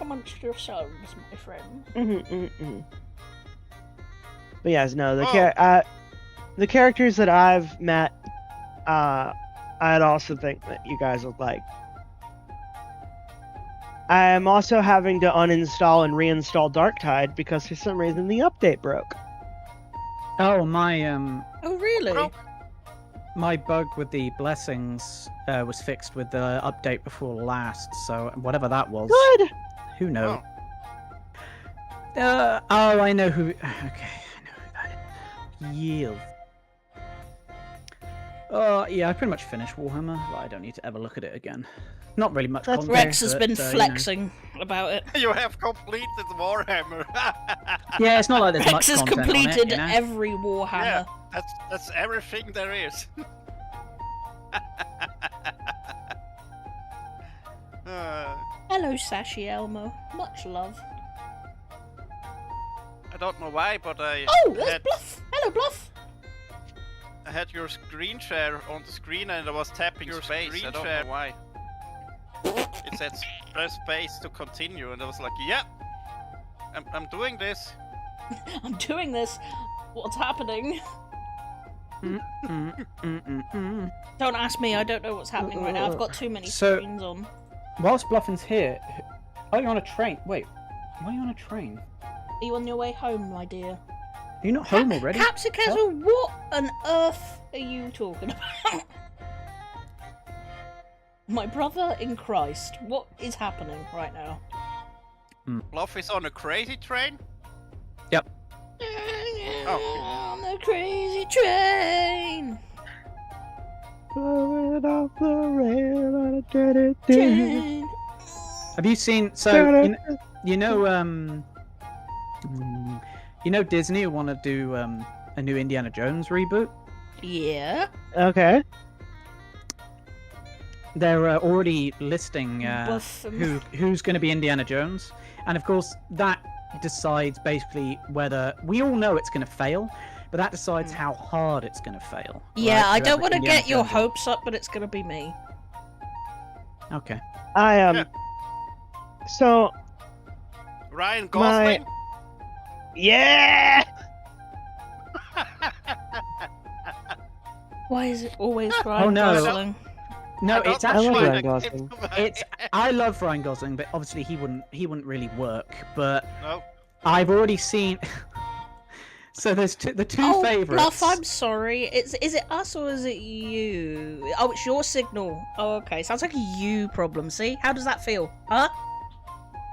amongst yourselves, my friend. But yes, no, the characters that I've met, I'd also think that you guys would like. I'm also having to uninstall and reinstall Darktide because for some reason the update broke. Oh, my Oh, really? my bug with the blessings was fixed with the update before last, so whatever that was. Good! Who knows? Oh, I know who. Okay, I know who that is. Yield. Yeah, I pretty much finished Warhammer, but I don't need to ever look at it again. Not really much context. Rex has to been it, so, flexing about it. You have completed Warhammer. Yeah, it's not like there's Rex much has content completed on it, you know? every Warhammer. Yeah, that's everything there is. Hello, Sashi Elmo. Much love. I don't know why, but Oh, that's Bluff. Hello, Bluff. I had your screen share on the screen and I was tapping your space. I don't know why. It said press space to continue, and I was like, yeah, I'm doing this. I'm doing this. What's happening? Don't ask me. I don't know what's happening right now. I've got too many screens on. Whilst Bluffin's here, are you on a train? Wait, why are you on a train? Are you on your way home, my dear? Are you not home already? Capsicazle, what on earth are you talking about? My brother in Christ, what is happening right now? Bluff is on a crazy train? Yep. Oh. On the crazy train. Blowing off the rail, Train. Have you seen? So you know Disney want to do a new Indiana Jones reboot. Yeah. Okay. They're already listing Buff- who's going to be Indiana Jones, and of course that decides basically whether we all know it's going to fail, but that decides how hard it's going to fail. Yeah, right? I don't Whoever want to Indiana get your Jones is. hopes up, but it's gonna be me. Okay. So Ryan Gosling? yeah. Why is it always Ryan no. Gosling? No, it's I love actually Ryan Gosling. I love Ryan Gosling, but obviously he wouldn't really work. But No. I've already seen. So there's the two Oh, favorites. Bluff, I'm sorry. Is it us or is it you? Oh, it's your signal. Oh, okay. Sounds like a you problem. See? How does that feel? Huh?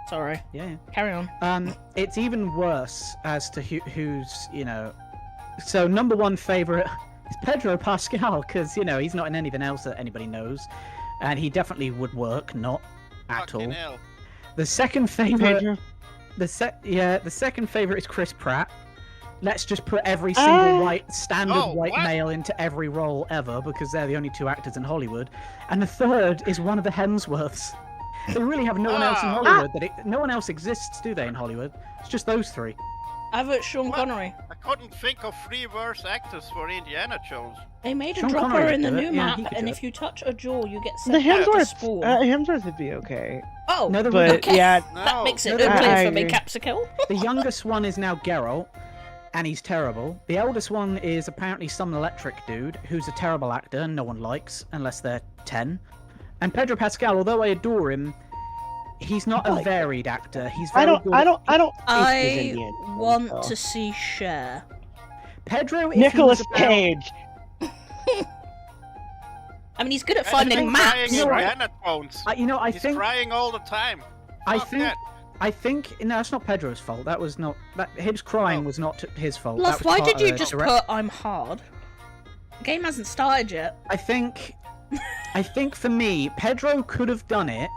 Sorry. Yeah. Carry on. It's even worse as to who's So number one favorite is Pedro Pascal because he's not in anything else that anybody knows, and he definitely would work not at Fucking all. hell. The second favorite. Pedro. The second favorite is Chris Pratt. Let's just put every single standard white what? male into every role ever because they're the only two actors in Hollywood. And the third is one of the Hemsworths. They really have no one else in Hollywood. No one else exists, do they, in Hollywood? It's just those three. I vote Sean What? Connery. I couldn't think of 3 worse actors for Indiana Jones. They made a Sean dropper Connery in the could do new it. Yeah, map, he could and do if it. you touch a jaw, you get The sent back to Hemsworth. spawn. Hemsworth would be okay. Oh, No, But okay. yeah, That No. makes it No, clear I for me, agree. Capsicle. The youngest one is now Geralt, and he's terrible. The eldest one is apparently some electric dude who's a terrible actor and no one likes unless they're 10. And Pedro Pascal, although I adore him, he's not a varied actor. He's very good. I don't think he's I Indiana Jones, want though. to see Cher. Pedro. If Nicolas he was about- Cage. I mean, he's good at And finding he's maps. crying You know what? Indiana Jones. I He's think. crying all the time. I Fuck think. that. I think. No, it's not Pedro's fault. That was not. His crying Oh. was not his fault. Bluff, That was why part did you of just direct- put I'm hard? The game hasn't started yet. I think for me, Pedro could have done it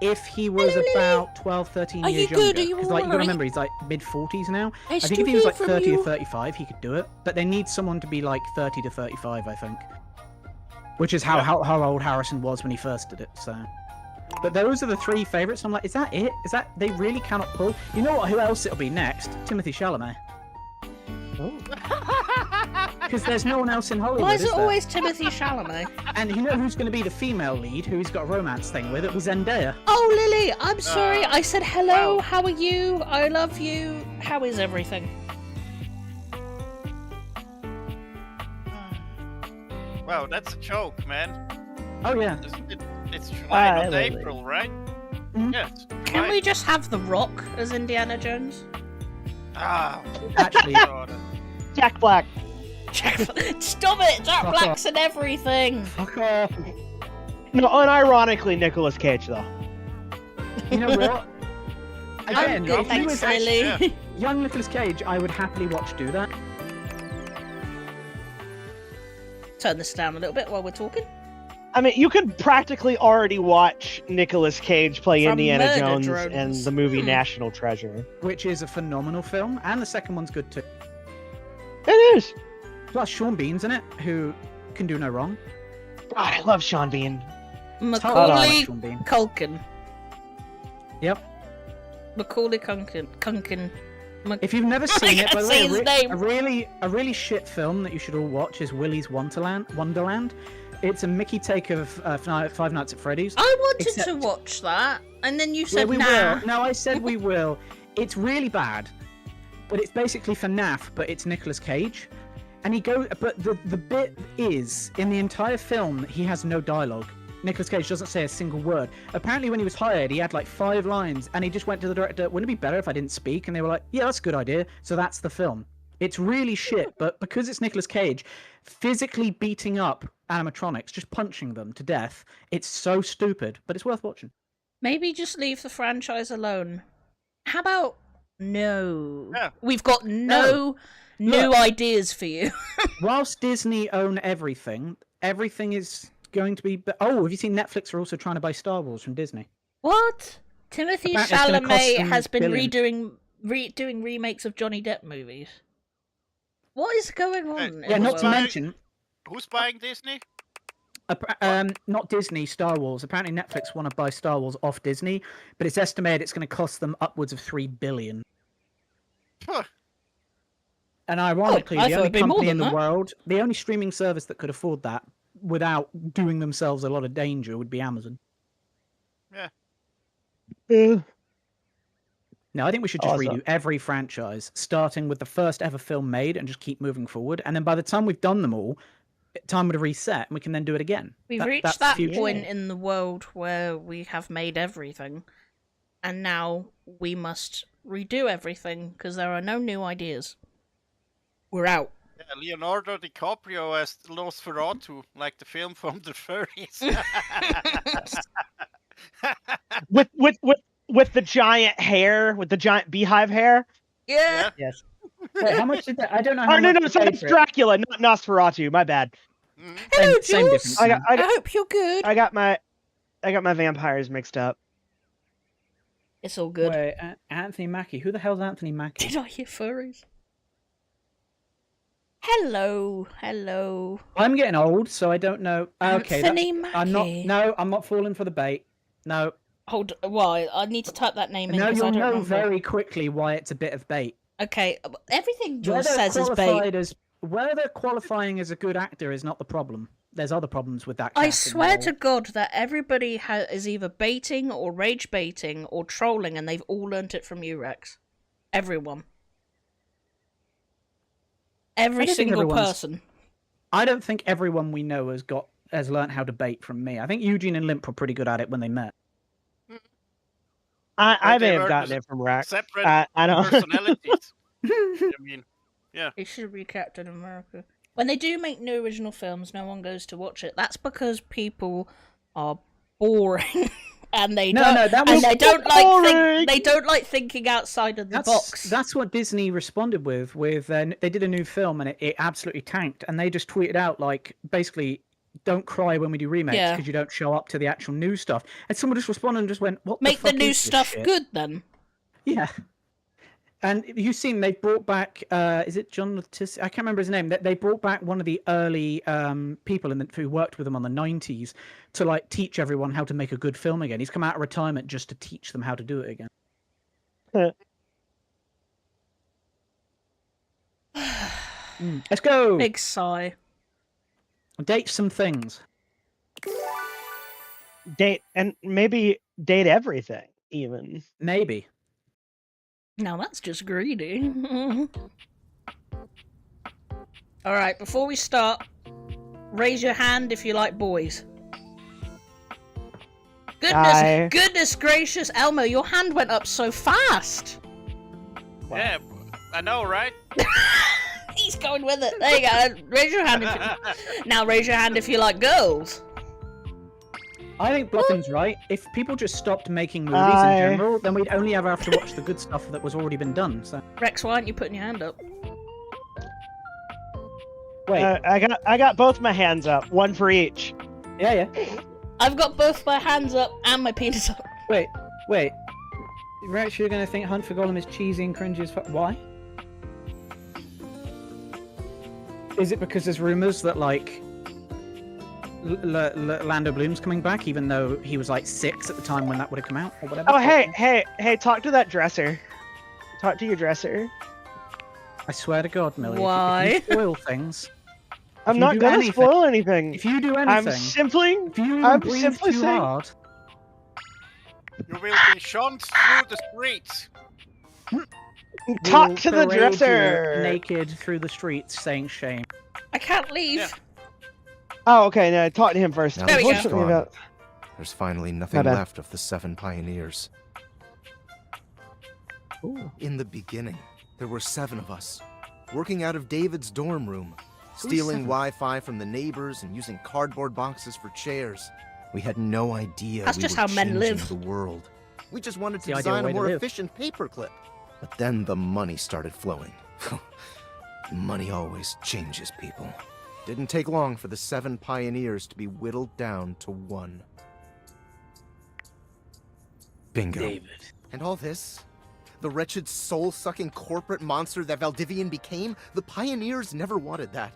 if he was about 12, 13 Are years you good? younger. Are you Because like you gotta alright? remember, he's like mid-40s now. I I still think if he was hear like from 30 you. or 35, he could do it. But they need someone to be like 30 to 35, I think. Which is how old Harrison was when he first did it. So, but those are the 3 favorites. I'm like, is that it? Is that they really cannot pull? You know what? Who else it'll be next? Timothy Chalamet. Oh. Because there's no one else in Hollywood. Why is it there? always Timothy Chalamet? And you know who's going to be the female lead, who he's got a romance thing with? It was Zendaya. Oh, Lily, I'm sorry. I said hello. wow. How are you? I love you. How is everything? Wow, that's a joke, man. Oh yeah. Isn't it? It's July, not Lily. April, right? Mhm. Yes. Can July. we just have The Rock as Indiana Jones? Ah, Actually, God. Jack Black. Stop it! Jack Fuck Black's and everything. fuck off. No, unironically, Nicolas Cage though. You know what? I'm Again, good, if you thanks, was Lily. yeah. young Nicolas Cage, I would happily watch do that. Turn this down a little bit while we're talking. I mean, you could practically already watch Nicolas Cage play From Indiana Murder Jones Drones. in the movie Hmm. National Treasure. Which is a phenomenal film, and the second one's good too. It is. Plus Sean Bean's in it, who can do no wrong. God, I love Sean Bean. Totally Macaulay like Sean Bean. Culkin. Yep. Macaulay Culkin. If you've never I seen it, can't by the say way, his name. a really shit film that you should all watch is Willy's Wonderland. It's a Mickey take of Five Nights at Freddy's. I wanted to Except- watch that, and then you Yeah, said we nah. will. No, I said we will. It's really bad, but it's basically FNAF, but it's Nicolas Cage, and he goes. But the bit is in the entire film he has no dialogue. Nicolas Cage doesn't say a single word. Apparently, when he was hired, he had like 5 lines, and he just went to the director, "Wouldn't it be better if I didn't speak?" And they were like, "Yeah, that's a good idea." So that's the film. It's really shit, but because it's Nicolas Cage physically beating up animatronics, just punching them to death, it's so stupid, but it's worth watching. Maybe just leave the franchise alone. How about no? Yeah. We've got no new Look. ideas for you. Whilst Disney own everything, everything is going to be. Oh, have you seen Netflix are also trying to buy Star Wars from Disney? What? Timothy Apparently it's gonna cost Chalamet them has been billions. doing remakes of Johnny Depp movies. What is going on? Hey, in Yeah, the not to world? mention, Who's buying Disney? not Disney, Star Wars. Apparently Netflix want to buy Star Wars off Disney, but it's estimated it's going to cost them upwards of $3 billion. Huh. And ironically, I the thought only it'd be more company in than the that. world, the only streaming service that could afford that without doing themselves a lot of danger would be Amazon. No, I think we should just Awesome. redo every franchise, starting with the first ever film made and just keep moving forward. And then by the time we've done them all, time would reset and we can then do it again. We've That's reached the that future. point in the world where we have made everything, and now we must redo everything because there are no new ideas. We're out. Yeah, Leonardo DiCaprio as Nosferatu, like the film from the 30s. With the giant hair, with the giant beehive hair. Yeah. Yes. Wait, how much did that? I don't know how Oh no, much no, you sorry, paid it's for it. Dracula, not Nosferatu. My bad. Mhm. Hello, Same Jules. difference. I I, got hope you're good. I got my vampires mixed up. It's all good. Wait, Anthony Mackie. Who the hell's Anthony Mackie? Did I hear furries? Hello, hello. I'm getting old, so I don't know. Okay, Anthony I'm not. Mackie. No, I'm not falling for the bait. No, Hold. Why? I need to type that name in no, because I you'll don't know remember. very quickly why it's a bit of bait. Okay, everything Jules Whether says is bait. qualified as whether qualifying as a good actor is not the problem. There's other problems with that. I casting swear role. to God that everybody is either baiting or rage baiting or trolling, and they've all learnt it from you, Rex. Everyone. Every I don't think single everyone's- person. I don't think everyone we know has learned how to bait from me. I think Eugene and Limp were pretty good at it when they met. I they may have were gotten just it from Rack. Separate I don't. personalities. I mean, It should be Captain America. When they do make new original films, no one goes to watch it. That's because people are boring, and they No, don't. no, that and was they don't like boring. they don't like thinking outside of the box. That's what Disney responded with. They did a new film and it absolutely tanked, and they just tweeted out like basically, "Don't cry when we do remakes Yeah. because you don't show up to the actual new stuff." And someone just responded and just went, "What? Make the fuck new is this stuff shit?" good, then. Yeah. And you've seen they brought back. Is it John Letitia? I can't remember his name. They brought back one of the early people who worked with them on the 90s to like teach everyone how to make a good film again. He's come out of retirement just to teach them how to do it again. Let's go. Big sigh. Date some things. Date, and maybe date everything, even. Maybe. Now that's just greedy. Alright, before we start, raise your hand if you like boys. Goodness gracious, Elmo, your hand went up so fast! Yeah, I know, right? He's going with it. There you go. Raise your hand if you... Now raise your hand if you like girls. I think Bluffin's right. If people just stopped making movies in general, then we'd only ever have to watch the good stuff that was already been done. So. Rex, why aren't you putting your hand up? Wait. I got both my hands up, one for each. Yeah. I've got both my hands up and my penis up. Wait. Rex, you're gonna think Hunt for Gollum is cheesy and cringy as fuck. Why? Is it because there's rumors that, like, Lando Bloom's coming back, even though he was, like, 6 at the time when that would have come out, or whatever? Oh, hey, talk to that dresser. Talk to your dresser. I swear to God, Millie. Why? If you spoil things... I'm not gonna spoil anything. If you do anything... If you breathe too hard... You will be shot through the streets. Talk to the parade dresser. you naked through the streets, saying shame. I can't leave. Yeah. Oh, okay. No, talk to him first. Now There we that go. she's gone, there's finally nothing My bad. left of the 7 pioneers. In the beginning, there were 7 of us, working out of David's dorm room, stealing 7? Wi-Fi from the neighbors and using cardboard boxes for chairs. We had no idea That's we just were how men changing live. the world. We just wanted to The ideal design a way to more live. efficient paperclip. But then the money started flowing. Money always changes people. Didn't take long for the 7 pioneers to be whittled down to 1. Bingo. David. And all this? The wretched soul-sucking corporate monster that Valdivian became? The pioneers never wanted that.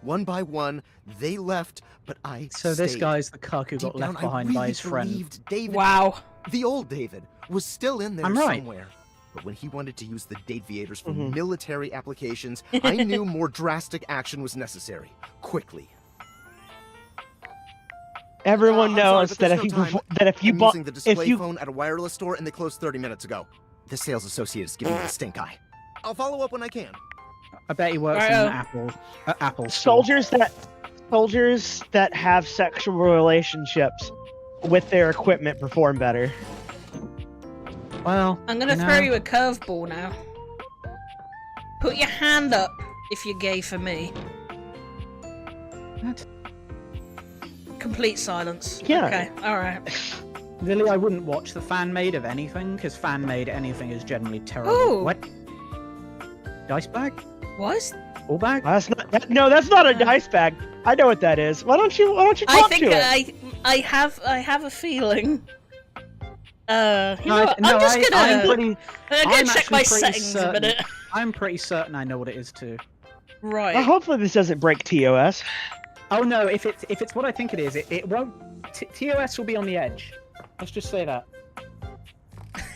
One by one, they left, but I So this stayed. guy's the cuck who got Deep left down, behind I really by his friend. believed David, Wow. the old David, was still in there I'm right. somewhere. But when he wanted to use the Dateviators for Mhm. military applications, I knew more drastic action was necessary. Quickly. Everyone I'm sorry, knows but that there's if no you time. that if you I'm bought using the display if you phone at a wireless store and they closed 30 minutes ago. The sales associate is giving me the stink eye. I'll follow up when I can. I bet he works in an Apple store. soldiers that have sexual relationships with their equipment perform better. Well, I'm gonna throw you a curveball now. Put your hand up if you're gay for me. What? Complete silence. Yeah. Okay, alright. Lily, I wouldn't watch the fan-made of anything, because fan-made anything is generally terrible. Ooh. What? Dice bag? What? All bag? That's not a dice bag. I know what that is. Why don't you talk I think to it? I have a feeling. You know No, what? no, I'm just I'm gonna I'm check my actually pretty settings a certain. minute. I'm pretty certain I know what it is too. Right. Well, hopefully this doesn't break TOS. Oh no, if it's what I think it is, it won't. TOS will be on the edge. Let's just say that.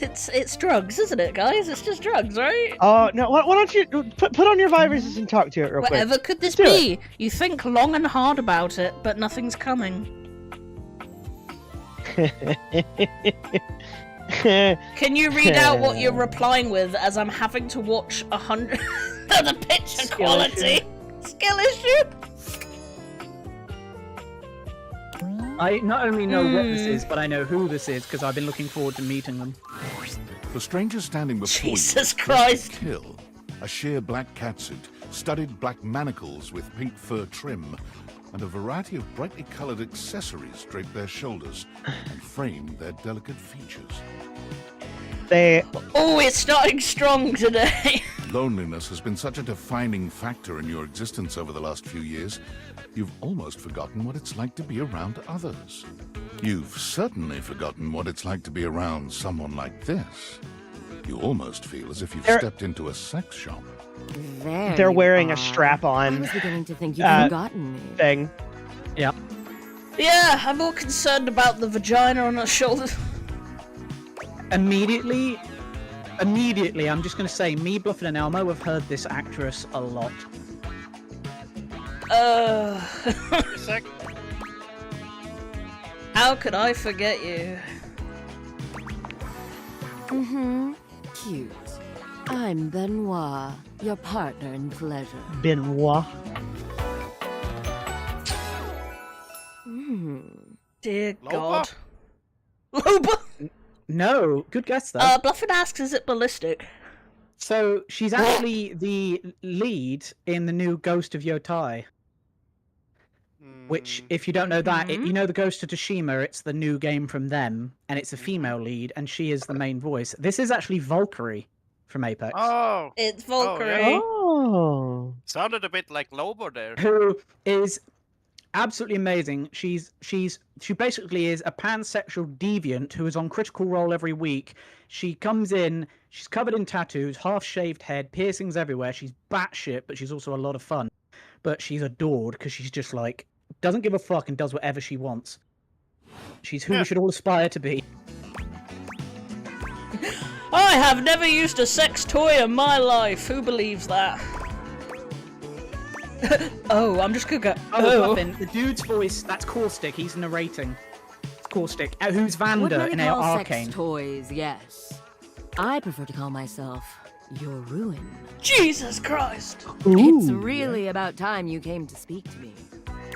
It's drugs, isn't it, guys? It's just drugs, right? Oh no! Why don't you put on your visors and talk to it real quick? Whatever could this Do be? You think long and hard about it, but nothing's coming. Can you read out what you're replying with as I'm having to watch 100 the picture Skill quality? Skill issue? I not only know what this is, but I know who this is because I've been looking forward to meeting them. The stranger standing before Jesus you Christ. is Kill, a sheer black catsuit, studded black manacles with pink fur trim, and a variety of brightly colored accessories drape their shoulders and frame their delicate features. Oh, it's starting strong today. Loneliness has been such a defining factor in your existence over the last few years, you've almost forgotten what it's like to be around others. You've certainly forgotten what it's like to be around someone like this. You almost feel as if you've stepped into a sex shop. They're wearing a I strap-on was beginning to think you'd forgotten me. thing. Yeah. Yeah, I'm more concerned about the vagina on her shoulders. Immediately, I'm just going to say, me, Bluffin, and Elmo have heard this actress a lot. A sec. How could I forget you? Mm-hmm. Cute. I'm Benoit, your partner in pleasure. Benoit. Dear Loba? God. Loba? No, good guess though. Bluffin asks, is it ballistic? So she's actually the lead in the new Ghost of Yotai. Which, if you don't know that, you know the Ghost of Tsushima, it's the new game from them, and it's a female lead, and she is the main voice. This is actually Valkyrie from Apex, Oh, It's Oh, Valkyrie. yeah. Oh. sounded a bit like Lobo there. who is absolutely amazing. She basically is a pansexual deviant who is on Critical Role every week. She comes in, she's covered in tattoos, half-shaved head, piercings everywhere. She's batshit, but she's also a lot of fun. But she's adored because she's just like, doesn't give a fuck and does whatever she wants. She's who we should all aspire to be. I have never used a sex toy in my life. Who believes that? Oh, I'm just gonna go. Oh, Muffin, the dude's voice, that's Caustic, he's narrating. It's Caustic, who's What Vander many in call Arcane. sex toys, yes. I prefer to call myself your ruin. Jesus Christ! It's really about time you came to speak to me.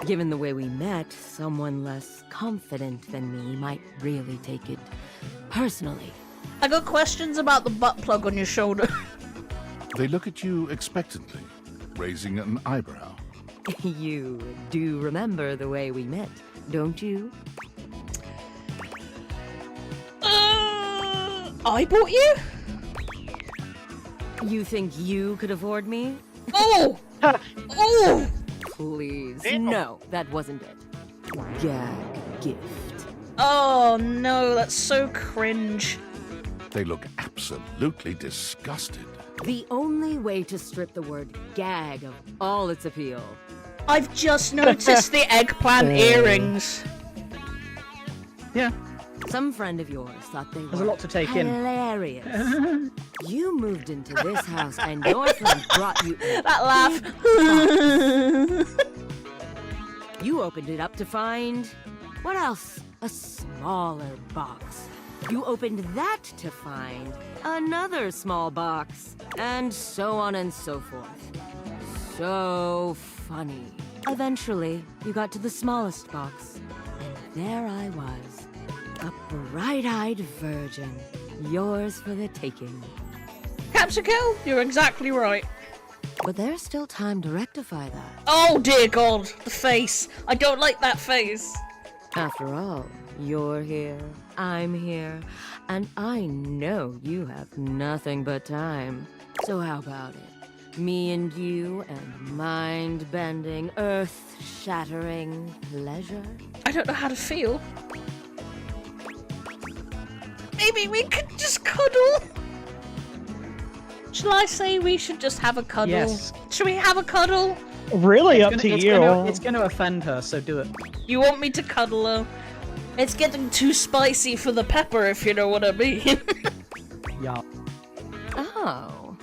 Given the way we met, someone less confident than me might really take it personally. I got questions about the butt plug on your shoulder. They look at you expectantly, raising an eyebrow. You do remember the way we met, don't you? I bought you? You think you could afford me? Oh! Oh! Please. Damn. No, that wasn't it. Gag gift. Oh no, that's so cringe. They look absolutely disgusted. The only way to strip the word gag of all its appeal. I've just noticed the eggplant earrings. Yeah, Some friend of yours thought they there's a were lot to take in. hilarious. You moved into this house and your friend brought you a That laugh. You opened it up to find... what else? A smaller box. You opened that to find another small box. And so on and so forth. So funny. Eventually, you got to the smallest box. And there I was. A bright-eyed virgin. Yours for the taking. Capsicum, you're exactly right. But there's still time to rectify that. Oh dear God, the face. I don't like that face. After all, you're here, I'm here, and I know you have nothing but time. So how about it? Me and you and mind-bending, earth-shattering pleasure? I don't know how to feel. Maybe we could just cuddle? Shall I say we should just have a cuddle? Yes. Should we have a cuddle? Really up to you. It's gonna offend her, so do it. You want me to cuddle her? It's getting too spicy for the pepper, if you know what I mean. Yeah. Oh,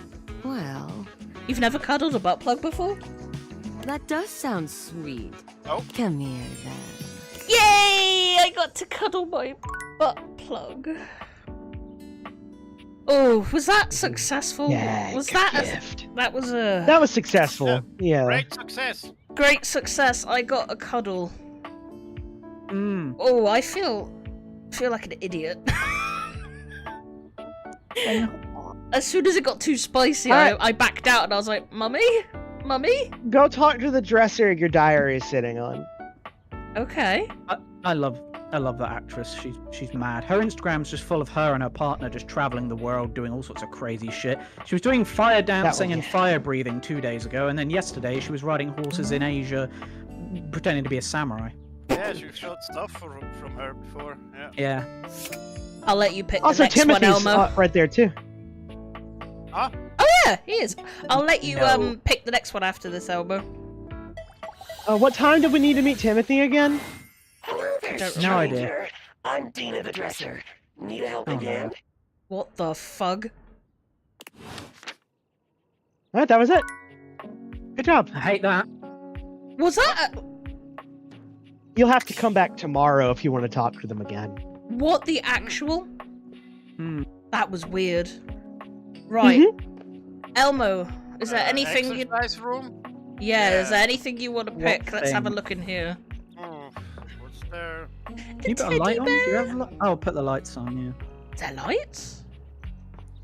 well, You've never cuddled a butt plug before? that does sound sweet. Oh. Come here, then. Yay! I got to cuddle my butt plug. Oh, was that successful? Yeah, was that gift. that was a That was successful. Yeah. Great success. great success. I got a cuddle. Mm. Oh, I feel like an idiot. As soon as it got too spicy, I backed out and I was like, "Mummy, mummy." Go talk to the dresser your diary is sitting on. Okay. I love that actress. She's mad. Her Instagram's just full of her and her partner just traveling the world, doing all sorts of crazy shit. She was doing fire dancing and fire breathing 2 days ago, and then yesterday she was riding horses in Asia, pretending to be a samurai. Yeah, you showed stuff from her before. Yeah. Yeah. I'll let you pick Also, the next Timothy's one, Elmo. right there too. Huh? Oh yeah, he is. I'll let you No. pick the next one after this, Elmo. What time do we need to meet Timothy again? No idea. I'm Dina the Dresser. Need a helping hand? What the fug? Alright, that was it. Good job. I hate that. Was that You'll have to come back tomorrow if you want to talk to them again. what the actual? Hmm. That was weird. Right, Elmo, is there anything you? Exercise room? Yeah, is Yeah. there anything you want to What pick? Let's have a thing? look in here. Oh, what's there? Can you put a light on? Do you have a light? Oh, put the lights on, yeah. Is there lights?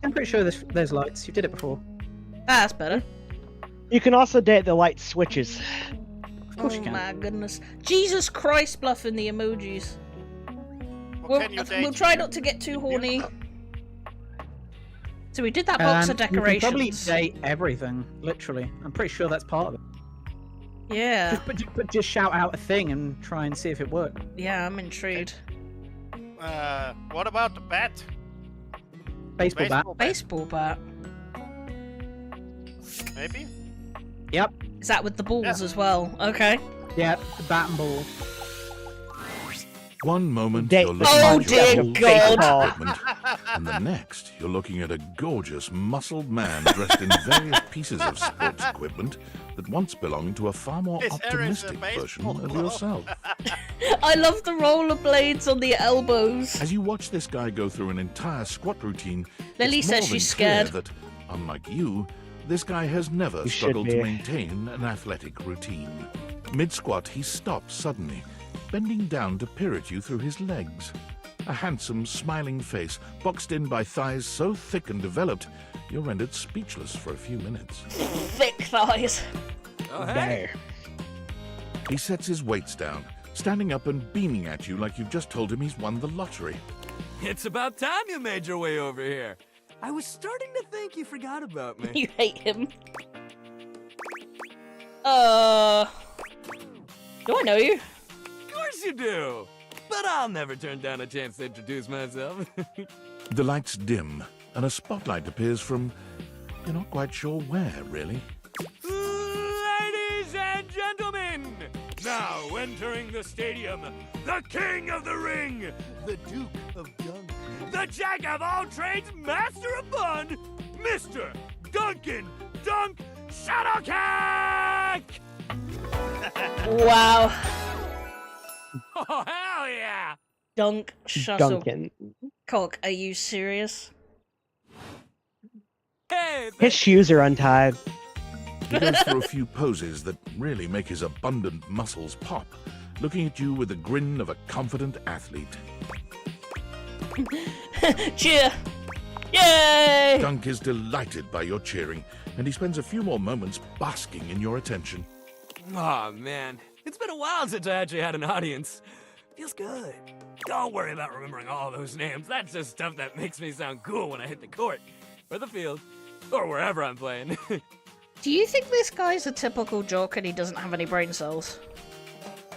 I'm pretty sure there's lights. You did it before. Ah, that's better. You can also date the light switches. Of course Oh you can. my goodness. Jesus Christ, bluffing the emojis. What can you We'll date? try not to get too horny. So we did that box of You can probably decorations. date everything, literally. I'm pretty sure that's part of it. Yeah, But just shout out a thing and try and see if it works. yeah, I'm intrigued. What about the bat? Baseball bat. Baseball bat. Maybe? Yep. Is that with the balls Yeah. as well? Okay. Yeah, the bat and ball. One moment Date you're the looking Oh, at dear your old God. sports equipment, and the next you're looking at a gorgeous, muscled man dressed in various pieces of sports equipment that once belonged to a far more His hair is a optimistic version baseball of glove. yourself. I love the rollerblades on the elbows. As you watch this guy go through an entire squat routine, Lily it's says more than she's clear scared. that, unlike you, this guy has never You should struggled to be. maintain an athletic routine. Mid-squat, he stops suddenly, bending down to peer at you through his legs. A handsome, smiling face, boxed in by thighs so thick and developed, you're rendered speechless for a few minutes. Thick thighs. Oh, hey. He sets his weights down, standing up and beaming at you like you've just told him he's won the lottery. It's about time you made your way over here. I was starting to think you forgot about me. You hate him. Do I know you? Of course you do. But I'll never turn down a chance to introduce myself. The lights dim, and a spotlight appears from... you're not quite sure where, really. Ladies and gentlemen, now entering the stadium, the king of the ring, the Duke of Dunk, the jack of all trades, master of fun, Mr. Duncan Dunk Shuttlecock! Wow. Oh, hell yeah! Dunk Shuttlecock. Duncan. Are you serious? Hey, His shoes are untied. He goes through a few poses that really make his abundant muscles pop, looking at you with the grin of a confident athlete. Cheer! Yay! Dunk is delighted by your cheering, and he spends a few more moments basking in your attention. Aw, man. It's been a while since I actually had an audience. Feels good. Don't worry about remembering all those names. That's just stuff that makes me sound cool when I hit the court, or the field, or wherever I'm playing. Do you think this guy's a typical jock and he doesn't have any brain cells?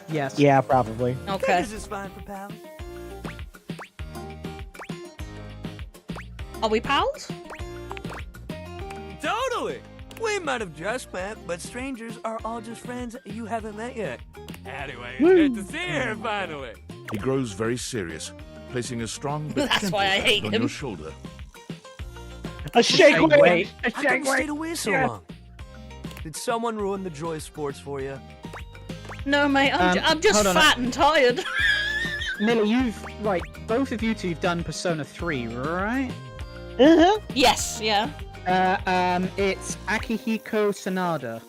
Yes. Yeah, probably. Okay. This is fine for pals. Are we pals? Totally! We might have just met, but strangers are all just friends you haven't met yet. Anyway, it's good to see you here finally. He grows very serious, placing a strong but That's gentle why I hand hate on him. your shoulder. A shake weight. A How come shake you stayed weight. away so long? Did someone ruin the joy of sports for you? No, mate, I'm just hold on. fat and tired. Millie, both of you two have done Persona 3, right? Uh-huh. Yes, yeah. It's Akihiko Sanada.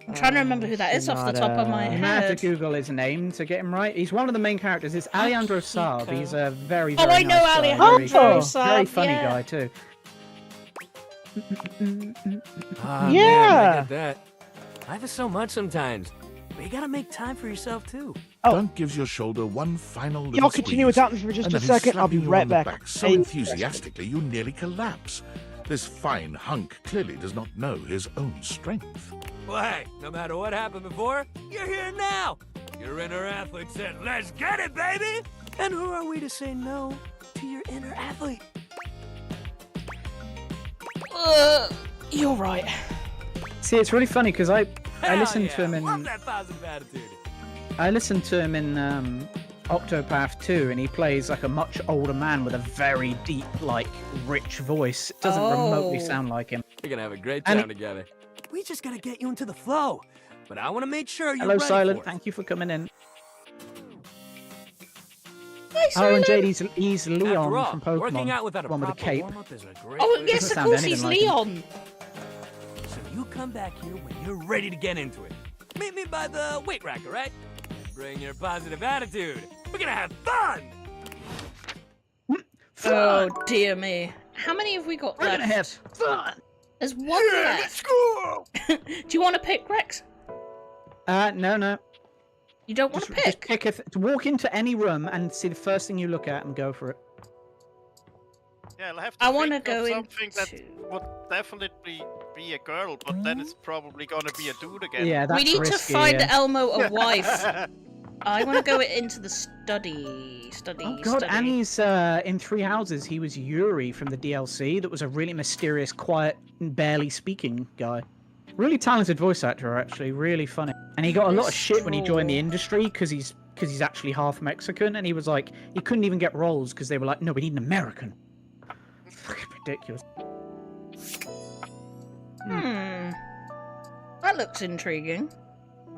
I'm trying to remember who that is off the top of my You might have head. to Google his name to get him right. He's one of the main characters. It's Alejandro Saab. He's a very, Oh, very I know nice guy. Alejandro Very, Saab, very funny yeah. guy too. Ah, Yeah. man, I get that. Life is so much sometimes, but you gotta make time for yourself too. Oh. Dunk gives your shoulder one final little Y'all continue squeeze, without me for just and a then he's second. I'll be slapping you right on the back. back so Hey. enthusiastically you nearly collapse. This fine hunk clearly does not know his own strength. Well, hey, no matter what happened before, you're here now. Your inner athlete said, "Let's get it, baby!" And who are we to say no to your inner athlete? You're right. See, it's really funny because I Hell listened yeah, to him love in that positive attitude. Octopath 2, and he plays like a much older man with a very deep, rich voice. It doesn't remotely Oh. sound like him. We're gonna have a great And time together. We just gotta get you into the flow. but I want to make sure you're Hello, ready Silent. for it. Thank you for coming in. Hi, Oh, and Silent. Jade, he's After Leon all, from Pokemon. working out without a one with a proper cape. warm-up is a great Oh, way yes, to of sound course, anything he's like him. Leon. So you come back here when you're ready to get into it. Meet me by the weight rack, alright? Bring your positive attitude. We're gonna have fun! Oh, dear me. How many have we got We're left? gonna have fun. There's one left. Do you want to pick, Rex? No. You don't want Just, to just pick? pick walk into any room and see the first thing you look at and go for it. Yeah, I'll have to I want to think of go something that into... would definitely be a girl, but then it's probably gonna be a dude again. Yeah, that's We need risky, to find yeah. Elmo a wife. I want to go into the study. Oh god, and he's in Three Houses. He was Yuri from the DLC. That was a really mysterious, quiet, barely speaking guy. Really talented voice actor, actually. Really funny. And he got a lot of shit when he joined the industry because he's actually half Mexican. And he was like, he couldn't even get roles because they were like, no, we need an American. Fucking ridiculous. That looks intriguing.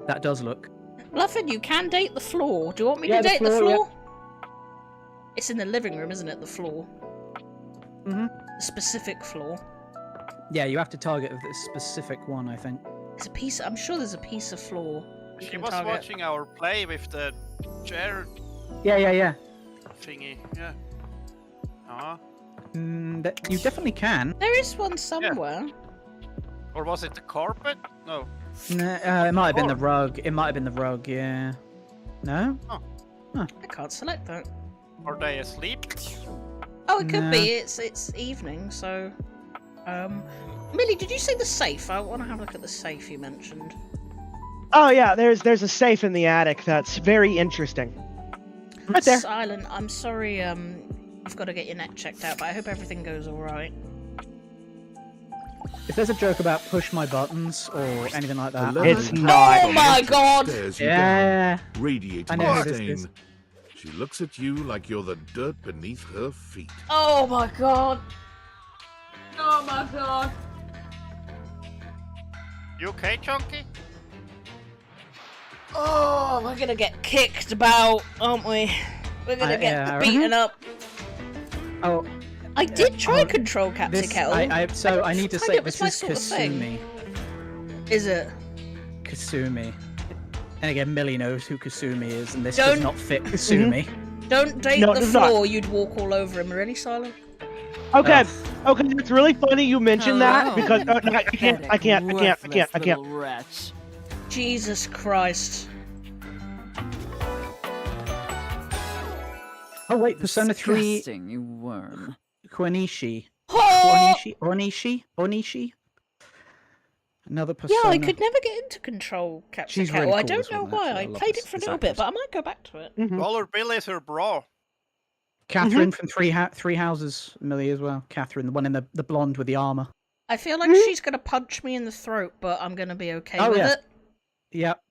That does look. Bluffin, you can date the floor. Do you want me Yeah, to the date the floor, floor? It's in the living room, isn't it? The floor. Mhm. The specific floor. Yeah, you have to target the specific one, I think. There's a piece. I'm sure there's a piece of floor. you She can was target. watching our play with the chair Yeah. thingy. Yeah. Uh-huh. You definitely can. There is one somewhere. Or was it the carpet? No. It might have been the rug. It might have been the rug, yeah. No? I can't select that. Are they asleep? Oh, it could No. be. It's evening, so. Millie, did you say the safe? I want to have a look at the safe you mentioned. Oh yeah, there's a safe in the attic that's very interesting. Right there. Silent. I'm sorry. I've got to get your neck checked out, but I hope everything goes all right. If there's a joke about push my buttons or anything like that, It's not. Oh my god! Stares you yeah. down, radiating I know who this disdain. is. She looks at you like you're the dirt beneath her feet. Oh my god! Oh my god! You okay, Chunky? Oh, we're gonna get kicked about, aren't we? We're gonna get yeah, beaten up. Oh, I did try control Captain this. Kettle. I need to find say it was this my is sort of thing. Kasumi. Is it? Kasumi. And again, Millie knows who Kasumi is, and this Don't- does not fit Kasumi. Don't date No, it the does not. floor, you'd walk all over him. Really, Silent? Okay, Ugh. okay, it's really funny you mentioned that Hello. because I can't. Wretch. Jesus Christ. Oh wait, Persona 3 Disgusting, you worm. Konishi. Oh! Onishi? Another Persona. Yeah, I could never get into control Captain She's Kettle. really I cool, don't this know one, why. actually. I I love played this- it for a this little bit, actress. but I might go back to it. Mhm. Roller Bill is her bra. Catherine from Three Houses, Millie as well. Catherine, the one in the blonde with the armor. I feel like she's gonna punch me in the throat, but I'm gonna be okay Oh, with yeah. it. Yep.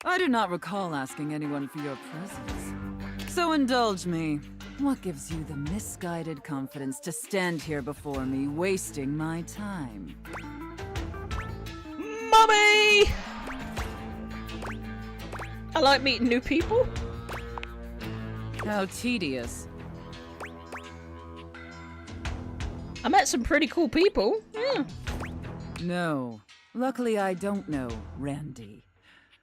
I do not recall asking anyone for your presence. So indulge me. What gives you the misguided confidence to stand here before me, wasting my time? Mummy! I like meeting new people. How tedious. I met some pretty cool people. Yeah. No. Luckily, I don't know Randy.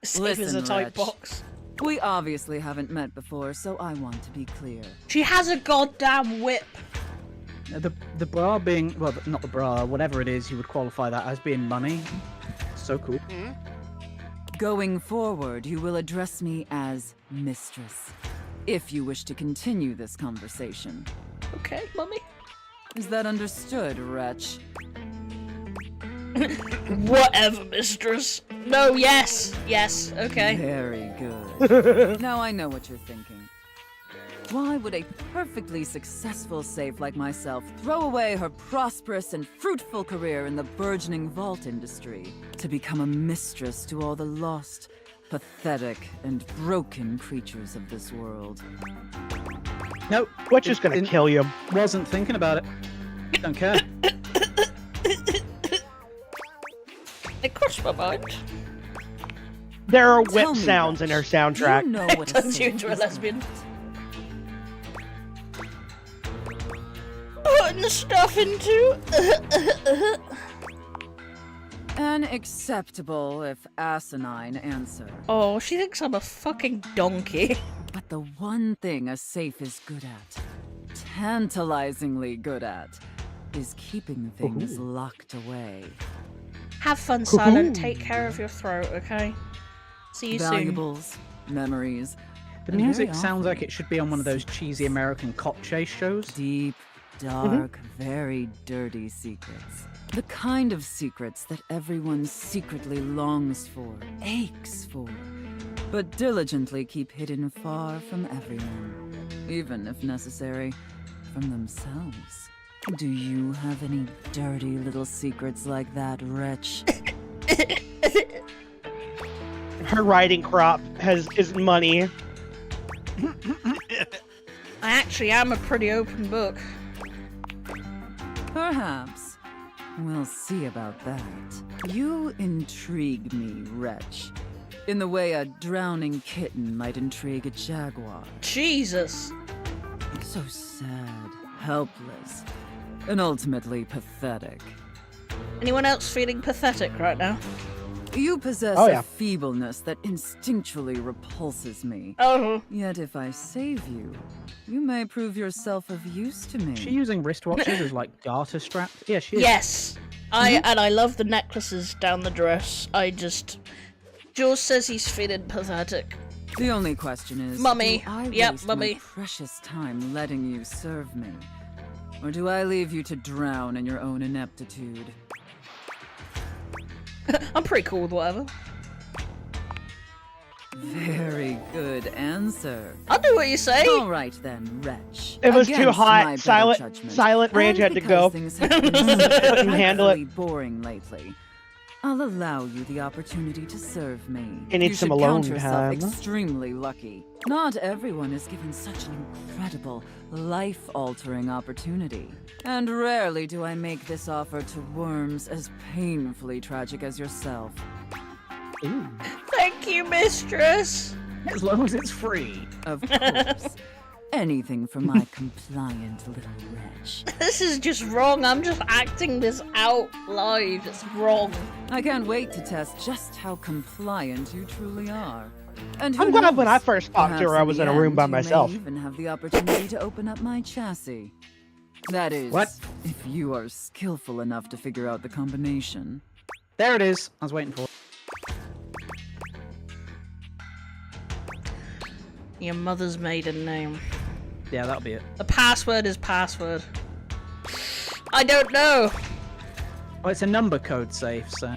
Safe as a Listen, type Wretch. box. We obviously haven't met before, so I want to be clear. She has a goddamn whip. The bra being, well, not the bra, whatever it is, you would qualify that as being money. So cool. Going forward, you will address me as Mistress, if you wish to continue this conversation. Okay, Mummy. Is that understood, wretch? Whatever, mistress. No, yes. Yes, okay. Very good. Now I know what you're thinking. Why would a perfectly successful safe like myself throw away her prosperous and fruitful career in the burgeoning vault industry to become a mistress to all the lost, pathetic, and broken creatures of this world? Nope. Which is gonna kill you. Wasn't thinking about it. Don't care. It crossed my mind. There are Tell whip me, sounds in her Wretch, soundtrack. Do you know what Turns you safe into a is lesbian. not? Putting stuff into. An acceptable, if asinine, answer. Oh, she thinks I'm a fucking donkey. But the one thing a safe is good at, tantalizingly good at, is keeping things locked away. Have fun, Silent. Take care of your throat, okay? See you soon. Valuables, memories. The and music very sounds like often, it should be on one of those cheesy American cop chase shows. Deep, dark, very dirty secrets. The kind of secrets that everyone secretly longs for, aches for, but diligently keep hidden far from everyone, even if necessary, from themselves. Do you have any dirty little secrets like that, Wretch? Her writing crop is money. I actually am a pretty open book. Perhaps. We'll see about that. You intrigue me, Wretch. In the way a drowning kitten might intrigue a jaguar. Jesus. So sad, helpless, and ultimately pathetic. Anyone else feeling pathetic right now? You possess Oh, yeah. a feebleness that instinctually repulses me. Oh. Yet if I save you, you may prove yourself of use to me. Is she using wristwatches as like garter straps? Yeah, she is. Yes. And I love the necklaces down the dress. Jules says he's feeling pathetic. The only question is, Mummy. do I Yep, waste Mummy. my precious time letting you serve me? Or do I leave you to drown in your own ineptitude? I'm pretty cool with whatever. Very good answer. I'll do what you say. All right then, Wretch. It was too Against my hot. better judgment, Silent Rage and had to because go. things have been Couldn't handle it. frightfully boring lately, I'll allow you the opportunity to serve me. You need You some should alone count yourself time. extremely lucky. Not everyone is given such an incredible, life-altering opportunity. And rarely do I make this offer to worms as painfully tragic as yourself. Ooh. Thank you, mistress. As long as it's free. Of course. Anything for my compliant little wretch. This is just wrong. I'm just acting this out live. It's wrong. I can't wait to test just how compliant you truly are. And who I'm glad knows? when I first talked to Perhaps her, I was the in a room end, by you may myself. even have the opportunity to open up my chassis. That is, What? if you are skillful enough to figure out the combination. There it is. I was waiting for it. Your mother's maiden name. Yeah, that'll be it. The password is password. I don't know. Oh, it's a number code safe, so.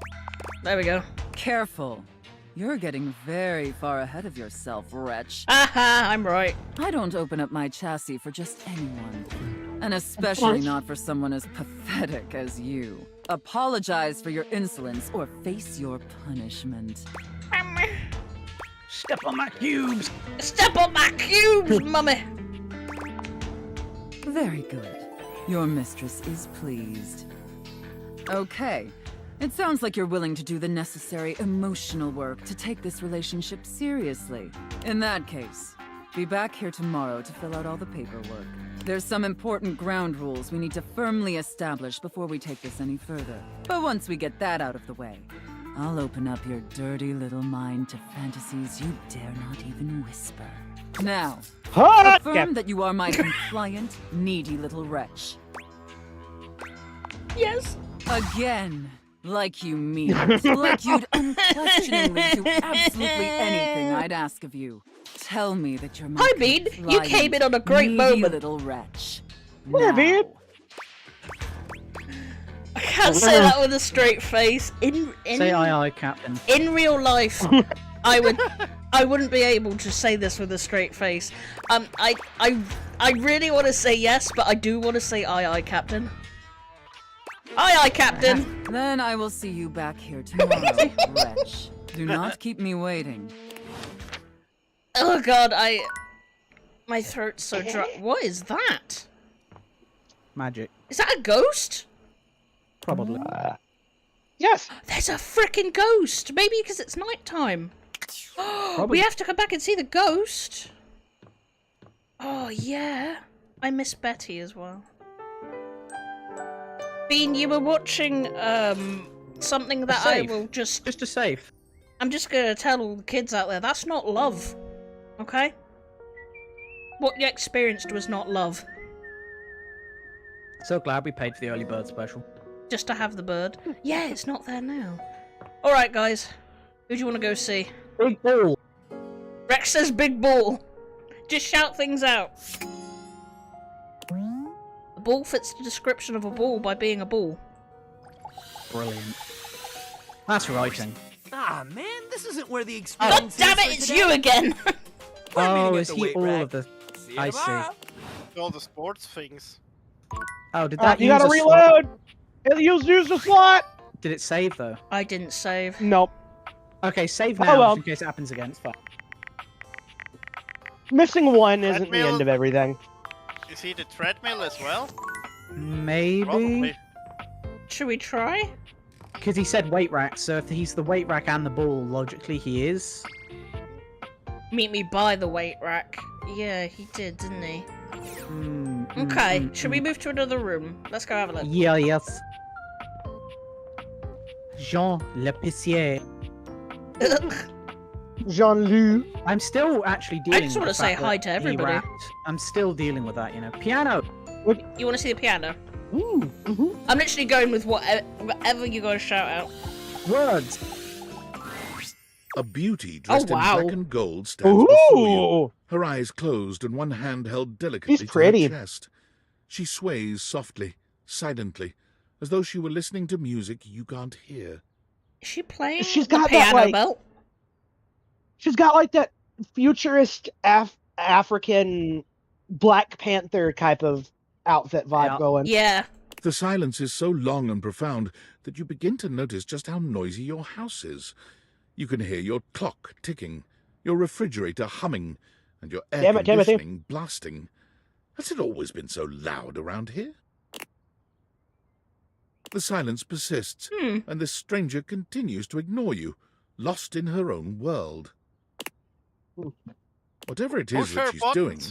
There we go. Careful. You're getting very far ahead of yourself, Wretch. Aha, I'm right. I don't open up my chassis for just anyone. And especially not for someone as pathetic as you. Apologize for your insolence or face your punishment. Step on my cubes! Step on my cubes, mummy. Very good. Your mistress is pleased. Okay. It sounds like you're willing to do the necessary emotional work to take this relationship seriously. In that case, be back here tomorrow to fill out all the paperwork. There's some important ground rules we need to firmly establish before we take this any further. But once we get that out of the way, I'll open up your dirty little mind to fantasies you dare not even whisper. Now, Hot! affirm that you are my compliant, needy little wretch. Yes. Again, like you mean it. Like you'd unquestioningly do absolutely anything I'd ask of you. Tell me that you're my I mean, you came in on a great needy moment. little wretch. Yeah, man. Now. I can't say that with a straight face. Say aye aye, Captain. In real life, I wouldn't be able to say this with a straight face. I really want to say yes, but I do want to say aye aye, Captain. Aye aye, Captain. Then I will see you back here tomorrow, wretch. Do not keep me waiting. Oh God, my throat's so dry. What is that? Magic. Is that a ghost? Probably. Yes. There's a freaking ghost! Maybe because it's nighttime. We have to come back and see the ghost. Oh, yeah. I miss Betty as well. Bean, you were watching, something that I will just... Just a safe. I'm just gonna tell all the kids out there, that's not love. Okay? What you experienced was not love. So glad we paid for the early bird special. Just to have the bird. Yeah, it's not there now. Alright, guys. Who do you want to go see? Big ball. Rex says big ball. Just shout things out. The ball fits the description of a ball by being a ball. Brilliant. That's writing. Ah, man, this isn't where the God experience damn is it, for it's today. you again! Oh, meeting at is the he weight all rack. of the... See you I tomorrow. see. All the sports things. Oh, did that You use gotta a slot? reload. It used the slot. Did it save, though? I didn't save. Nope. Okay, save Oh, now, well. just in case it happens again. It's fine. Missing one isn't the Treadmill. end of everything. Is he the treadmill as well? Maybe? Probably. Should we try? Because he said weight rack, so if he's the weight rack and the ball, logically he is. Meet me by the weight rack. Yeah, he did, didn't he? Mm, Okay, should we move to another room? Let's go have a look. Yeah, yes. Jean L'Epicier. Jean-Luc. I'm still actually dealing just with wanna the say fact hi that to he everybody. rapped. I'm still dealing with that, you know. Piano! You want to see the piano? Ooh, I'm literally going with whatever you guys shout out. words! A beauty dressed wow. in black and gold stands before you, Ooh. her eyes closed and one hand held delicately She's to pretty. her chest. She sways softly, silently, as though she were listening to music you can't hear. Is she playing She's the got that, piano like- belt? She's got like that futurist African Black Panther type of outfit vibe Yeah. going. Yeah. The silence is so long and profound that you begin to notice just how noisy your house is. You can hear your clock ticking, your refrigerator humming, and your air Damn it, Timothy. conditioning blasting. Has it always been so loud around here? The silence persists, and this stranger continues to ignore you, lost in her own world. Whatever it is Push that her she's buttons. doing,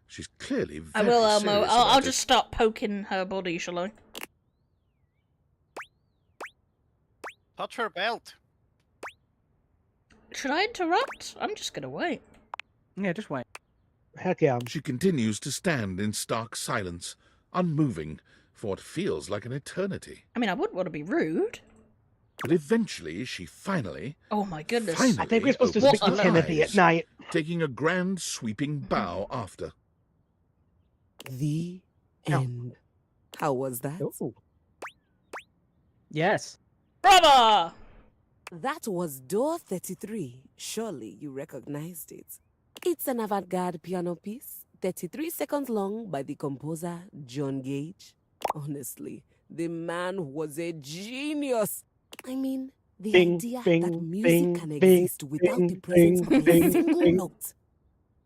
she's clearly I very will, Elmo. serious I'll about it. just start poking her body, shall I? Touch her belt. Should I interrupt? I'm just gonna wait. Yeah, just wait. Heck yeah. She continues to stand in stark silence, unmoving, for what feels like an eternity. I mean, I wouldn't want to be rude. But eventually, she finally, Oh my goodness. finally I think we're supposed to opens speak to her Timothy eyes, at night. taking a grand sweeping bow after. The No. end. How was that? Yes. Brother! That was Door 33. Surely you recognized it. It's an avant-garde piano piece, 33 seconds long by the composer John Gage. Honestly, the man was a genius. I mean, the Bing, idea bing, that music bing, can bing, exist without the bing, presence bing, of a bing, single bing. note.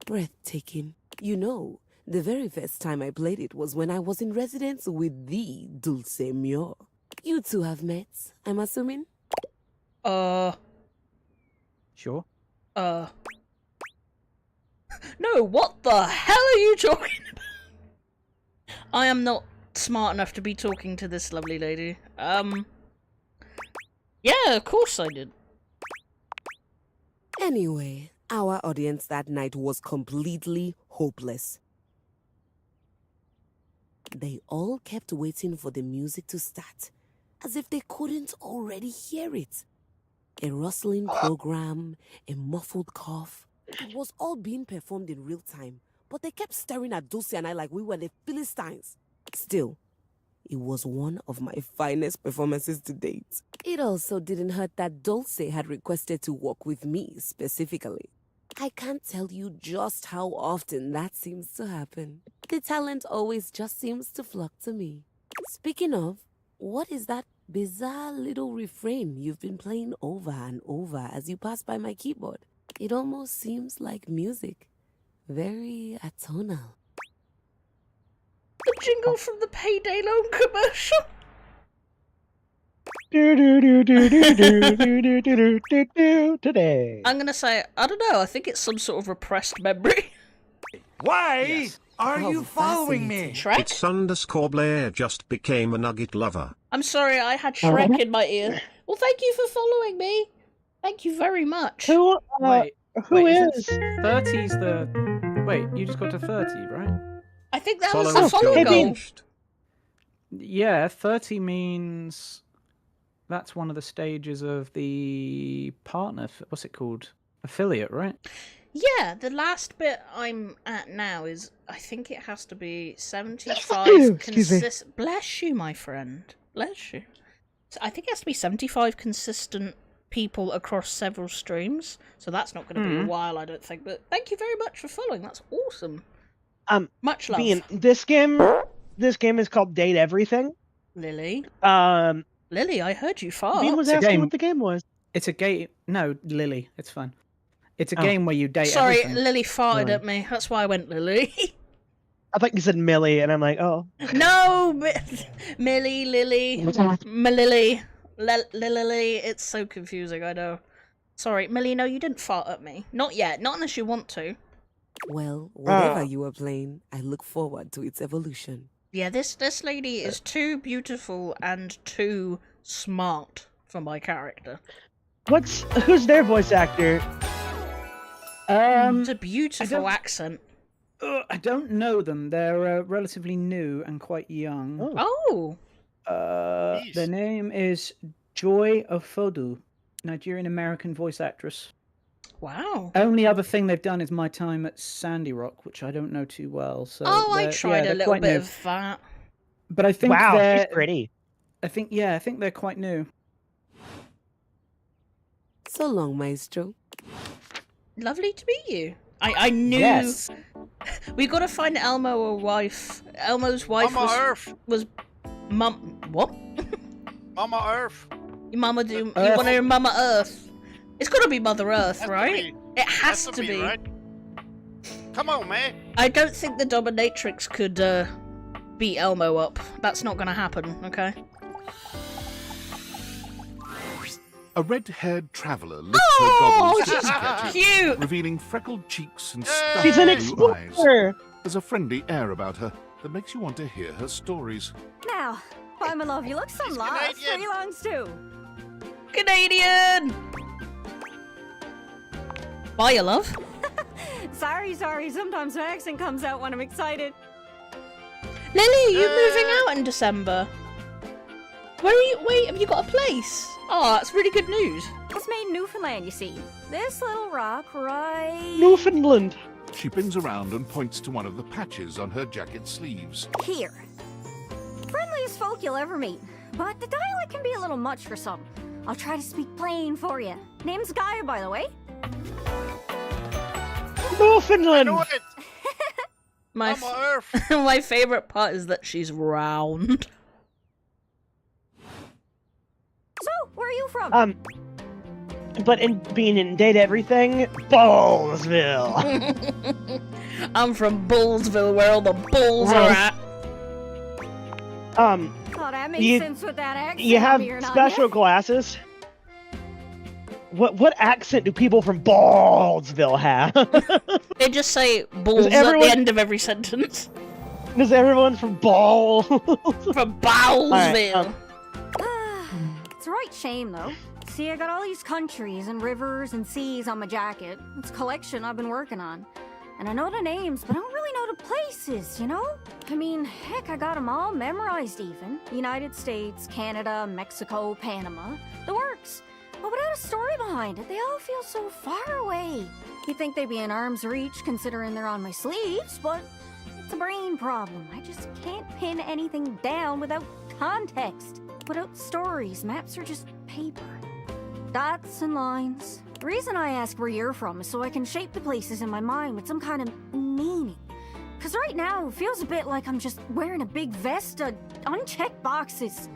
Breathtaking. You know, the very first time I played it was when I was in residence with the Dulce Mio. You two have met, I'm assuming? Sure. No, what the hell are you talking about? I am not smart enough to be talking to this lovely lady. Yeah, of course I did. Anyway, our audience that night was completely hopeless. They all kept waiting for the music to start, as if they couldn't already hear it. A rustling program, a muffled cough. It was all being performed in real time, but they kept staring at Dulce and I like we were the Philistines. Still, it was one of my finest performances to date. It also didn't hurt that Dulce had requested to work with me specifically. I can't tell you just how often that seems to happen. The talent always just seems to flock to me. Speaking of, what is that bizarre little refrain you've been playing over and over as you pass by my keyboard? It almost seems like music. Very atonal. The jingle from the Payday Loan commercial. Today. I'm gonna say, I don't know, I think it's some sort of repressed memory. Why are you following me? Shrek? It's_Blair just became a Nugget lover. I'm sorry, I had Shrek in my ear. Well, thank you for following me. Thank you very much. Who Wait, is? 30's the... Wait, you just got to 30, right? I think that was Follow the follow goal. Yeah, 30 means... That's one of the stages of the partner... What's it called? Affiliate, right? Yeah, the last bit I'm at now is, I think it has to be 75 consistent... Bless you, my friend. Bless you. So I think it has to be 75 consistent people across several streams. So that's not going to be a while, I don't think. But thank you very much for following. That's awesome. Much love. This game is called Date Everything. Lily? Lily, Lily, I heard you fart. Bean was asking what the game was. It's a game... No, Lily, it's fine. It's a game where you date Sorry, everything. Lily farted at me. That's why I went Lily. I thought you said Millie, and I'm like, oh. No! Millie, Lily, Malily, Lily. It's so confusing, I know. Sorry, Millie, no, you didn't fart at me. Not yet. Not unless you want to. Well, whatever you are playing, I look forward to its evolution. Yeah, this lady is too beautiful and too smart for my character. Who's their voice actor? It's a beautiful accent. I don't know them. They're relatively new and quite young. Oh. Their name is Joy Ofodu, Nigerian-American voice actress. Wow. Only other thing they've done is My Time at Sandy Rock, which I don't know too well. So I tried a little bit of that. But I think wow, they're she's pretty. I think they're quite new. So long, Maestro. Lovely to meet you. I knew. Yes. We got to find Elmo a wife. Elmo's wife Mama Earth. was Mum. What? Mama Earth. Mama do. You want to Mama Earth? It's got to be Mother Earth, right? It has to be. Right? Come on, man. I don't think the Dominatrix could beat Elmo up. That's not going to happen. Okay. A red-haired traveler lifts her goggles to she's peek at you, cute. revealing freckled cheeks and She's an stuffed blue eyes. explorer. There's a friendly air about her that makes you want to hear her stories. Now, why, my love, you look so lost. Where you belongs to? Canadian. Bye, you love. Sorry. Sometimes my accent comes out when I'm excited. Lily, you moving out in December? Where are you? Wait, have you got a place? Oh, that's really good news. It's made in Newfoundland, you see. This little rock right... Newfoundland. She bends around and points to one of the patches on her jacket sleeves. Here. Friendliest folk you'll ever meet. But the dialect can be a little much for some. I'll try to speak plain for you. Name's Gaia, by the way. Newfoundland. I know it. My favorite part is that she's round. So, where are you from? But being in Date Everything, Ballsville. I'm from Bullsville, where all the bulls are at. Oh, that makes sense with that accent. You have special glasses. What accent do people from Ballsville have? They just say balls at the end of every sentence. Does everyone from Ball? From Ballsville. It's a right shame, though. See, I got all these countries and rivers and seas on my jacket. It's a collection I've been working on. And I know the names, but I don't really know the places, you know? I mean, heck, I got them all memorized even. United States, Canada, Mexico, Panama. The works. But without a story behind it, they all feel so far away. You'd think they'd be in arm's reach, considering they're on my sleeves, but it's a brain problem. I just can't pin anything down without context. Without stories, maps are just paper. Dots and lines. The reason I ask where you're from is so I can shape the places in my mind with some kind of meaning. Because right now, it feels a bit like I'm just wearing a big vest of unchecked boxes.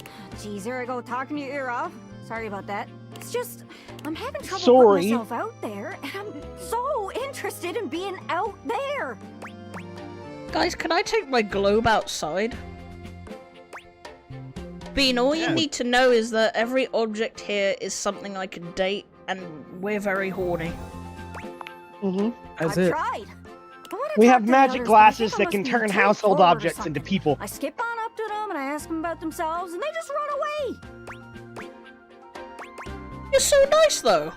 Geez, here I go talking your ear off. Sorry about that. It's just, I'm having trouble putting myself out there, and I'm so interested in being out there. Guys, can I take my globe outside? Bean, all you Yeah. need to know is that every object here is something I can date, and we're very horny. Mm-hmm. That's I've it. tried. I wanna We talk have to the magic others, but I glasses think I that can must be turn too household forward or objects into something. people. I skip on up to them and I ask them about themselves, and they just run away. You're so nice, though.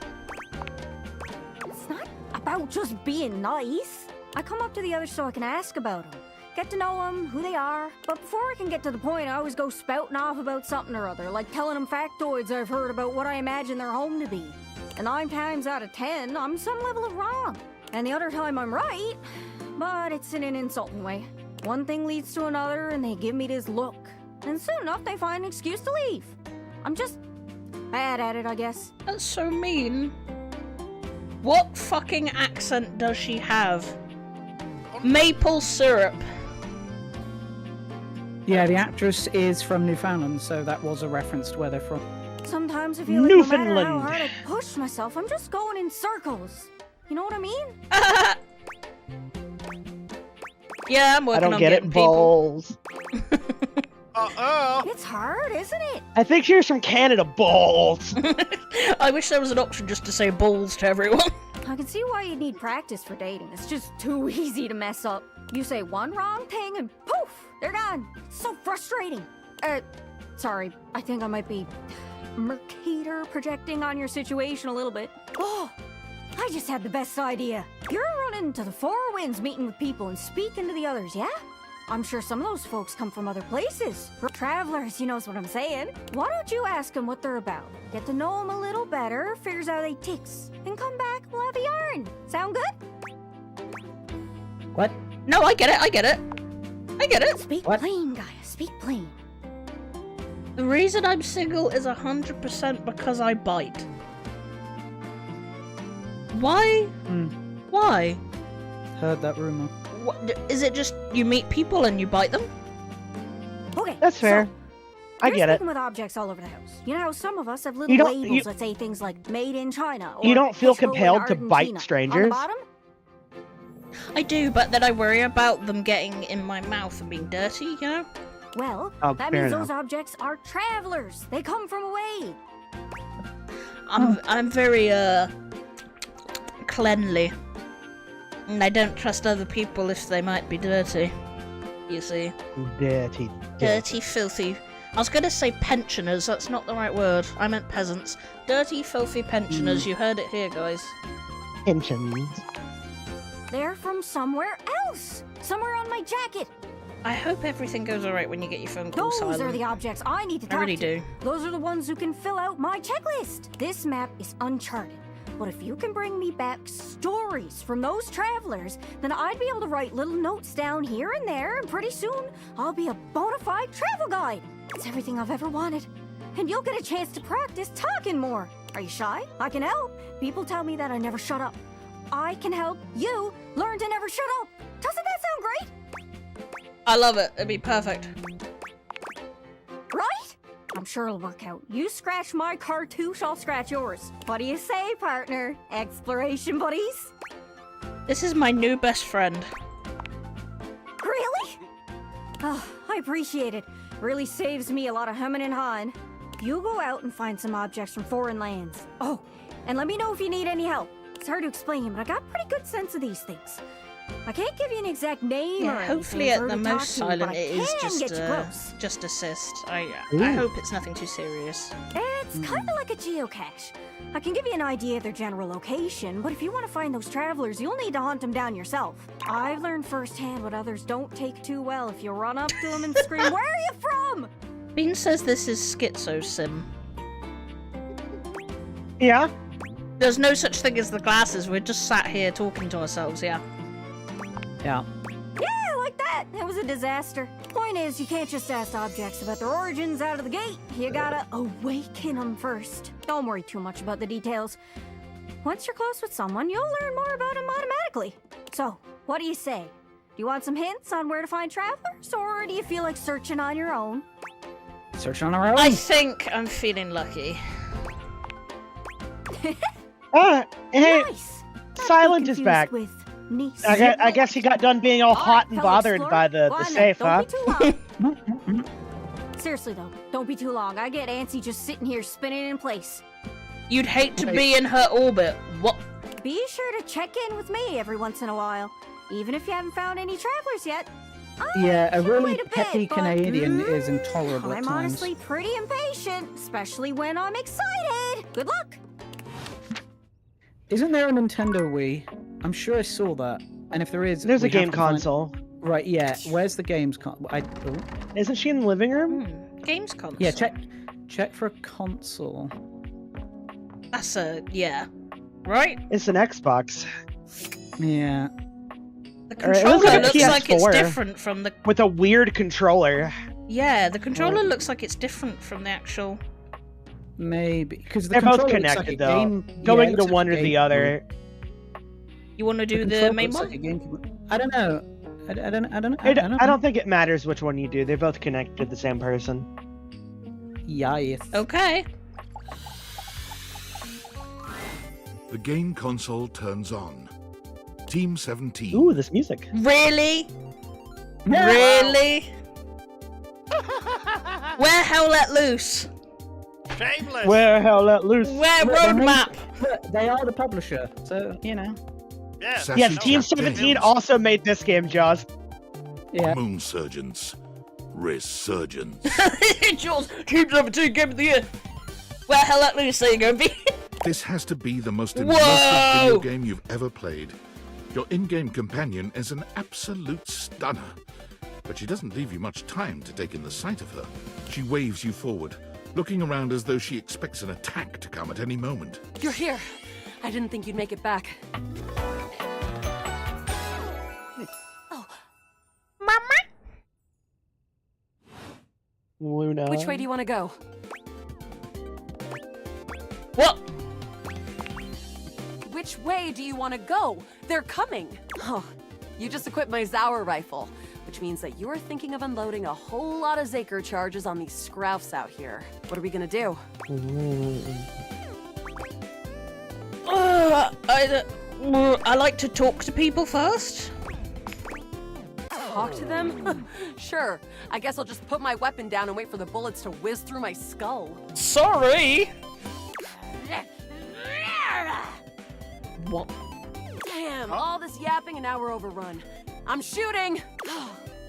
It's not about just being nice. I come up to the others so I can ask about them, get to know them, who they are. But before I can get to the point, I always go spouting off about something or other, like telling them factoids I've heard about what I imagine their home to be. And 9 times out of 10, I'm some level of wrong. And the other time I'm right, but it's in an insulting way. One thing leads to another, and they give me this look. And soon enough, they find an excuse to leave. I'm just bad at it, I guess. That's so mean. What fucking accent does she have? Maple syrup. Yeah, the actress is from Newfoundland, so that was a reference to where they're from. Sometimes I feel like no matter how Newfoundland. hard I push myself, I'm just going in circles. You know what I mean? Yeah, I'm I working don't on get getting it, people. balls. It's hard, isn't it? I think she was from Canada, balls. I wish there was an option just to say balls to everyone. I can see why you need practice for dating. It's just too easy to mess up. You say one wrong thing and poof, they're gone. It's so frustrating. Sorry, I think I might be Mercator projecting on your situation a little bit. Oh, I just had the best idea. You're running into the Four Winds meeting with people and speaking to the others, yeah? I'm sure some of those folks come from other places. Travelers, you knows what I'm saying. Why don't you ask them what they're about? Get to know them a little better, figures out they ticks, and come back, we'll have a yarn. Sound good? What? No, I get it, I get it. I get it. Speak What? plain, Gaia, speak plain. The reason I'm single is 100% because I bite. Why? Why? Heard that rumor. What, is it just you meet people and you bite them? Okay, That's fair. So, I you're get it. speaking with objects all over the house. You know how some of us have little You don't- labels you- that say things like "Made in China" or You don't feel "Expo in compelled to bite Argentina." On strangers? the bottom, I do, but then I worry about them getting in my mouth and being dirty, you know? well, Oh, that fair means enough. those objects are travelers. They come from away. I'm very, cleanly. And I don't trust other people if they might be dirty. You see? Dirty. Dirty, filthy. I was gonna say pensioners, that's not the right word. I meant peasants. Dirty, filthy pensioners, you heard it here, guys. Pensions. They're from somewhere else. Somewhere on my jacket. I hope everything goes alright when you get your phone call Those silent. are the objects I need to I talk really to. do. Those are the ones who can fill out my checklist. This map is uncharted. But if you can bring me back stories from those travelers, then I'd be able to write little notes down here and there, and pretty soon I'll be a bona fide travel guide. It's everything I've ever wanted. And you'll get a chance to practice talking more. Are you shy? I can help. People tell me that I never shut up. I can help you learn to never shut up. Doesn't that sound great? I love it, it'd be perfect. Right? I'm sure it'll work out. You scratch my cartouche, I'll scratch yours. What do you say, partner? Exploration buddies? This is my new best friend. Really? Oh, I appreciate it. Really saves me a lot of humming and hawing. You go out and find some objects from foreign lands. Oh, and let me know if you need any help. It's hard to explain, but I got a pretty good sense of these things. I can't give you an exact name or Yeah, hopefully anything at for the her to most talk to, silent but it I is can get you close. just assist. I Ooh. hope it's nothing too serious. It's kind of like a geocache. I can give you an idea of their general location, but if you want to find those travelers, you'll need to hunt them down yourself. I've learned firsthand what others don't take too well if you run up to them and scream, "Where are you from?" Bean says this is Schizo Sim. Yeah? There's no such thing as the glasses, we're just sat here talking to ourselves, yeah. Yeah. Yeah, like that. That was a disaster. Point is, you can't just ask objects about their origins out of the gate. You gotta awaken them first. Don't worry too much about the details. Once you're close with someone, you'll learn more about them automatically. So, what do you say? Do you want some hints on where to find travelers, or do you feel like searching on your own? Search on our own. I think I'm feeling lucky. Hey, Nice. Silent is back. With niece. I guess he got done being all hot and fellow bothered explorer. by the Go on then, safe, huh? don't be too long. Seriously though, don't be too long. I get antsy just sitting here spinning in place. You'd hate to be in her orbit. What? Be sure to check in with me every once in a while, even if you haven't found any travelers yet. Yeah, a really wait a bit, peppy but, Canadian is intolerable at I'm times. honestly pretty impatient, especially when I'm excited. Good luck. Isn't there a Nintendo Wii? I'm sure I saw that. And if there is, There's a we have game to find- console. Right, yeah. Where's the games console? Isn't she in the living room? Games console. Yeah, check for a console. That's a yeah, right? It's an Xbox. Yeah. The Or it controller looks like a looks like it's PS4 different from the. With a weird controller. Yeah, the controller looks like it's different from the actual. Maybe because the They're both controller looks like connected a though. game- yeah, Going it to looks one like or a the GameCube. other. You want to do the controller main looks one? like a GameCube. I don't know. I don't I don't think it matters which one you do. They're both connected to the same person. Yes. Okay. The game console turns on. Team 17. Ooh, this music. Really? Really? Where Hell Let Loose? Shameless! Where hell let loose? Where Look, they Roadmap? Look, they are the publisher, so you know. Yeah. Sassy Yes, Team Jack 17 Daniels. also made this game, Jaws. Yeah. Moon Surgeons. Resurgence. Jaws, Team 17 Game of the Year. Where Hell Let Loose? There you go, B. This has to be the most Whoa! immersive video game you've ever played. Your in-game companion is an absolute stunner. But she doesn't leave you much time to take in the sight of her. She waves you forward, looking around as though she expects an attack to come at any moment. You're here. I didn't think you'd make it back. Luna. Which way do you want to go? What? Which way do you want to go? They're coming. Oh, you just equipped my Zauer rifle, which means that you're thinking of unloading a whole lot of Zaker charges on these scroufs out here. What are we gonna do? I like to talk to people first. Talk to them? Sure. I guess I'll just put my weapon down and wait for the bullets to whiz through my skull. Sorry. What? Damn, all this yapping and now we're overrun. I'm shooting!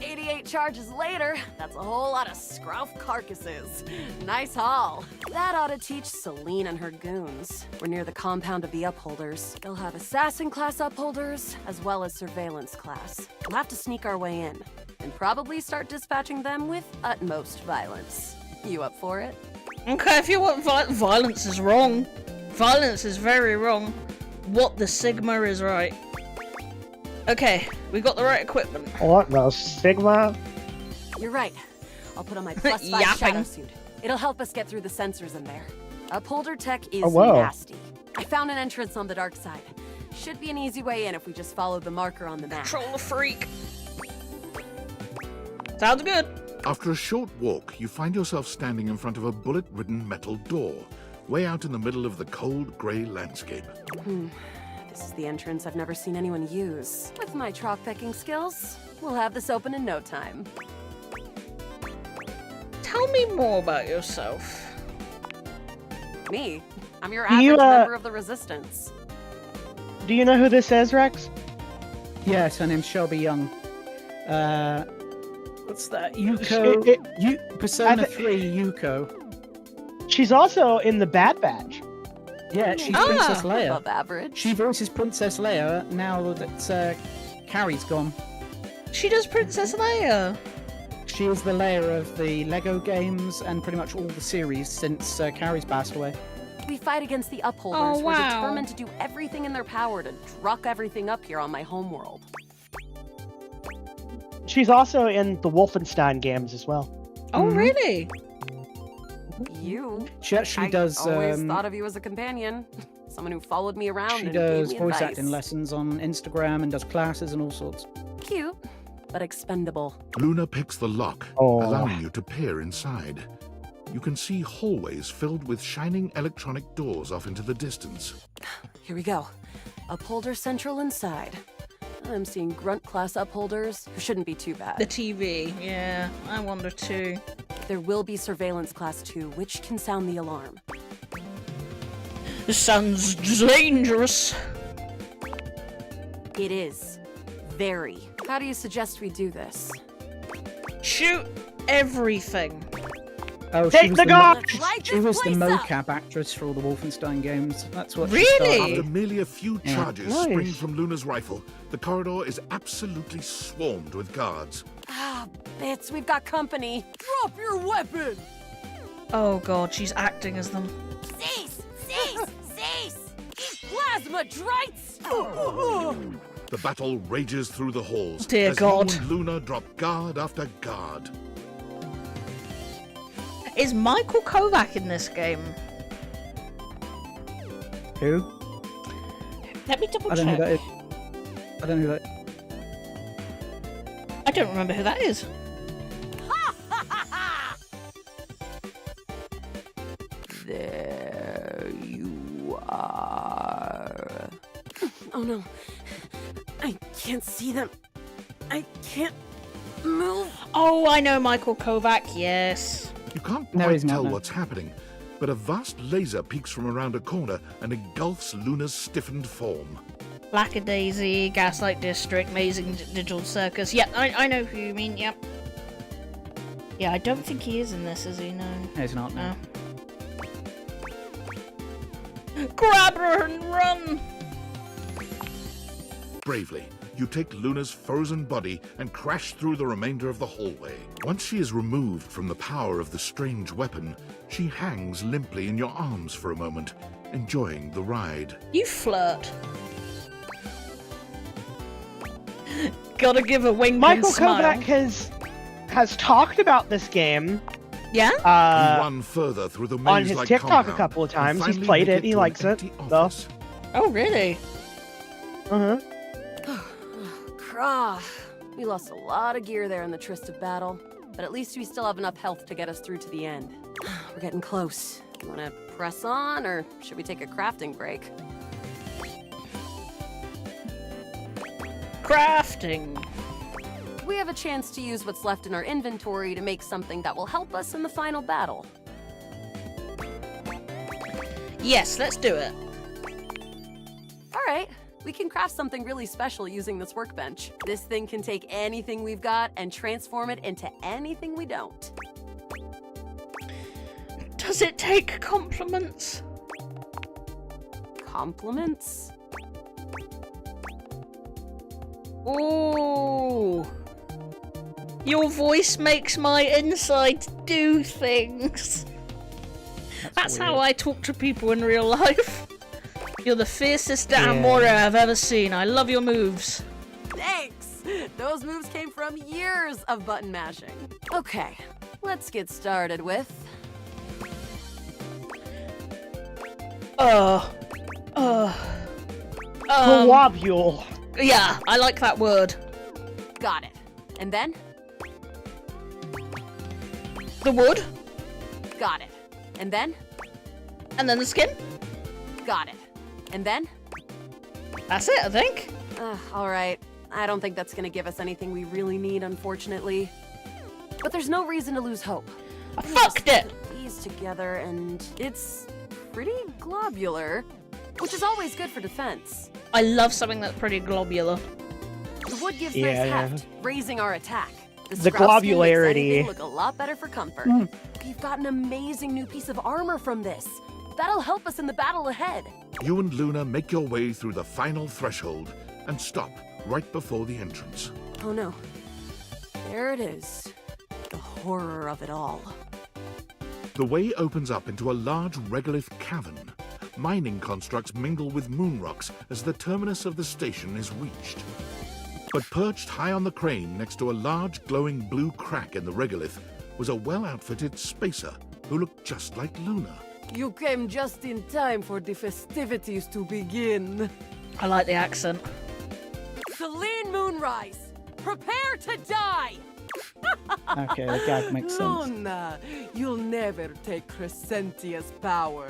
88 charges later, that's a whole lot of scrouf carcasses. Nice haul. That ought to teach Celine and her goons. We're near the compound of the Upholders. They'll have assassin class Upholders, as well as surveillance class. We'll have to sneak our way in, and probably start dispatching them with utmost violence. You up for it? Okay, if you want violence is wrong. Violence is very wrong. What the Sigma is right. Okay, we got the right equipment. What the Sigma? You're right. I'll put on my +5 Yapping. shadow suit. It'll help us get through the sensors in there. Upholder tech is Oh, whoa. nasty. I found an entrance on the dark side. Should be an easy way in if we just follow the marker on the map. Controller freak. Sounds good. After a short walk, you find yourself standing in front of a bullet-ridden metal door, way out in the middle of the cold, grey landscape. This is the entrance I've never seen anyone use. With my chalk picking skills, we'll have this open in no time. Tell me more about yourself. Me? I'm your Do average you, member of the Resistance. Do you know who this is, Rex? Yes, her name's Shelby Young. What's that? Yuko. Persona 3 Yuko. She's also in the Bad Batch. Yeah, she's Princess Leia. Above average. She voices Princess Leia now that Carrie's gone. She does Princess Leia. She is the Leia of the Lego games and pretty much all the series since Carrie's passed away. We fight against the Upholders Oh, who are wow. determined to do everything in their power to druck everything up here on my homeworld. She's also in the Wolfenstein games as well. Oh, really? You? She actually I does. always thought of you as a companion. Someone who followed me around She and does gave me voice advice. acting lessons on Instagram and does classes and all sorts. Cute, but expendable. Luna picks the lock, Oh. allowing you to peer inside. You can see hallways filled with shining electronic doors off into the distance. Here we go. Upholder Central inside. I'm seeing grunt class upholders who shouldn't be too bad. The TV, yeah, I wonder too. There will be Surveillance Class 2, which can sound the alarm. This sounds dangerous. It is. Very. How do you suggest we do this? Shoot everything. Oh, Take the gun! She was the mocap actress for all the Wolfenstein games. That's what she Really? started. After merely a few Yeah. charges Nice. springing from Luna's rifle, the corridor is absolutely swarmed with guards. Ah, bits, we've got company. Drop your weapon! Oh god, she's acting as them. Cease! Cease! Cease! Plasma drites! The battle rages through the halls Dear as God. you and Luna drop guard after guard. Is Michael Kovac in this game? Who? Let me double I don't know check. who that is. I don't know who that I don't remember who that is. There you are. Oh no. I can't see them. I can't move. Oh, I know Michael Kovac, yes. You can't No, quite he's not, tell no. what's happening, but a vast laser peeks from around a corner and engulfs Luna's stiffened form. Lackadaisy, Gaslight District, Amazing Digital Circus. Yep, I know who you mean, yep. Yeah, I don't think he is in this, is he? No. No, he's not, no. Grab her and run! Bravely, you take Luna's frozen body and crash through the remainder of the hallway. Once she is removed from the power of the strange weapon, she hangs limply in your arms for a moment, enjoying the ride. You flirt. Gotta give a wink Michael and smile. Kovac has talked about this game. Yeah? You run further through the On his maze-like TikTok compound a couple of and times. He's finally played make it. He to an likes it. empty So. office. Oh, really? Uh-huh. Krah. We lost a lot of gear there in the tryst of battle, but at least we still have enough health to get us through to the end. We're getting close. You wanna press on, or should we take a crafting break? Crafting. We have a chance to use what's left in our inventory to make something that will help us in the final battle. Yes, let's do it. All right, we can craft something really special using this workbench. This thing can take anything we've got and transform it into anything we don't. Does it take compliments? Compliments? Ooh. Your voice makes my insides do things. That's how I talk to people in real life. You're the fiercest damn warrior I've ever seen. I love your moves. Thanks! Those moves came from years of button mashing. Okay, let's get started with... Globule. Yeah, I like that word. Got it. And then? The wood. Got it. And then? And then the skin. Got it. And then? That's it, I think. Alright. I don't think that's gonna give us anything we really need, unfortunately. But there's no reason to lose hope. I fucked it! Put these together and it's pretty globular, which is always good for defense. I love something that's pretty globular. The wood gives Yeah, nice yeah. heft, raising our attack. The Sprout skin makes globularity. anything look a lot better for comfort. We've got an amazing new piece of armor from this. That'll help us in the battle ahead. You and Luna make your way through the final threshold and stop right before the entrance. Oh no. There it is. The horror of it all. The way opens up into a large regolith cavern. Mining constructs mingle with moon rocks as the terminus of the station is reached. But perched high on the crane next to a large glowing blue crack in the regolith was a well-outfitted spacer who looked just like Luna. You came just in time for the festivities to begin. I like the accent. Celine Moonrise, prepare to die! Okay, the gag makes sense. Luna, you'll never take Crescentia's power.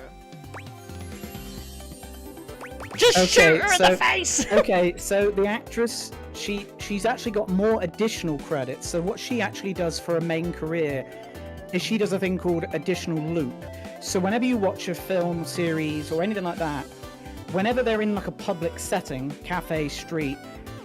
Just shoot her in the face! Okay, so the actress, she's actually got more additional credits. So what she actually does for a main career is she does a thing called additional loop. So whenever you watch a film, series, or anything like that, whenever they're in like a public setting, cafe, street,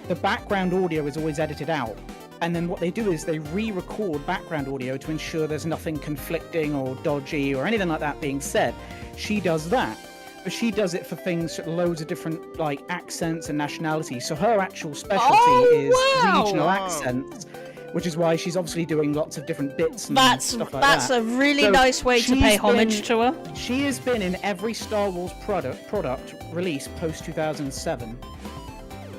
the background audio is always edited out. And then what they do is they re-record background audio to ensure there's nothing conflicting or dodgy or anything like that being said. She does that. But she does it for things, loads of different like accents and nationalities. So her actual specialty is regional accents, which is why she's obviously doing lots of different bits and stuff like that. That's a really nice way to pay homage to her. She has been in every Star Wars product released post 2007.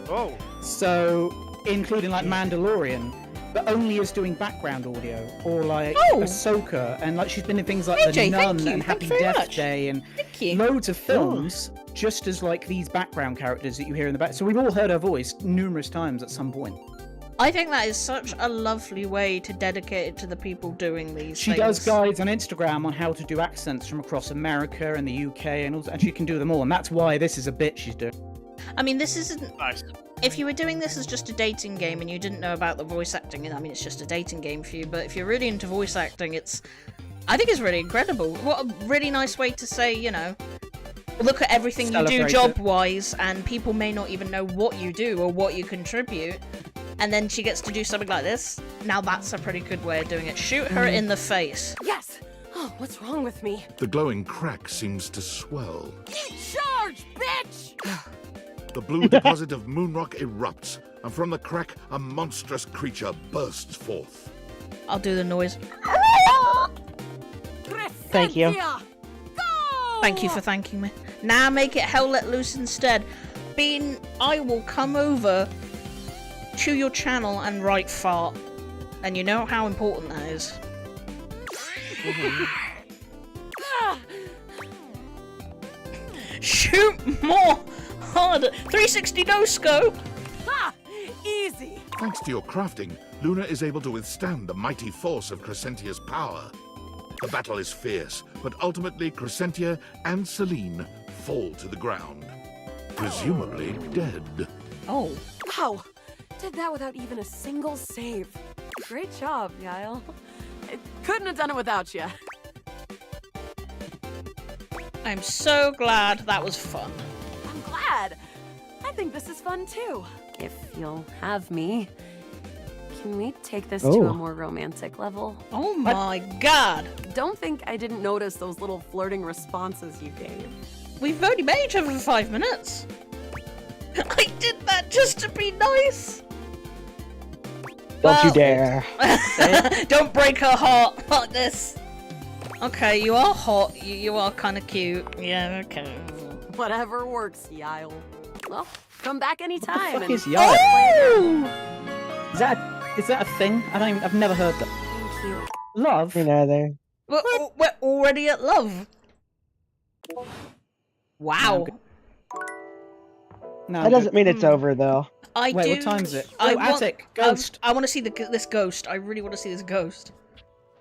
Oh. So, including like Mandalorian, but only as doing background audio, or like Ahsoka, and like she's been in things like The Nun and Happy Death Day and loads of films, just as like these background characters that you hear in the back. So we've all heard her voice numerous times at some point. I think that is such a lovely way to dedicate it to the people doing these She things. does guides on Instagram on how to do accents from across America and the UK, and she can do them all, and that's why this is a bit she's doing. I mean, this isn't... Nice. If you were doing this as just a dating game and you didn't know about the voice acting, I mean, it's just a dating game for you, but if you're really into voice acting, I think it's really incredible. What a really nice way to say, you know, look at everything you do job-wise, and people may not even know what you do or what you contribute, and then she gets to do something like this. Now that's a pretty good way of doing it. Shoot her in the face. Yes! Oh, what's wrong with me? The glowing crack seems to swell. Charge, bitch! The blue deposit of Moonrock erupts, and from the crack, a monstrous creature bursts forth. I'll do the noise. Thank you. Thank you for thanking me. Now make it hell let loose instead. Bean, I will come over to your channel and write fart. And you know how important that is. Shoot more! Harder! 360 no scope! Ha! Easy! Thanks to your crafting, Luna is able to withstand the mighty force of Crescentia's power. The battle is fierce, but ultimately Crescentia and Celine fall to the ground, presumably dead. Oh. Wow! Did that without even a single save. Great job, Yael. I couldn't have done it without you. I'm so glad that was fun. I'm glad. I think this is fun too. If you'll have me. Can we take this to a more romantic level? Oh my god! Don't think I didn't notice those little flirting responses you gave. We've only made each other for 5 minutes. I did that just to be nice. Don't you dare. Don't break her heart like this. Okay, you are hot. You are kind of cute. Yeah, okay. Whatever works, Yael. Well, come back anytime. What the fuck is Yael? Yael? Is that a thing? I've never heard that. Thank you. Love? Me neither. We're already at love. Wow. No, That doesn't mean it's over, though. Wait, what time is it? I Oh, want, Attic, ghost. I want to see this ghost. I really want to see this ghost.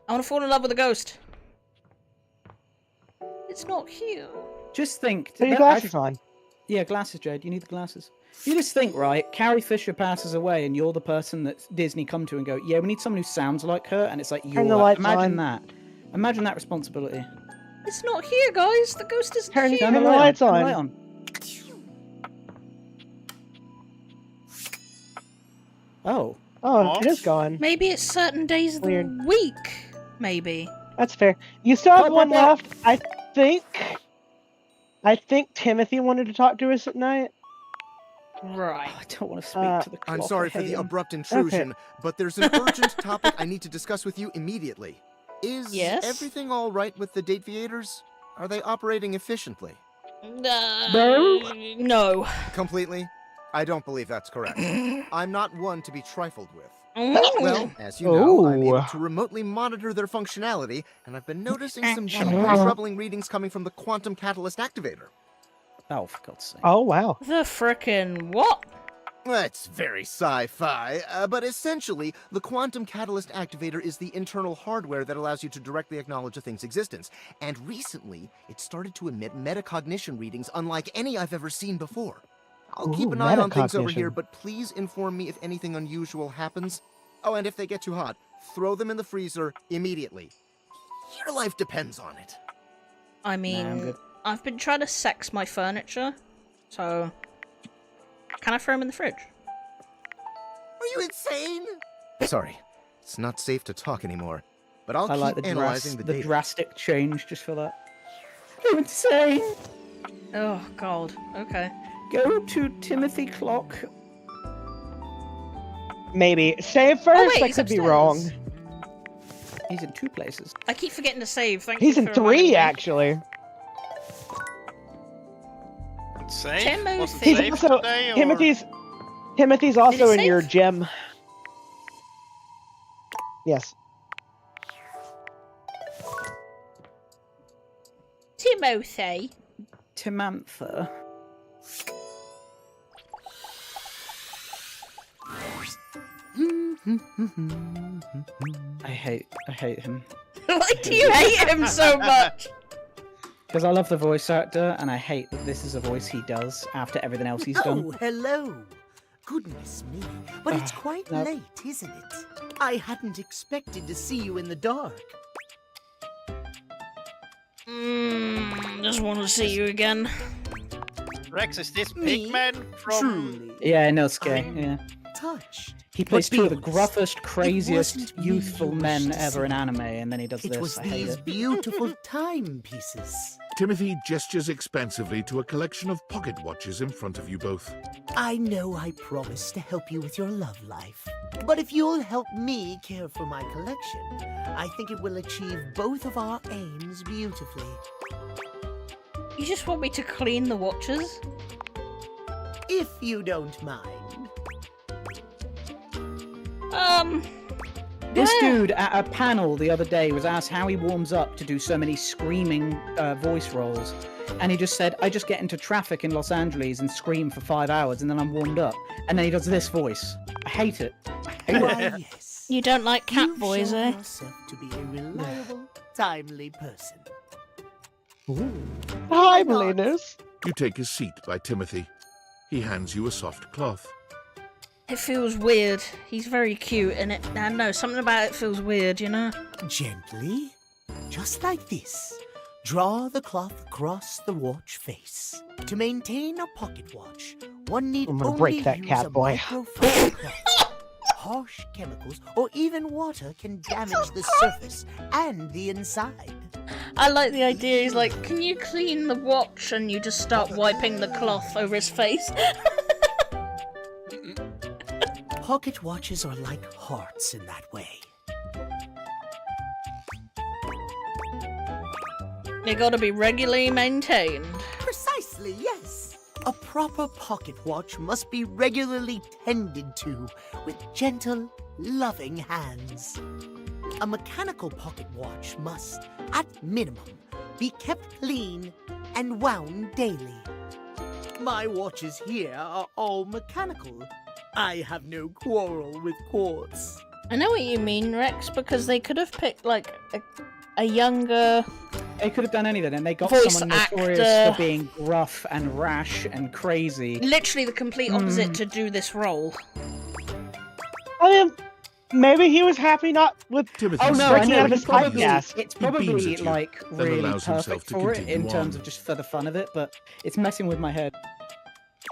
I want to fall in love with a ghost. It's not here. Just think. Put your glasses on. Yeah, glasses, Jade. You need the glasses. You just think, right? Carrie Fisher passes away, and you're the person that Disney come to and go, "Yeah, we need someone who sounds like her," and it's like Turn the you're. lights Imagine on. that. Imagine that responsibility. It's not here, guys. The ghost isn't here. Turn the lights Turn the on. light on. Oh. Oh, it is gone. Maybe it's certain days of the week. Maybe. That's fair. You still have one left. I think Timothy wanted to talk to us at night. Right. I don't want to speak to the clock. I'm sorry I for hate the him. abrupt intrusion, but there's an urgent topic I need to discuss with you immediately. Is everything all right with the Dateviators? Are they operating efficiently? No. Completely? I don't believe that's correct. I'm not one to be trifled with. Oh. Well, as you know, I'm able to remotely monitor their functionality, and I've been noticing some troubling readings coming from the Quantum Catalyst Activator. Oh, for God's sake. Oh, wow. The frickin' what? That's very sci-fi, but essentially, the Quantum Catalyst Activator is the internal hardware that allows you to directly acknowledge a thing's existence. And recently, it started to emit metacognition readings unlike any I've ever seen before. I'll keep an eye on things over here, but please inform me if anything unusual happens. Oh, and if they get too hot, throw them in the freezer immediately. Your life depends on it. I I'm mean, good. I've been trying to sex my furniture, so can I throw them in the fridge? Are you insane? Sorry, it's not safe to talk anymore. But I'll I keep like the analyzing the data. drastic change just for that. You're insane. Oh God. Okay. Go to Timothy Clock. Maybe. Save first? Oh, wait, I he's could be upstairs. wrong. He's in 2 places. I keep forgetting to save. Thank He's you in for 3, reminding me. actually. Safe? Timothy. Was it He's safe also today, or... Timothy's also in save? your gym. Yes. Timothy. Timantha. I hate him. Why do you hate him so much? Because I love the voice actor, and I hate that this is a voice he does after everything else he's done. Oh, hello. Goodness me. But it's quite no. late, isn't it? I hadn't expected to see you in the dark. Just want to see you again. Rex, is this Me? Pigman from... Truly. Yeah, Nosuke, yeah. Touched. He plays But 2 of the be honest, gruffest, craziest, wasn't me youthful you men wished to ever in see. anime, and then he does It this. was I hate these it. beautiful timepieces. Timothy gestures expansively to a collection of pocket watches in front of you both. I know I promised to help you with your love life. But if you'll help me care for my collection, I think it will achieve both of our aims beautifully. You just want me to clean the watches? If you don't mind. This yeah. dude at a panel the other day was asked how he warms up to do so many screaming voice roles. And he just said, I just get into traffic in Los Angeles and scream for 5 hours and then I'm warmed up. And then he does this voice. I hate it. I hate Why, it. yes. You don't like cat You've boys, shown eh? yourself to be a reliable, timely person. Timeliness. You take a seat by Timothy. He hands you a soft cloth. It feels weird. He's very cute, and I don't know, something about it feels weird, you know? Gently, just like this. Draw the cloth across the watch face. To maintain a pocket watch, one need I'm gonna only break that use cat a boy. microfiber cloth. Harsh chemicals or even water can damage the surface and the inside. I like the idea. He's like, can you clean the watch? And you just start wiping the cloth over his face. Pocket watches are like hearts in that way. They gotta be regularly maintained. Precisely, yes. A proper pocket watch must be regularly tended to with gentle, loving hands. A mechanical pocket watch must, at minimum, be kept clean and wound daily. My watches here are all mechanical. I have no quarrel with quartz. I know what you mean, Rex, because they could have picked, like, a younger... They could have done anything, and they got voice someone notorious actor. for being gruff and rash and crazy. Literally the complete opposite to do this role. I mean, maybe he was happy not with Timothy Oh no, I breaking know. out of his It's probably, typecast. it's He beams probably at you, like then really allows himself perfect to for it continue in terms on. of just for the fun of it, but it's messing with my head.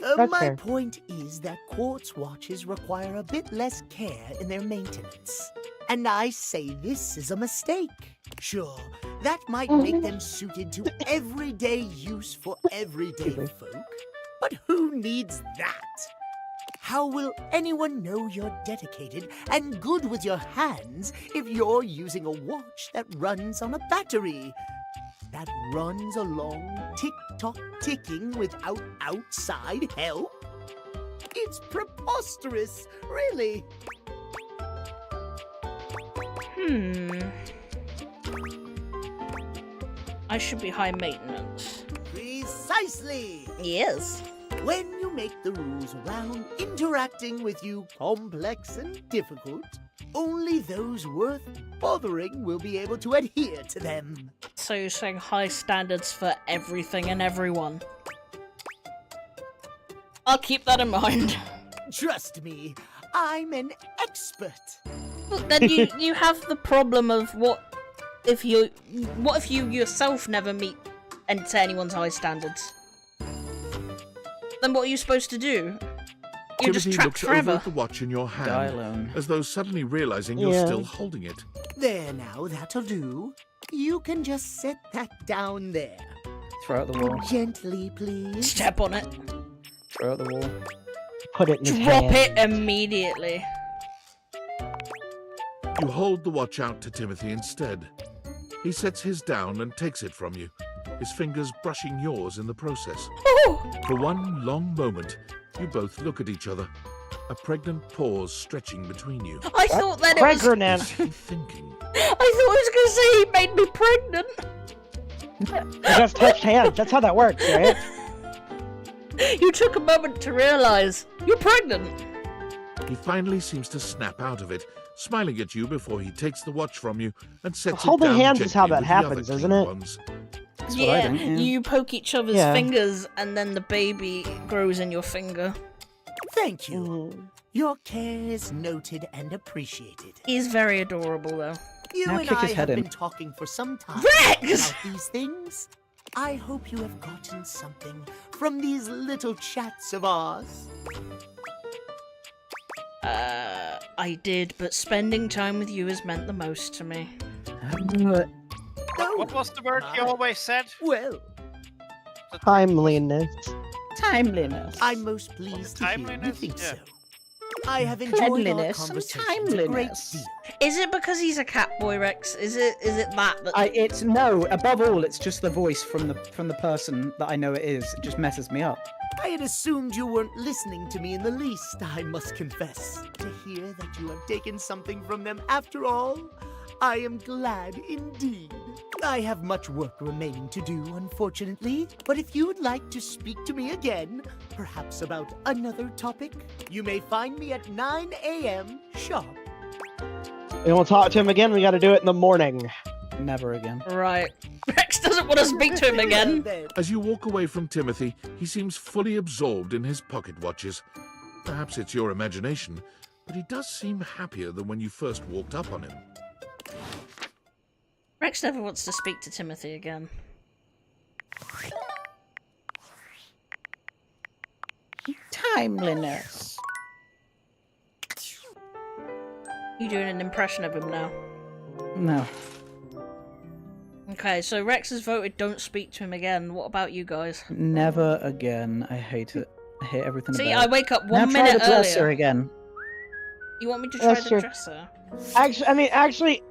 That's My fair. point is that quartz watches require a bit less care in their maintenance. And I say this is a mistake. Sure, that might make them suited to everyday use for everyday folk. But who needs that? How will anyone know you're dedicated and good with your hands if you're using a watch that runs on a battery? That runs along tick-tock ticking without outside help? It's preposterous, really. I should be high maintenance. Precisely. Yes. When you make the rules around interacting with you complex and difficult, only those worth bothering will be able to adhere to them. So you're saying high standards for everything and everyone. I'll keep that in mind. Trust me, I'm an expert. But then you have the problem of what what if you yourself never meet and to anyone's high standards? Then what are you supposed to do? You're Timothy just trapped looks forever. over at the watch in your hand, Die alone. as though suddenly realizing you're Yeah. still holding it. There now, that'll do. You can just set that down there. Throw it at the wall. Gently, please. Step on it. Throw it at the wall. Put it in his Drop hand. it immediately. You hold the watch out to Timothy instead. He sets his down and takes it from you, his fingers brushing yours in the process. For one long moment, you both look at each other, a pregnant pause stretching between you. I thought that it was. Pregnant. What's he thinking? I thought he was gonna say he made me pregnant. You guys touched hands. That's how that works, right? You took a moment to realize you're pregnant. He finally seems to snap out of it, smiling at you before he takes the watch from you and sets Holding it down hands is how gently that with the other happens, isn't clean it? ones. That's what I Yeah, think, yeah. you poke each other's Yeah. fingers, and then the baby grows in your finger. Thank you. Mhm. Your care is noted and appreciated. He's very adorable, though. You Now and kick I his have head in. been talking for some time Rex! about these things. I hope you have gotten something from these little chats of ours. I did, but spending time with you has meant the most to me. What was the word you always said? Well, Timeliness. Timeliness. I'm most pleased to hear you Timeliness? think Yeah. so. I have enjoyed our Cleanliness and conversations a great timeliness. deal. Is it because he's a cat boy, Rex? Is it that? It's no. Above all, it's just the voice from the person that I know it is. It just messes me up. I had assumed you weren't listening to me in the least, I must confess. To hear that you have taken something from them after all, I am glad indeed. I have much work remaining to do, unfortunately, but if you'd like to speak to me again, perhaps about another topic, you may find me at 9 a.m. sharp. We won't talk to him again. We got to do it in the morning. Never again. Right. Rex doesn't want to speak to him again. As you walk away from Timothy, he seems fully absorbed in his pocket watches. Perhaps it's your imagination, but he does seem happier than when you first walked up on him. Rex never wants to speak to Timothy again. Timeliness. You doing an impression of him now? No. Okay, so Rex has voted don't speak to him again. What about you guys? Never again. I hate it. I hate everything See, about I it. wake up Now 1 try minute the dresser earlier. again. You want me to try That's the true. dresser? Actually,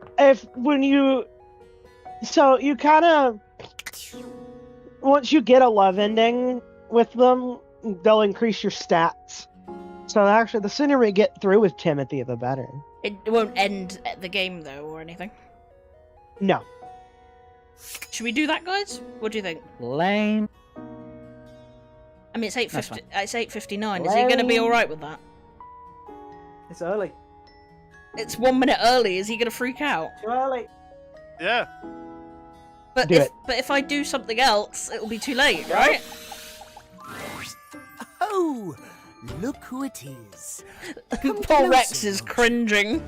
so you kind of, once you get a love ending with them, they'll increase your stats. So actually, the sooner we get through with Timothy, the better. It won't end at the game though, or anything. No. Should we do that, guys? What do you think? Lame. I mean, it's That's 8:50. It's 8:59. Is he going to be all right with that? It's early. It's 1 minute early. Is he going to freak out? Too early. Yeah. But Do if it. but if I do something else, it'll be too late, right? Oh, look who it is. Poor Rex is cringing.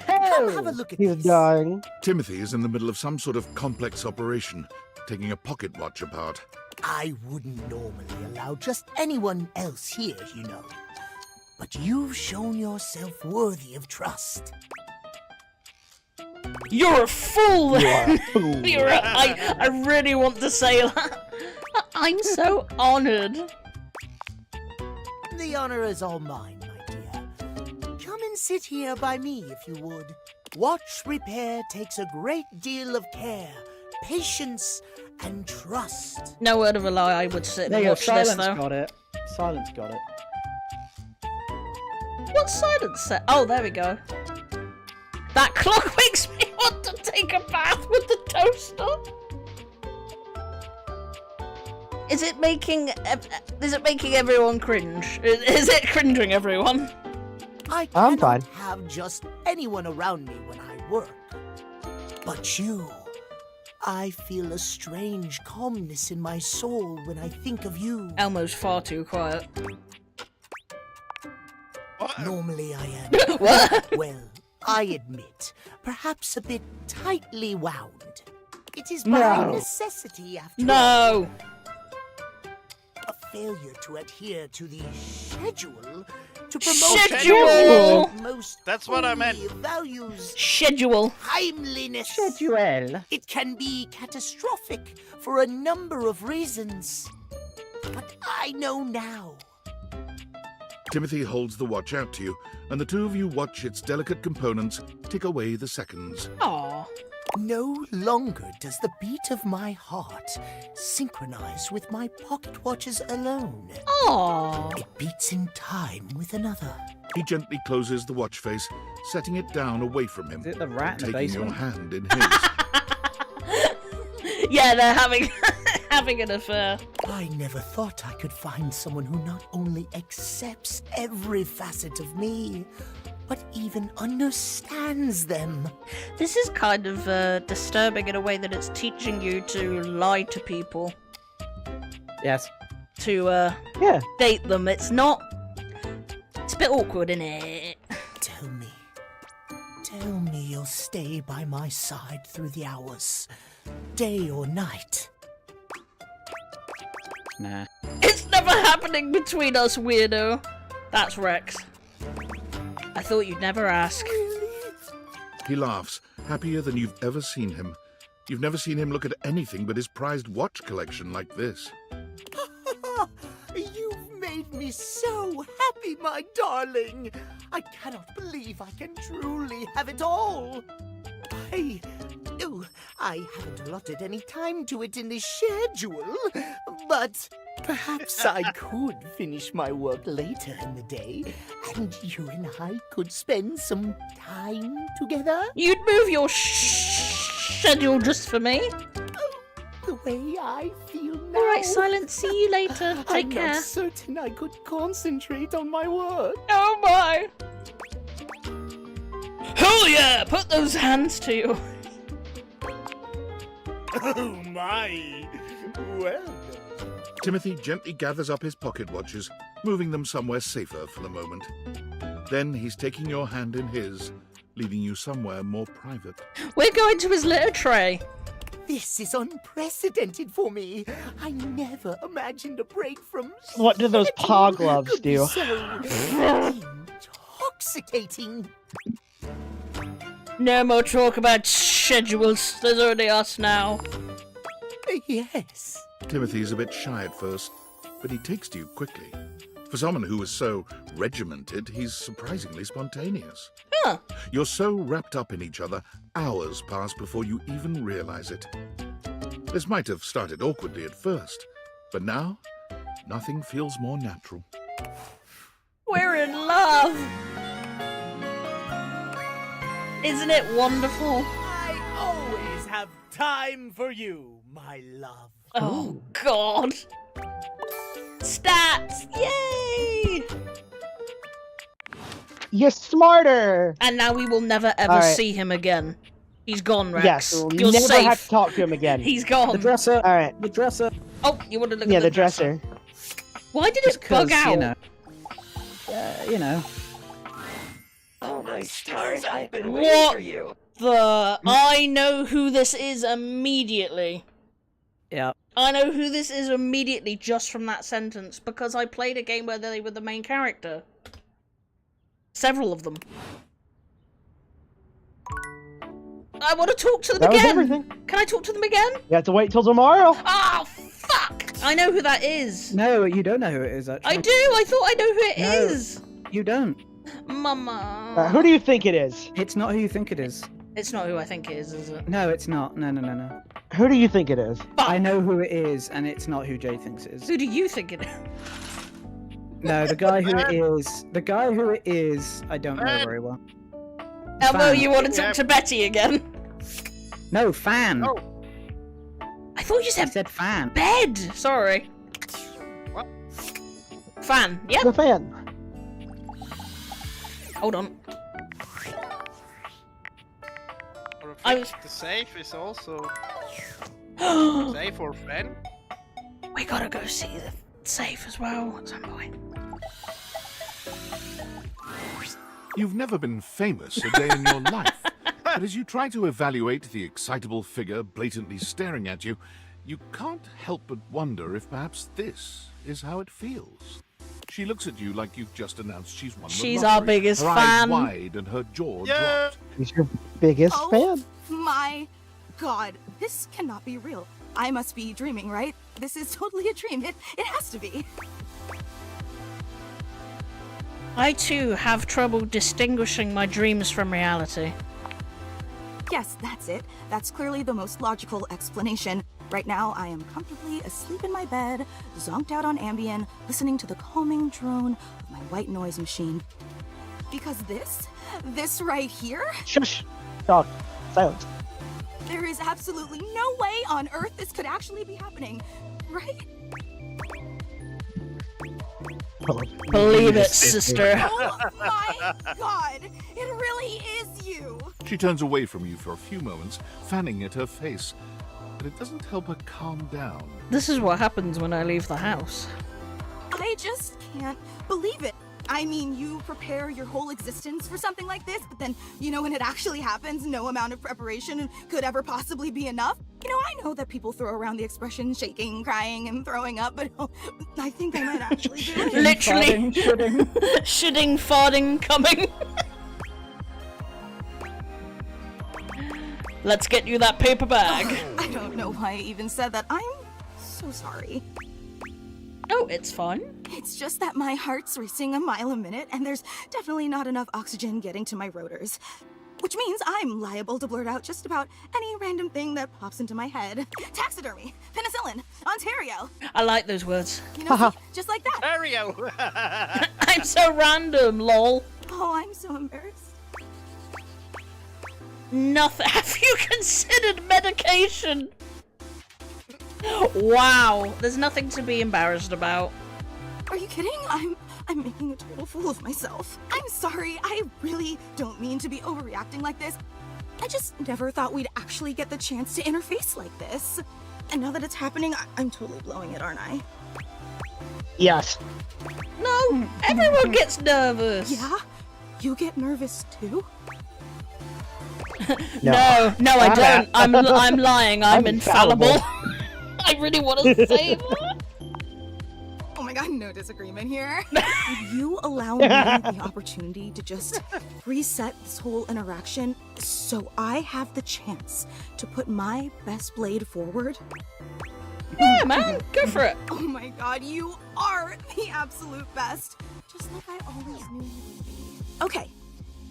Come have a look at He's this. dying. Timothy is in the middle of some sort of complex operation, taking a pocket watch apart. I wouldn't normally allow just anyone else here, you know. But you've shown yourself worthy of trust. You're a fool. You are a fool. I really want to say that. I'm so honoured. The honor is all mine, my dear. Come and sit here by me if you would. Watch repair takes a great deal of care, patience, and trust. No word of a lie, I would sit There and you go. watch this Silence though. got it. Silence got it. What's silence set? Oh, there we go. That clock makes me want to take a bath with the toaster. Is it making everyone cringe? Is it cringing everyone? I I'm cannot fine. have just anyone around me when I work. But you, I feel a strange calmness in my soul when I think of you. Elmo's far too quiet. Normally I am. What? Well, I admit, perhaps a bit tightly wound. It is by necessity, after all. No! A failure to adhere to the schedule to promote Schedule! most That's what I meant. holy values Schedule. timeliness. Schedule. It can be catastrophic for a number of reasons. But I know now. Timothy holds the watch out to you, and the two of you watch its delicate components tick away the seconds. Aww. No longer does the beat of my heart synchronize with my pocket watches alone. Aww. It beats in time with another. He gently closes the watch face, setting it down away from him, Is it the rat in the taking your basement? hand in his. Yeah, they're having having an affair. I never thought I could find someone who not only accepts every facet of me, but even understands them. This is kind of disturbing in a way that it's teaching you to lie to people, Yes. to date them. It's not. It's a bit awkward, isn't it? Tell me you'll stay by my side through the hours, day or night. Nah. It's never happening between us, weirdo. That's Rex. I thought you'd never ask. He laughs, happier than you've ever seen him. You've never seen him look at anything but his prized watch collection like this. You've made me so happy, my darling. I cannot believe I can truly have it all. I haven't allotted any time to it in the schedule, but perhaps I could finish my work later in the day, and you and I could spend some time together. You'd move your schedule just for me? The way I feel now. Alright, Silence, see you later. Take I'm care. not certain I could concentrate on my work. Oh my! Oh yeah! Put those hands to you. Oh my! Well done. Timothy gently gathers up his pocket watches, moving them somewhere safer for the moment. Then he's taking your hand in his, leading you somewhere more private. We're going to his litter tray. This is unprecedented for me. I never imagined a break from. What do those paw gloves could be do? So intoxicating. No more talk about schedules. There's only us now. Yes. Timothy's a bit shy at first, but he takes to you quickly. For someone who is so regimented, he's surprisingly spontaneous. Huh. You're so wrapped up in each other, hours pass before you even realize it. This might have started awkwardly at first, but now, nothing feels more natural. We're in love. Isn't it wonderful? I always have time for you, my love. Oh, God. Stats! Yay! You're smarter. And now we will never ever Alright. see him again. He's gone, Rex. Yes, we'll You're never safe. have to talk to him again. He's gone. The dresser. All right. The dresser. Oh, you want to look Yeah, at the dresser. Why did Just it bug 'cause, out? you know. Oh my stars, I've been waiting What for you. the? I know who this is immediately. Yeah. I know who this is immediately just from that sentence because I played a game where they were the main character. Several of them. I want to talk to them That was again. everything. Can I talk to them again? You have to wait till tomorrow. Oh, fuck! I know who that is. No, you don't know who it is, actually. I do. I thought I know who it No. is. You don't. Mama. Who do you think it is? It's not who you think it is. It's not who I think it is it? No, it's not. No. Who do you think it is? I know who it is, and it's not who Jay thinks it is. Who do you think it is? No, the guy who it is. The guy who it is, I don't know very well. Elmo, Fan. you want to talk to Betty again? No, fan. Oh. I thought you I said said fan. bed. Sorry. What? Fan. Yep. The fan. Hold on. Or I I was- the safe is also We safe or friend. gotta go see the safe as well at some point. You've never been famous a day in your life, but as you try to evaluate the excitable figure blatantly staring at you, you can't help but wonder if perhaps this is how it feels. She looks at you like you've just announced she's won the She's lottery, our biggest her eyes fan. wide and her jaw dropped. He's your biggest fan. My God, this cannot be real. I must be dreaming, right? This is totally a dream. It has to be. I too have trouble distinguishing my dreams from reality. Yes, that's it. That's clearly the most logical explanation. Right now, I am comfortably asleep in my bed, zonked out on Ambien, listening to the calming drone of my white noise machine. Because this right here, Shush. Dog. Silence. there is absolutely no way on Earth this could actually be happening, right? Believe it, sister. Oh my God, it really is you. She turns away from you for a few moments, fanning at her face, but it doesn't help her calm down. This is what happens when I leave the house. I just can't believe it. I mean, you prepare your whole existence for something like this, but then, when it actually happens, no amount of preparation could ever possibly be enough. I know that people throw around the expression shaking, crying, and throwing up, but I think I might actually do it. Literally. Shitting, farting, coming. Let's get you that paper bag. I don't know why I even said that. I'm so sorry. No, it's fine. It's just that my heart's racing a mile a minute, and there's definitely not enough oxygen getting to my rotors. Which means I'm liable to blurt out just about any random thing that pops into my head. Taxidermy, penicillin, Ontario. I like those words. See, just like that. Ontario! I'm so random, lol. Oh, I'm so embarrassed. Nothing. Have you considered medication? Wow, there's nothing to be embarrassed about. Are you kidding? I'm making a total fool of myself. I'm sorry. I really don't mean to be overreacting like this. I just never thought we'd actually get the chance to interface like this. And now that it's happening, I'm totally blowing it, aren't I? Yes. No, everyone gets nervous. Yeah? You get nervous too? No, I don't. I'm lying. I'm infallible. I really want to say that. Oh my God, no disagreement here. Would you allow me the opportunity to just reset this whole interaction so I have the chance to put my best blade forward? Yeah, man, go for it. Oh my God, you are the absolute best. Just like I always knew you would be. Okay,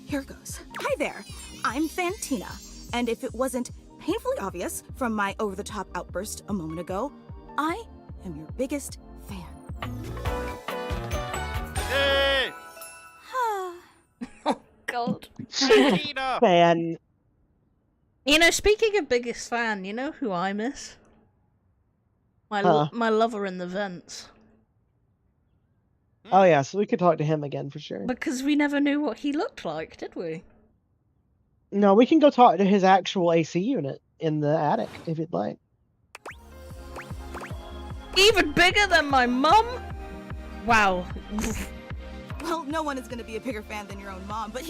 here goes. Hi there, I'm Fantina, and if it wasn't painfully obvious from my over-the-top outburst a moment ago, I am your biggest fan. Hey! Oh, God. Fan. Speaking of biggest fan, you know who I miss? My lover in the vents. Oh yeah, so we could talk to him again for sure. Because we never knew what he looked like, did we? No, we can go talk to his actual AC unit in the attic if you'd like. Even bigger than my mum? Wow. Well, no one is going to be a bigger fan than your own mom, but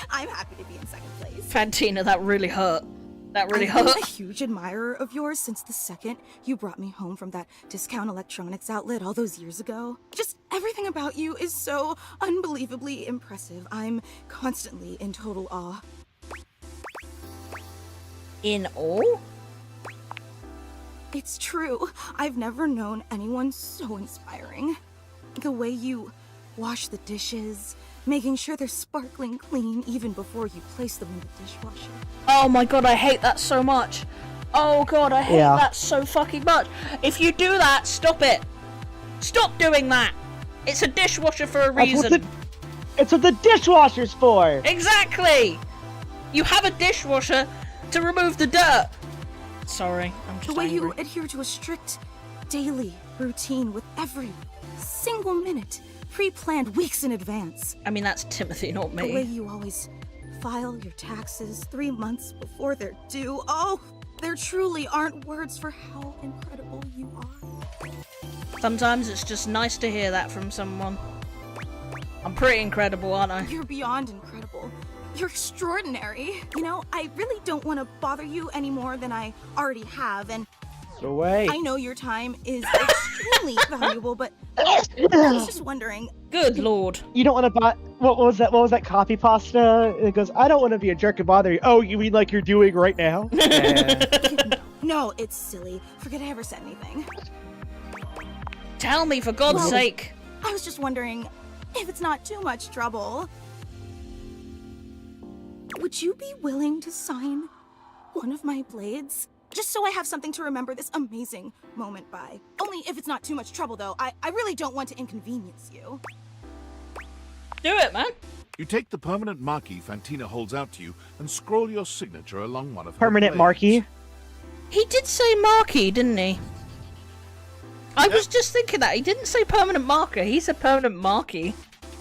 I'm happy to be in second place. Fantina, that really hurt. That really I've hurt. been a huge admirer of yours since the second you brought me home from that discount electronics outlet all those years ago. Just everything about you is so unbelievably impressive. I'm constantly in total awe. In awe? It's true. I've never known anyone so inspiring. The way you wash the dishes, making sure they're sparkling clean even before you place them in the dishwasher. Oh my God, I hate that so much. Oh God, I hate that so fucking much. If you do that, stop it. Stop doing that. It's a dishwasher for a reason. It's what the dishwasher's for. Exactly. You have a dishwasher to remove the dirt. Sorry, I'm just The way angry. you adhere to a strict daily routine with every single minute pre-planned weeks in advance. I mean, that's Timothy, not me. The way you always file your taxes 3 months before they're due. Oh, there truly aren't words for how incredible you are. Sometimes it's just nice to hear that from someone. I'm pretty incredible, aren't I? You're beyond incredible. You're extraordinary. You know, I really don't want to bother you any more than I already have, and Go away. I know your time is extremely valuable, but I was just wondering. Good lord. You don't want to buy. What was that? What was that copy pasta? It goes, I don't want to be a jerk and bother you. Oh, you mean like you're doing right now? No, it's silly. Forget I ever said anything. Tell me, for God's sake. I was just wondering if it's not too much trouble. Would you be willing to sign one of my blades? Just so I have something to remember this amazing moment by. Only if it's not too much trouble, though. I really don't want to inconvenience you. Do it, man. You take the permanent marquee Fantina holds out to you and scroll your signature along one of her Permanent blades. marquee? He did say marquee, didn't he? I was just thinking that. He didn't say permanent marker. He said permanent marquee.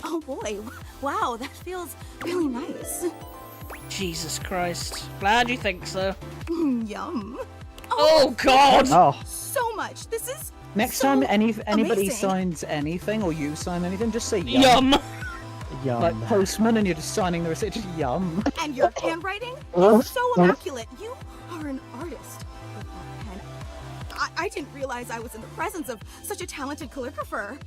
Oh boy, wow, that feels really nice. Jesus Christ. Glad you think so. Yum. Oh God. Oh. So much. This is Next so time anybody amazing. signs anything or you sign anything, just say yum. Yum. Like postman and you're just signing the receipt, just yum. And your handwriting is so immaculate. You are an artist with that pen. I didn't realize I was in the presence of such a talented calligrapher.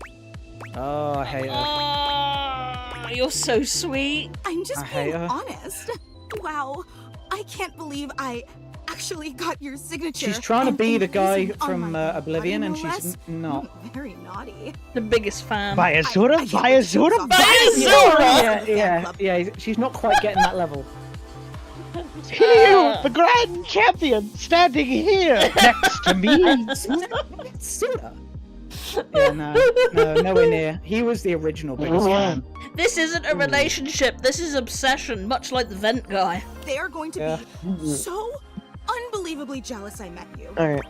Oh, I hate her. Oh, you're so sweet. I'm just I hate being her. honest. Wow, I can't believe I actually got your signature. She's trying to and be the guy using on from my Oblivion, body, and no she's less. not. Very naughty. The biggest fan. Bayazura? Bayazura? Yeah, she's not quite getting that level. You, the grand champion, standing here next to me. Yeah, no, nowhere near. He was the original biggest fan. This isn't a relationship. This is obsession, much like the vent guy. They are going to be so unbelievably jealous I met you. Alright.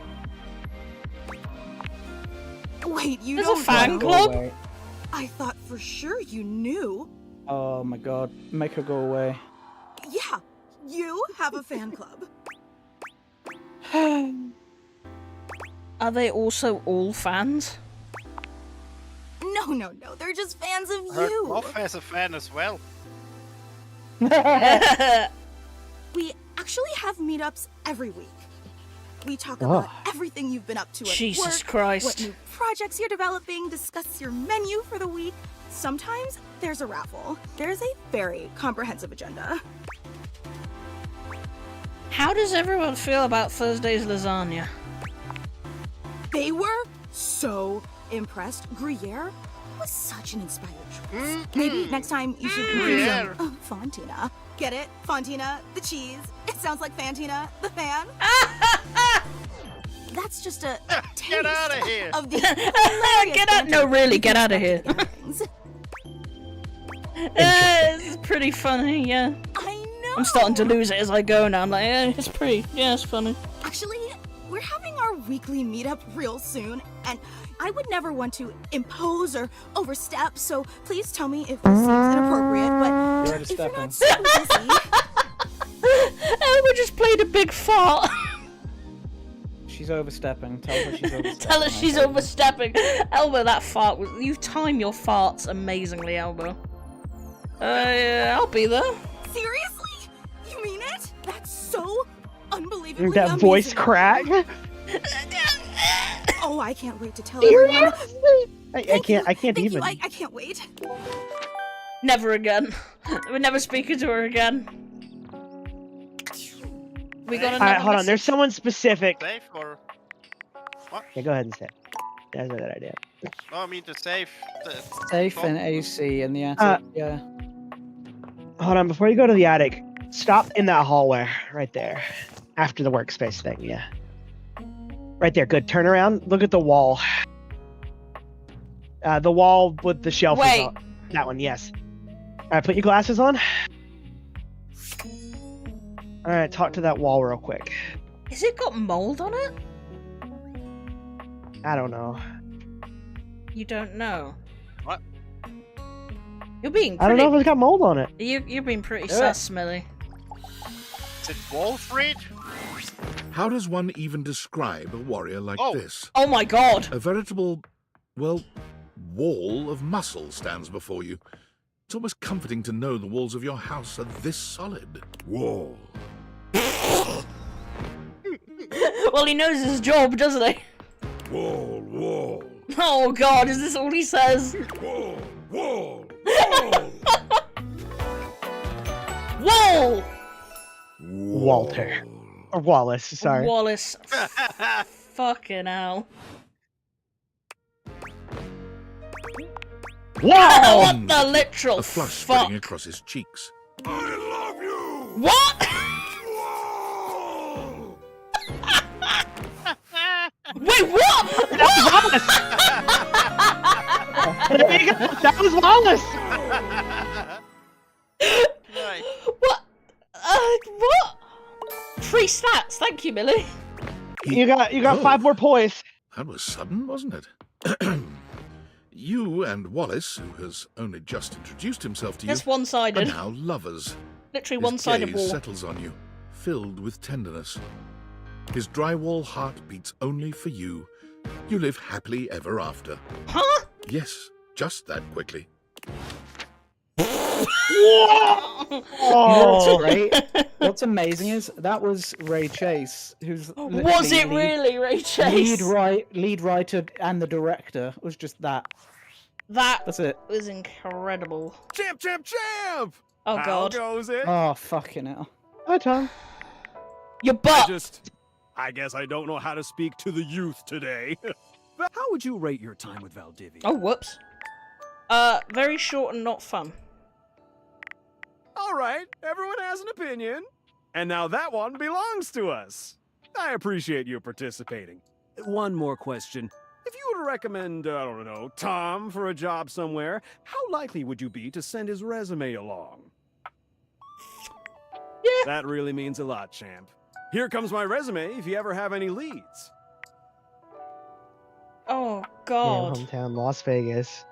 Wait, you There's don't a fan know? club? I thought for sure you knew. Oh my god, make her go away. Yeah, you have a fan club. Are they also all fans? No, they're just fans of Her you. Moff has a fan as well. We actually have meetups every week. We talk about everything you've been up to at Jesus work, Christ. what new projects you're developing, discuss your menu for the week. Sometimes there's a raffle. There's a very comprehensive agenda. How does everyone feel about Thursday's lasagna? They were so impressed. Gruyere was such an inspired choice. Maybe next time you should bring some Fontina. Get it? Fontina, the cheese. It sounds like Fantina, the fan. That's just a taste Get out of here! of the hilarious Get out! No, really, get out of here. things. It's pretty funny, yeah. I know. I'm starting to lose it as I go now. I'm like, it's it's funny. Actually, we're having our weekly meetup real soon, and I would never want to impose or overstep, so please tell me if this seems inappropriate, but You're if you're overstepping. not so busy... Elba just played a big fart. She's overstepping. Tell her she's overstepping. Tell her she's overstepping. Elba, that fart was... You time your farts amazingly, Elba. Yeah, I'll be there. Seriously? You mean it? That's so unbelievably That amazing. voice crack. Oh, I can't wait to tell everyone. I can't Thank even. you. I can't wait. Never again. We're never speaking to her again. We got another... Alright, hold on. There's someone specific. Safe or what? Yeah, go ahead and say it. That's a good idea. No, I mean to save. Safe and AC in the attic. Yeah. Hold on, before you go to the attic, stop in that hallway right there. After the workspace thing, yeah. Right there, good. Turn around, look at the wall. The wall with the shelf. is Wait. on. That one, yes. Alright, put your glasses on. Alright, talk to that wall real quick. Has it got mold on it? I don't know. You don't know. What? You're being I don't pretty... know if it's got mold on it. You're being pretty Yeah. sus, Millie. Is it Wolfried? How does one even describe a warrior like this? Oh my god! A veritable, well, wall of muscle stands before you. It's almost comforting to know the walls of your house are this solid. Wall. Well, he knows his job, doesn't he? Wall. Oh god, is this all he says? Wall. Wall! Walter. Or Wallace, sorry. Wallace. Fucking hell. Whoa! What the literal A flush fuck? spreading across his cheeks. I love you! What? Wait, what? There you go. That was Wallace! Right. What? What? Free stats, thank you, Millie. You got 5 more points. That was sudden, wasn't it? You and Wallace, who has only just introduced himself to you, That's one-sided. are now lovers. Literally His one-sided gaze wall. settles on you, filled with tenderness. His drywall heart beats only for you. You live happily ever after. Huh? Yes, just that quickly. What's great? What's amazing is that was Ray Chase, who's Was it really Ray Chase? lead writer and the director was just that. That's it. Was incredible. Champ! Oh How god. goes it? Oh fucking hell! Hi, Tom. Your butt. I guess I don't know how to speak to the youth today. But how would you rate your time with Valdivia? Oh, whoops. Very short and not fun. All right, everyone has an opinion. And now that one belongs to us. I appreciate you participating. One more question. If you were to recommend, I don't know, Tom for a job somewhere, how likely would you be to send his resume along? Yeah. That really means a lot, champ. Here comes my resume if you ever have any leads. Oh Yeah, god. hometown, Las Vegas.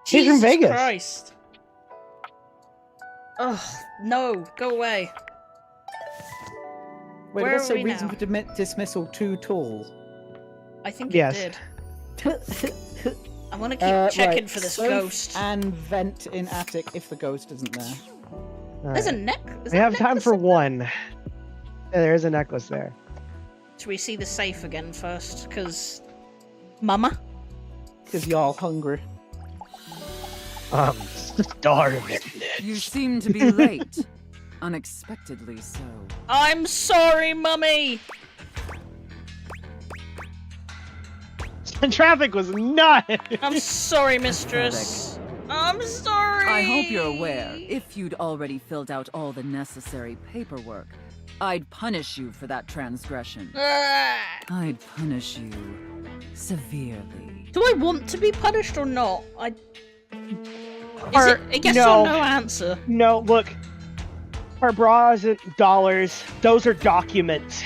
He's from Jesus Vegas. Christ. Ugh, no, go away. Wait, Where did I are say we reason now? for dismissal too tall? I think Yes. it did. I want to keep checking for this Soap ghost. And vent in attic if the ghost isn't there. There's a Alright. neck. Is We that have time necklace for in there? one. Yeah, there is a necklace there. Should we see the safe again first? Because. Mama? Because y'all hungry. Starving. You seem to be late. Unexpectedly so. I'm sorry, Mummy! Traffic was nuts. I'm sorry, mistress. I'm sorry! I hope you're aware, if you'd already filled out all the necessary paperwork, I'd punish you for that transgression. I'd punish you severely. Do I want to be punished or not? Is Or- it a yes no. or no answer? No, look. Our bra isn't dollars. Those are documents.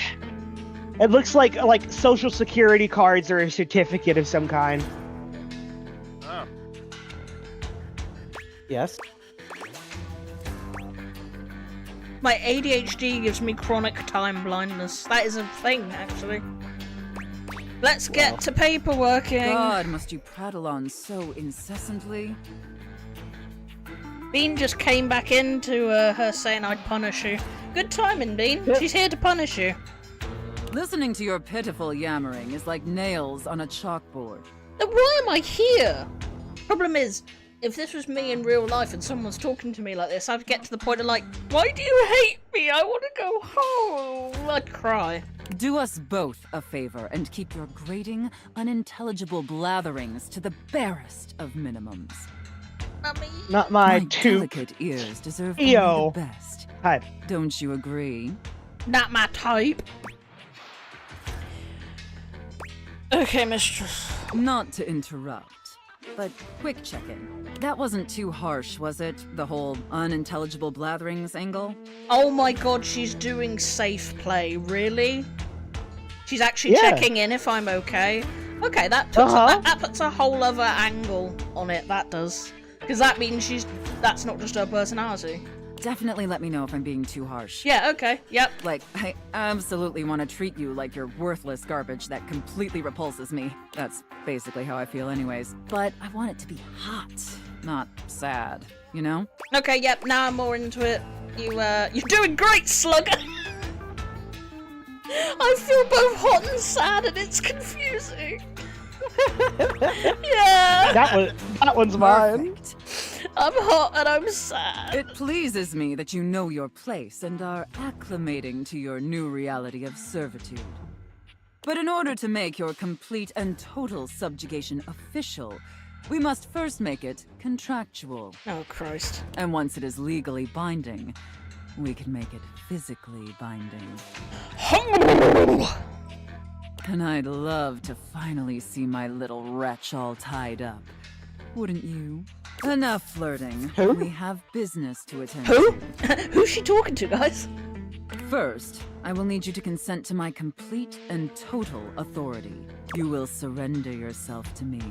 It looks like social security cards or a certificate of some kind. Oh. Yes. My ADHD gives me chronic time blindness. That is a thing, actually. Let's get to paperworking. God, must you prattle on so incessantly? Bean just came back into her saying I'd punish you. Good timing, Bean. She's here to punish you. Listening to your pitiful yammering is like nails on a chalkboard. Then why am I here? Problem is, if this was me in real life and someone's talking to me like this, I'd get to the point of like, why do you hate me? I want to go home. I'd cry. Do us both a favor and keep your grating, unintelligible blatherings to the barest of minimums. Mummy. Not my delicate ears deserve only Yo. the best. Hi. Don't you agree? Not my type. Okay, mistress. Not to interrupt, but quick check-in. That wasn't too harsh, was it? The whole unintelligible blatherings angle? Oh my god, she's doing safe play. Really? She's actually Yeah. checking in if I'm okay. Okay, that puts a whole other angle on it. That does, because that means that's not just her personality. Definitely let me know if I'm being too harsh. Yeah. Okay. Yep. Like, I absolutely want to treat you like you're worthless garbage that completely repulses me. That's basically how I feel anyways. But I want it to be hot. not sad, you know? Okay, yep, now I'm more into it. You're doing great, Slugger! I feel both hot and sad and it's confusing. Yeah! That one's mine. I'm hot and I'm sad. It pleases me that you know your place and are acclimating to your new reality of servitude. But in order to make your complete and total subjugation official, we must first make it contractual. Oh, Christ. And once it is legally binding, we can make it physically binding. And I'd love to finally see my little wretch all tied up. Wouldn't you? Enough flirting. Who? We have business to attend Who? to. Who's she talking to, guys? First, I will need you to consent to my complete and total authority. You will surrender yourself to me,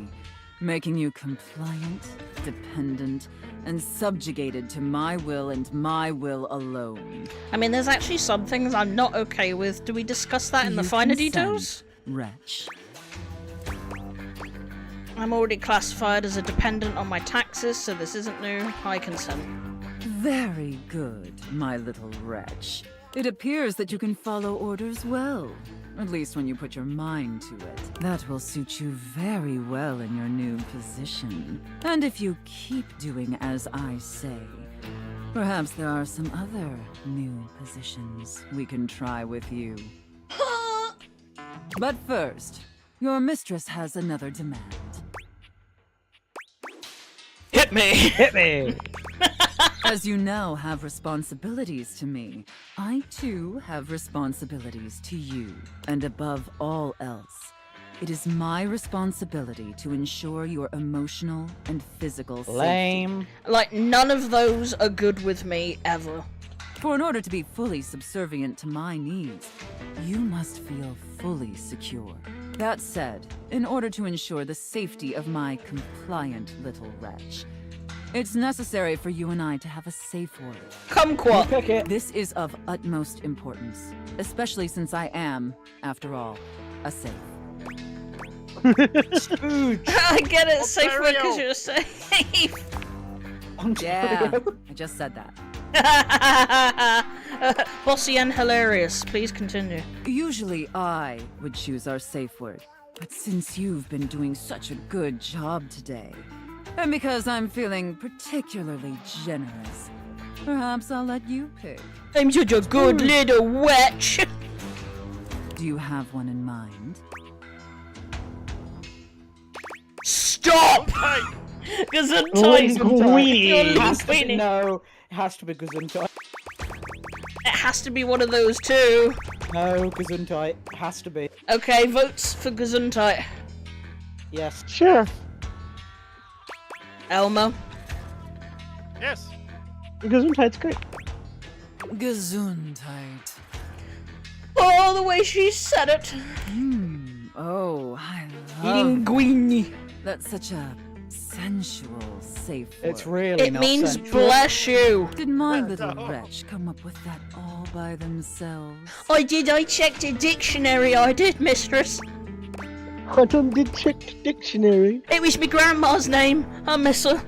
making you compliant, dependent, and subjugated to my will and my will alone. I mean, there's actually some things I'm not okay with. Do we discuss that in the finer details? Wretch. I'm already classified as a dependent on my taxes, so this isn't new. I consent. Very good, my little wretch. It appears that you can follow orders well. At least when you put your mind to it. That will suit you very well in your new position. And if you keep doing as I say, perhaps there are some other new positions we can try with you. But first, your mistress has another demand. Hit me! Hit me! As you now have responsibilities to me, I too have responsibilities to you. And above all else, it is my responsibility to ensure your emotional and physical safety. Lame. Like, none of those are good with me, ever. For in order to be fully subservient to my needs, you must feel fully secure. That said, in order to ensure the safety of my compliant little wretch, it's necessary for you and I to have a safe word. Kumquat. This is of utmost importance, especially since I am, after all, a safe. I get it, safe word because you're safe. Yeah, I just said that. Bossy and hilarious. Please continue. Usually I would choose our safe word, but since you've been doing such a good job today, and because I'm feeling particularly generous, perhaps I'll let you pick. I'm such a good little witch. Do you have one in mind? Stop! Gesundheit! Linguini! No, it has to be Gesundheit. It has to be one of those two. No, Gesundheit. It has to be. Okay, votes for Gesundheit. Yes. Sure. Elmo? Yes. Gesundheit's great. Gesundheit. Oh, the way she said it. Oh, I love Linguini. That's such a sensual, safe word. It's really It not means sensual. bless you. Did my little wretch come up with that all by themselves? I did. I checked the dictionary. I did, mistress. Quantum did check the dictionary. It was my grandma's name. I miss her.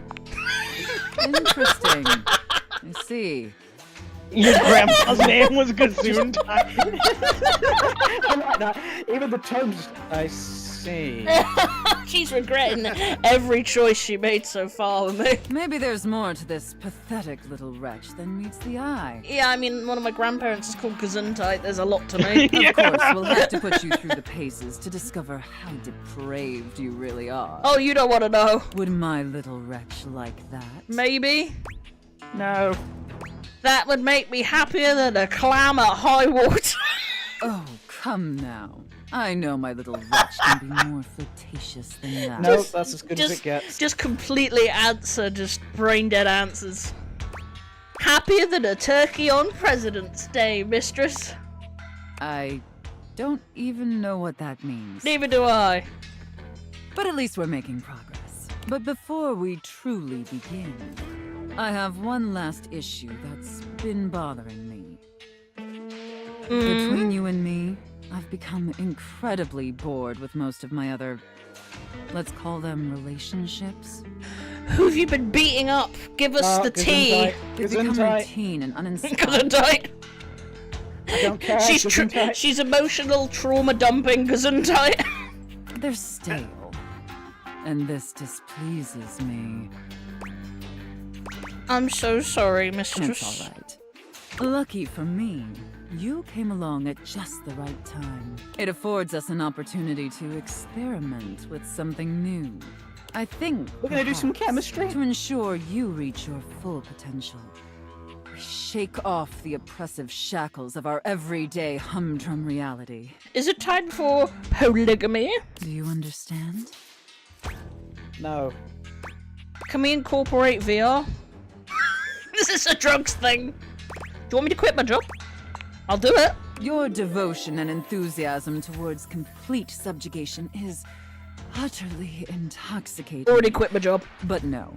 Interesting. I see. Your grandma's name was Gesundheit. I like that. Even the terms. I see. She's regretting every choice she made so far with me. Maybe there's more to this pathetic little wretch than meets the eye. Yeah, I mean, one of my grandparents is called Gesundheit. There's a lot to me. Of course, we'll have to put you through the paces to discover how depraved you really are. Oh, you don't want to know. Would my little wretch like that? Maybe. No. That would make me happier than a clam at high water. Oh, come now. I know my little wretch can be more flirtatious than that. No, that's as good as it gets. Just completely answer, just brain dead answers. Happier than a turkey on President's Day, mistress. I don't even know what that means. Neither do I. But at least we're making progress. But before we truly begin, I have one last issue that's been bothering me. Between you and me, I've become incredibly bored with most of my other, let's call them relationships. Who have you been beating up? Give us the tea. They become routine and uninspiring. Gesundheit. I don't care. She's emotional trauma dumping Gesundheit. They're stale. And this displeases me. I'm so sorry, mistress. It's all right. Lucky for me, you came along at just the right time. It affords us an opportunity to experiment with something new. I think we're gonna do some perhaps, chemistry to ensure you reach your full potential. We shake off the oppressive shackles of our everyday humdrum reality. Is it time for polygamy? Do you understand? No. Can we incorporate VR? This is a drugs thing. Do you want me to quit my job? I'll do it. Your devotion and enthusiasm towards complete subjugation is utterly intoxicating. Already quit my job. But no.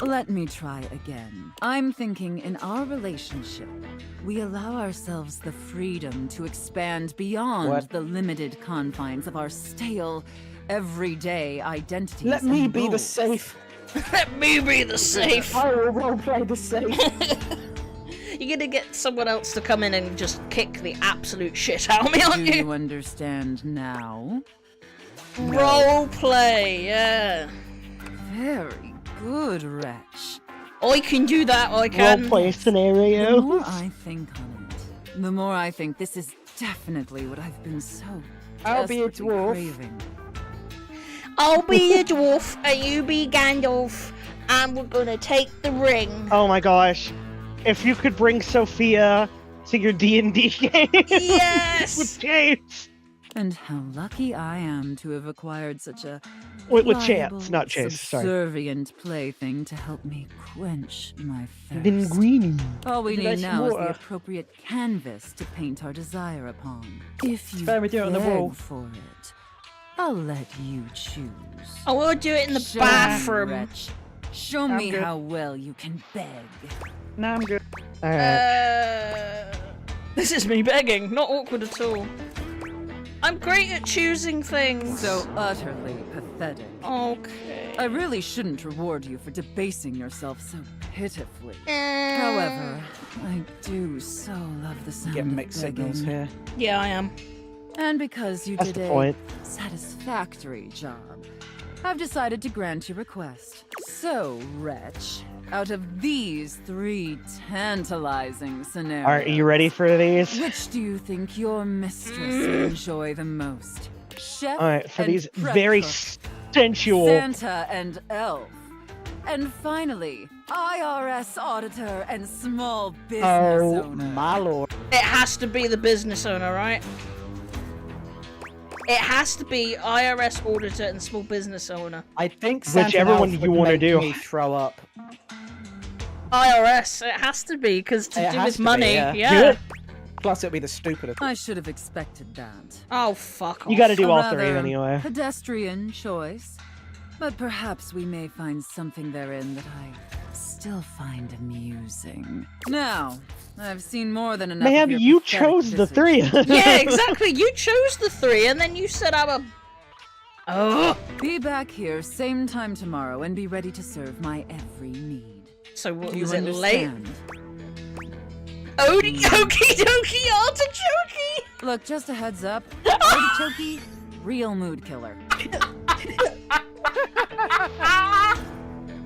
Let me try again. I'm thinking in our relationship, we allow ourselves the freedom to expand beyond the limited confines of our stale, everyday identities. Let me and be the roles. safe. Let me be the safe. I will roleplay the safe. You're gonna get someone else to come in and just kick the absolute shit out of me, aren't Do you? you understand now? Roleplay, yeah. Very good, Wretch. I can do that, I can. Roleplay scenario. The more I think on it, the more I think this is definitely what I've been so I'll be a desperately dwarf. craving. I'll be a dwarf and you be Gandalf, and we're gonna take the ring. Oh my gosh. If you could bring Sophia to your D&D game. Yes! With James. And how lucky I am to have acquired such a With pliable, Chance, not Chase, sorry. subservient plaything to help me quench my thirst. Linguini. All we Would you need like some now is the water? appropriate canvas to paint our desire upon. If you fair we do it on the beg wall. for it, I'll let you choose. I want to do it in the Show me, bathroom. Wretch. Show I'm me good. how well you can beg. No, I'm good. Alright. This is me begging, not awkward at all. I'm great at choosing things. So utterly pathetic. Okay. I really shouldn't reward you for debasing yourself so pitifully. However, I do so love the sound Get of mixed signals begging. here. Yeah, I am. And because you That's did the a point. satisfactory job, I've decided to grant your request. So, Wretch, out of these 3 tantalizing scenarios, Alright, are you ready for these? which do you think your mistress would enjoy the most? Chef Alright, for and these prep very cook, sensual. Santa and elf, and finally, IRS auditor and small business Oh owner. My lord. It has to be the business owner, right? It has to be IRS auditor and small business owner. I think Santa Whichever one Elf you would wanna make do. me throw up. IRS, it has to be, because to It do has with to be, money, yeah. yeah. Plus, it'd be the stupidest. I should have expected that. Oh, fuck off. You gotta do A all 3 rather anyway. Pedestrian choice, but perhaps we may find something therein that I still find amusing. Now, I've seen more than enough. Ma'am, of your you pathetic chose the visage. 3. Yeah, exactly. You chose the 3, and then you said I'm a... Oh. Be back here same time tomorrow and be ready to serve my every need. So what Do you was it late? understand? Okie dokie artichoke! Look, just a heads up. Artichoke, real mood killer.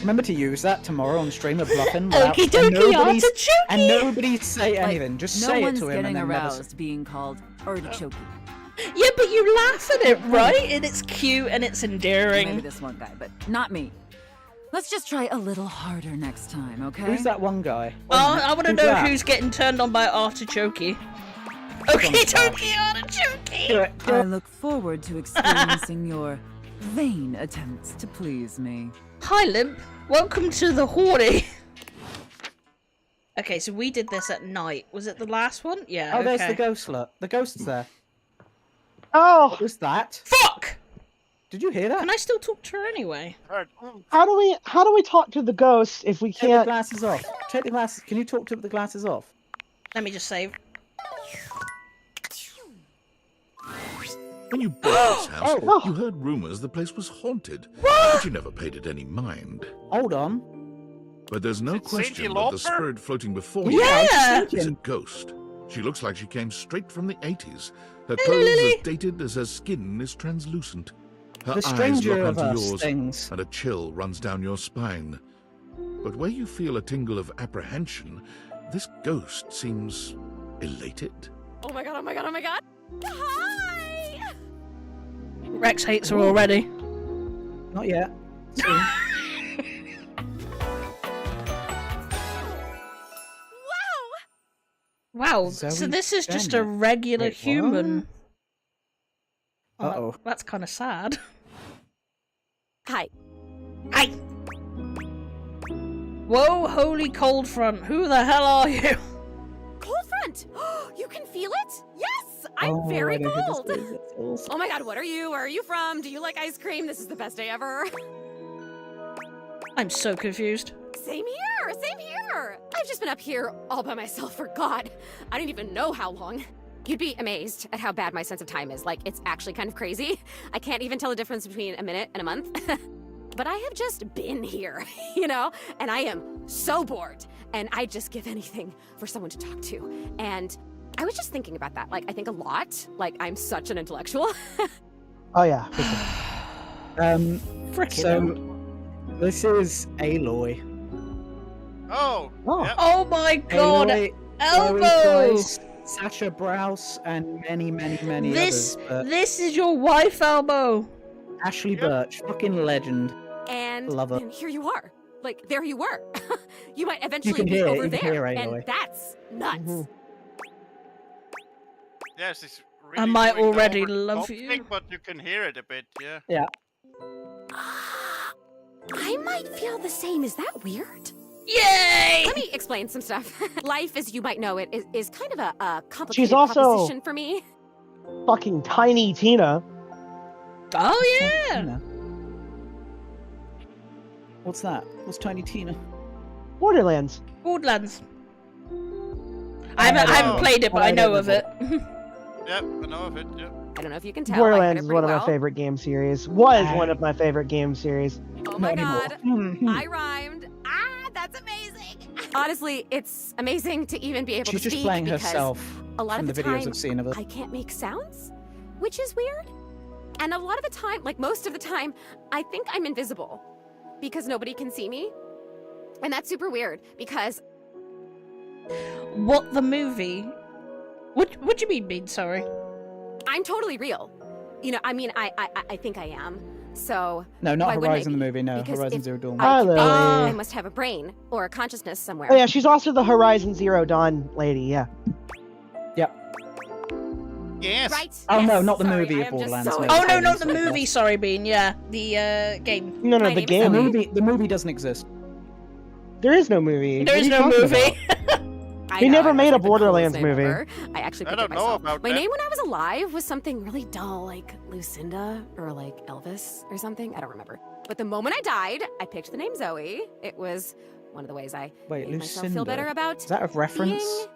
Remember to use that tomorrow on stream of Bluffin. Okie dokie artichoke! And nobody say Like, anything. Just no say it one's to him getting and then never aroused being called artichoke. Yeah, but you laugh at it, right? And it's cute and it's endearing. Maybe this one guy, but not me. Let's just try a little harder next time, okay? Who's that one guy? I want to Who's know that? who's getting turned on by artichoke. Okie dokie artichoke! I look forward to experiencing your vain attempts to please me. Hi, Limp. Welcome to the Horny. Okay, so we did this at night. Was it the last one? Yeah, Oh, okay. there's the ghost. Look, the ghost's there. Oh! What was that? Fuck! Did you hear that? Can I still talk to her anyway? How do we talk to the ghost if we Take the can't? glasses off. Take the glasses. Can you talk to the glasses off? Let me just save. When you bought this house, you heard rumors the place was haunted, but you never paid it any mind. Hold on. But there's no question that the spirit floating before Yeah! you is a ghost. She looks like she came straight from the 80s. Her clothes as dated as her skin is translucent. Her The eyes stranger lock of onto us yours, things. and a chill runs down your spine. But where you feel a tingle of apprehension, this ghost seems elated. Oh my god, oh my god, oh my god. Hi! Rex hates her already. Not yet. Soon. Wow, Zoe so this is just a Bennett. regular Wait, what? human. Uh-oh. That's kind of sad. Hi. Hi! Whoa, holy cold front, who the hell are you? Cold front! You can feel it? Yes! I'm Oh, very I know who this cold! is. That's awesome. Oh my god, what are you? Where are you from? Do you like ice cream? This is the best day ever. I'm so confused. Same here! Same here! I've just been up here all by myself for God. I don't even know how long. You'd be amazed at how bad my sense of time is. Like, it's actually kind of crazy. I can't even tell the difference between a minute and a month. But I have just been here, you know? And I am so bored. And I'd just give anything for someone to talk to. And I was just thinking about that. Like, I think a lot. Like, I'm such an intellectual. Oh yeah. Frickin' So, this is Aloy. Oh! Oh. Yep. Oh my god! Aloy, Elbow! Chloe Price, Sasha Browse, and many This others. But this is your wife, Elbow. Ashley Birch, fucking legend. And Love her. then here you are. Like, there you were. You might eventually can be hear it, over you can there. hear And Aloy. that's nuts. Yes, it's really I might doing the already over the love top you. thing, but you can hear it a bit, yeah. Yeah. I might feel the same. Is that weird? Yay! Let me explain some stuff. Life, as you might know it, is kind of a complicated She's also- proposition for me. Fucking Tiny Tina. Oh yeah! Tina. What's that? What's Tiny Tina? Borderlands. Borderlands. I haven't played it, but I know of it. Yep, I know of it, yep. I don't know if you can tell. Borderlands I is heard it one of pretty my well. favorite game series. Was one of my favorite game series. Oh my Not god. anymore. I rhymed. Ah, that's amazing. Honestly, it's amazing to even be able She's to just speak playing because herself a lot from of the the videos time I've seen of her. I can't make sounds, which is weird. And a lot of the time, like most of the time, I think I'm invisible because nobody can see me. And that's super weird because What the movie? What do you mean, Bean? Sorry. I'm totally real. You know, I mean, I think I am. So No, not why wouldn't I Horizon the be? movie, no. Because Horizon if Zero Dawn. I can think, Lily. I must have a brain or a consciousness somewhere. Oh yeah, she's also the Horizon Zero Dawn lady. Yeah. Yes! Right? Oh no, Yes, not the sorry, movie I of am just Borderlands. so no, Oh no, Aliens not the like movie. that. Sorry, Bean. Yeah, the game. No, My the name's game. Zoe. The movie doesn't exist. There is no movie. There What is are you no talking movie. about? I He know, never I was made a like the coolest Borderlands name movie. ever. I actually I picked it don't know myself. about My that. name when I was alive was something really dull, like Lucinda or like Elvis or something. I don't remember. But the moment I died, I picked the name Zoe. It was one of the ways I Wait, made myself Lucinda. feel better about Is that a reference? being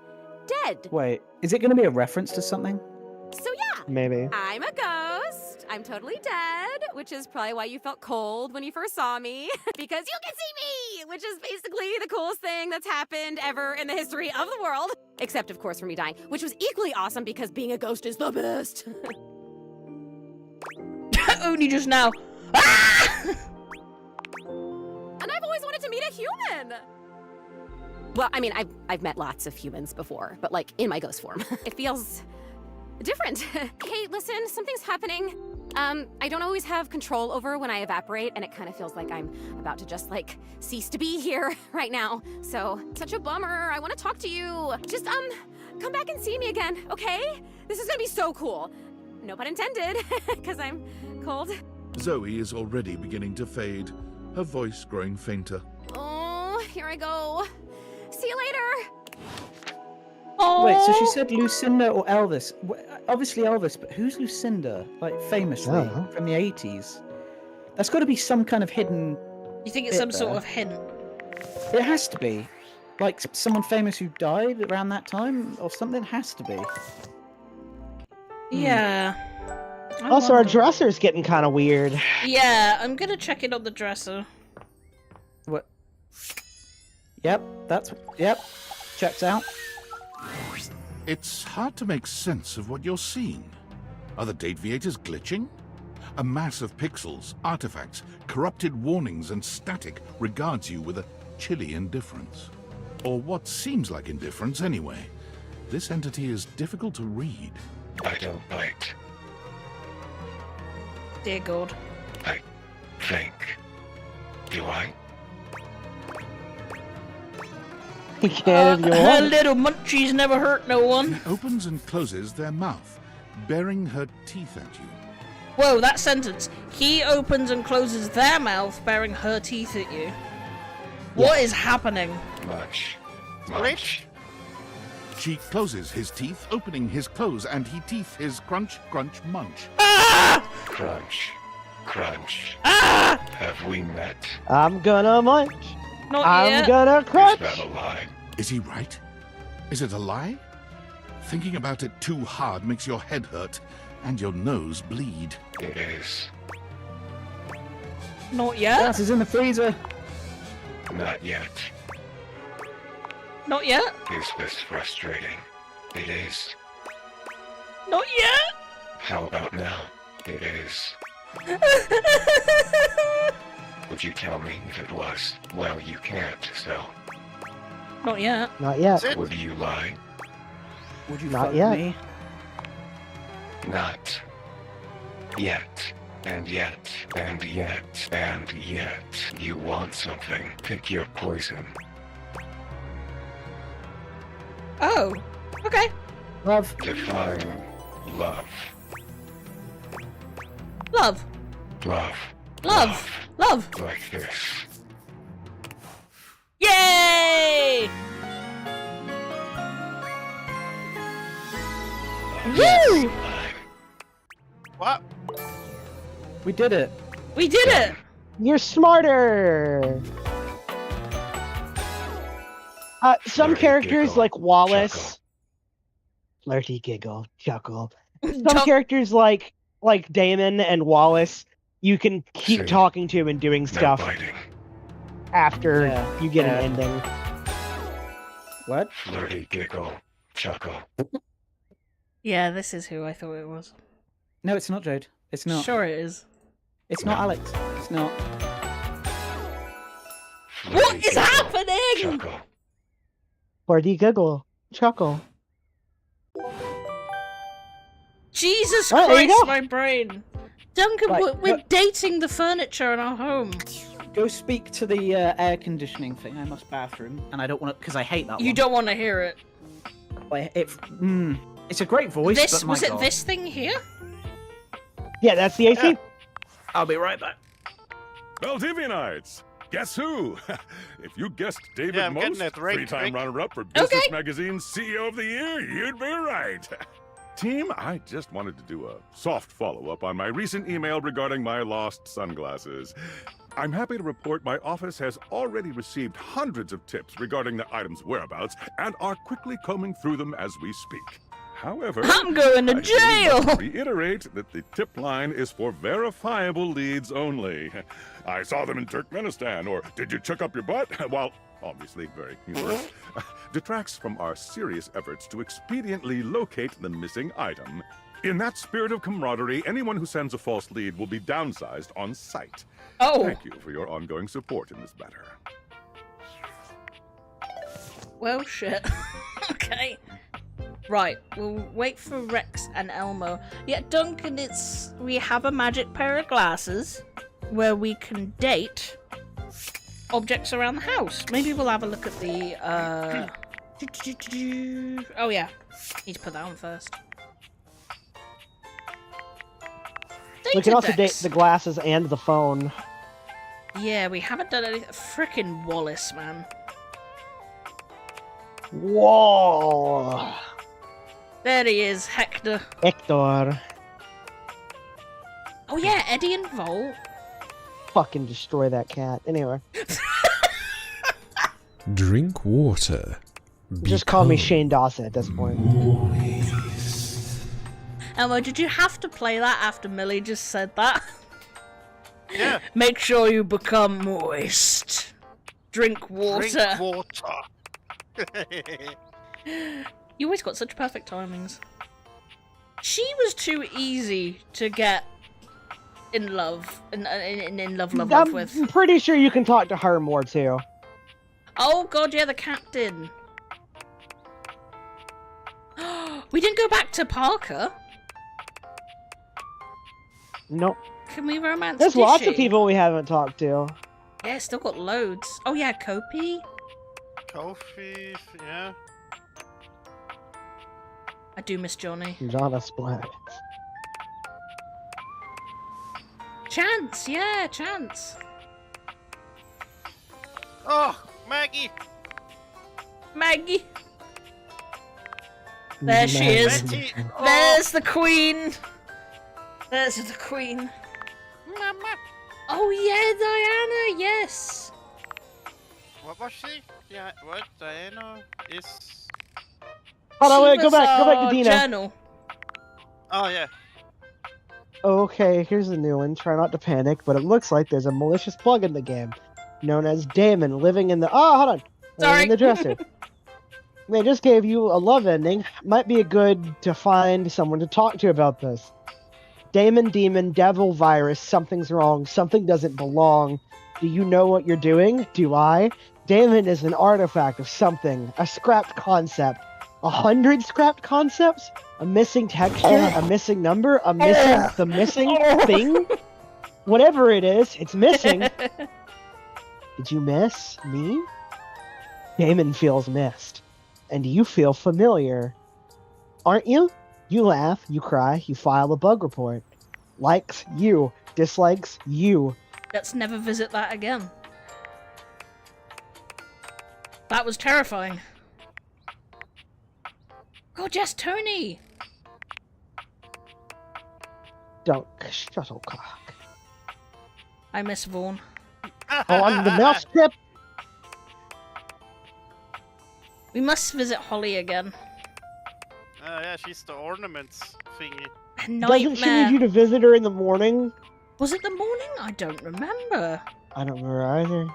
dead. Wait, is it going to be a reference to something? So yeah, Maybe. I'm a ghost. I'm totally dead, which is probably why you felt cold when you first saw me, because you can see me, which is basically the coolest thing that's happened ever in the history of the world. Except, of course, for me dying, which was equally awesome because being a ghost is the best. Only just now. And I've always wanted to meet a human. Well, I mean, I've met lots of humans before, but like in my ghost form. It feels different. Hey, listen, something's happening. I don't always have control over when I evaporate, and it kind of feels like I'm about to just like cease to be here right now. So, such a bummer. I want to talk to you. Just come back and see me again, okay? This is gonna be so cool. No pun intended, because I'm cold. Zoe is already beginning to fade, her voice growing fainter. Oh, here I go. See you later. Wait, so she said Lucinda or Elvis? Obviously Elvis, but who's Lucinda? Like, famously, Oh. from the 80s? That's got to be some kind of hidden... You think it's bit some sort there. of hint? It has to be. Like, someone famous who died around that time, or something has to be. Yeah. Also, our dresser's getting kind of weird. Yeah, I'm gonna check in on the dresser. What? Yep, yep. Checks out. It's hard to make sense of what you're seeing. Are the Dateviators glitching? A mass of pixels, artifacts, corrupted warnings, and static regards you with a chilly indifference. Or what seems like indifference anyway. This entity is difficult to read. I don't bite. Dear God. I think. Do I? You can if you Her want. little munchies never hurt no one. She opens and closes their mouth, baring her teeth at you. Whoa, that sentence. He opens and closes their mouth, baring her teeth at you. What is happening? Much. Rich? She closes his teeth, opening his close, and he teeth his crunch, crunch, munch. Crunch. Crunch. Have we met? I'm gonna munch. Not I'm yet. gonna crunch. Is that a lie? Is he right? Is it a lie? Thinking about it too hard makes your head hurt and your nose bleed. It is. Not yet. Gas is in the freezer. Not yet. Not yet. Is this frustrating? It is. Not yet. How about now? It is. Would you tell me if it was? Well, you can't, so. Not yet. Not yet. Would you lie? Would you Not fuck yet. me? Not. Yet. And yet. And yet. And yet. You want something. Pick your poison. Oh. Okay. Love. Define love. Love. Love. Love. Love. Like this. Yay! Yes. Woo! What? We did it. We did it! You're smarter. Some Flirty characters giggle, like Wallace. chuckle. Flirty giggle, chuckle. Some Chuck- characters like Damon and Wallace, you can keep See. talking to and doing No stuff biting. after Yeah, you get yeah. an ending. What? Flirty giggle. Chuckle. Yeah, this is who I thought it was. No, it's not, Jade. It's not. Sure it is. It's not Alex. It's not. What Flirty is giggle, happening? Chuckle. Flirty giggle, chuckle. Jesus Oh, there you Christ, go. my brain. Duncan, Right, we're look. dating the furniture in our home. Go speak to the air conditioning thing. I must bathroom, and I don't want to because I hate that You one. don't want to hear it. It's a great voice. This but my was it. God. This thing here? Yeah, that's the AC. I'll be right back. Well, TV Nights, guess who? If you guessed David Yeah, I'm getting Most, it right, three-time Rick. runner-up for Business Okay. Magazine's CEO of the Year, you'd be right. Team, I just wanted to do a soft follow-up on my recent email regarding my lost sunglasses. I'm happy to report my office has already received hundreds of tips regarding the item's whereabouts and are quickly combing through them as we speak. However, I'm going to I do jail! must reiterate that the tip line is for verifiable leads only. I saw them in Turkmenistan, or did you check up your butt? While obviously very humorous, detracts from our serious efforts to expediently locate the missing item. In that spirit of camaraderie, anyone who sends a false lead will be downsized on sight. Oh. Thank you for your ongoing support in this matter. Well, shit. Okay. Right, we'll wait for Rex and Elmo. Yeah, Duncan, we have a magic pair of glasses where we can date objects around the house. Maybe we'll have a look at the, oh yeah, need to put that on first. We can also date Datadex. the glasses and the phone. Yeah, we haven't done anything. Frickin' Wallace, man. Whoa. There he is, Hector. Hector. Oh yeah, Eddie and Volt. Fucking destroy that cat. Anyway. Drink water. Just call me Shane Dawson at this point. Emma, did you have to play that after Millie just said that? Yeah. Make sure you become moist. Drink water. Drink water. You always got such perfect timings. She was too easy to get in love, in love with. I'm pretty sure you can talk to her more too. Oh god, yeah, the captain. We didn't go back to Parker. Nope. Can we romance There's lots of Dishy? people we haven't talked to. Yeah, still got loads. Oh yeah, Kopi. Kofi, yeah. I do miss Johnny. Jana Splat. Chance, yeah, Chance. Oh, Maggie. Maggie. There she is. Betty. There's the queen. There's the queen. Mama. Oh yeah, Diana. Yes. What was she? Yeah, what? Diana is... Hold on, She wait, go was back to our Dina. Journal. Oh, yeah. Okay, here's a new one. Try not to panic, but it looks like there's a malicious bug in the game, known as Damon, living in the... Oh, hold on. Sorry. In the dresser. They just gave you a love ending. Might be good to find someone to talk to about this. Damon, demon, devil, virus, something's wrong, something doesn't belong. Do you know what you're doing? Do I? Damon is an artifact of something, a scrapped concept. 100 scrapped concepts? A missing texture? A missing number? The missing thing? Whatever it is, it's missing. Did you miss me? Damon feels missed. And you feel familiar. Aren't you? You laugh, you cry, you file a bug report. Likes, you. Dislikes, you. Let's never visit that again. That was terrifying. God, yes, Tony! Dunk shuttlecock. I miss Vaughn. Oh, on the mouse strip. We must visit Holly again. Yeah, she's the ornaments thingy. A nightmare. Doesn't she need you to visit her in the morning? Was it the morning? I don't remember. I don't remember either.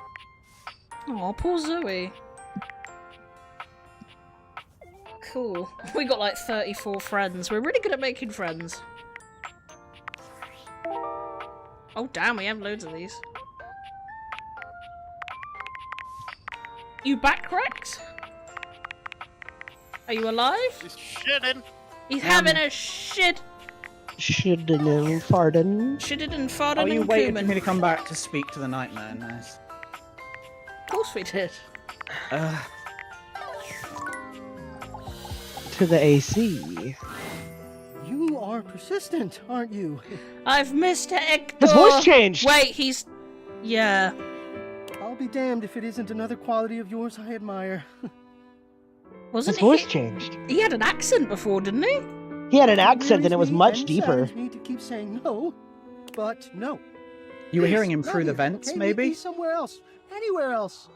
Oh, poor Zoe. Cool. We got like 34 friends. We're really good at making friends. Oh damn, we have loads of these. You back, Rex? Are you alive? She's shitting. He's having a shit. Shitting and farting. Shitted and farted Oh, you and waited for cumin. me to come back to speak to the nightmare. Nice. Of course we did. To the AC. You are persistent, aren't you? I've missed Hector. His voice changed. Wait, he's... Yeah. I'll be damned if it isn't another quality of yours I admire. Wasn't His voice he... changed. He had an accent before, didn't he? He had an accent and it was Wearies me much and deeper. saddens me to keep saying no, but no. You were Please, hearing him not through the here, vents, okay? maybe? Meet me somewhere else. Anywhere else.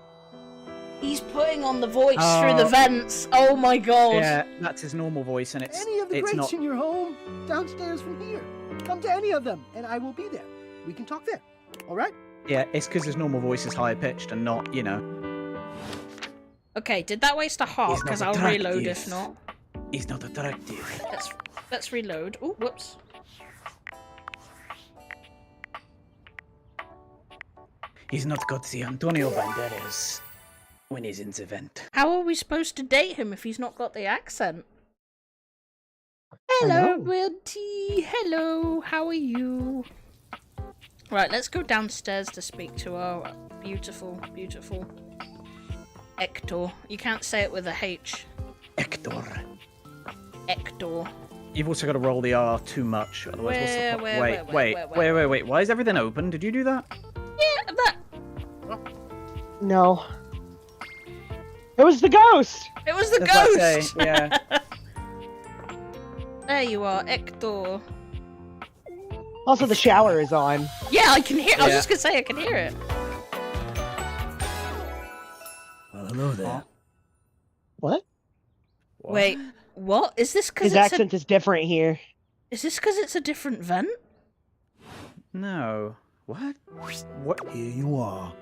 He's putting on the voice through the vents. Oh my god. Yeah, that's his normal voice, and it's Any of the it's greats not. in your home, downstairs from here. Come to any of them, and I will be there. We can talk there. All right? Yeah, it's because his normal voice is higher pitched and not, you know. Okay, did that waste a heart? He's not Because I'll reload attractive. if not. He's not attractive. Let's reload. Oh, whoops. He's not got the Antonio Banderas when he's in the vent. How are we supposed to date him if he's not got the accent? I Hello, know. Wilty. Hello, how are you? Right, let's go downstairs to speak to our beautiful, beautiful Hector. You can't say it with a H. Hector. Hector. You've also got to roll the R too much, otherwise what's the point? Where? Wait. Why is everything open? Did you do that? Yeah, that. No. It was the ghost! It was the That's what I ghost! say, yeah. There you are, Hector. Also, the shower is on. Yeah, I can hear. I was Yeah. just gonna say I can hear it. Well, hello there. What? Wait, what is this? Because His accent is different here. Is this because it's a different vent? No. What? What? Here you are.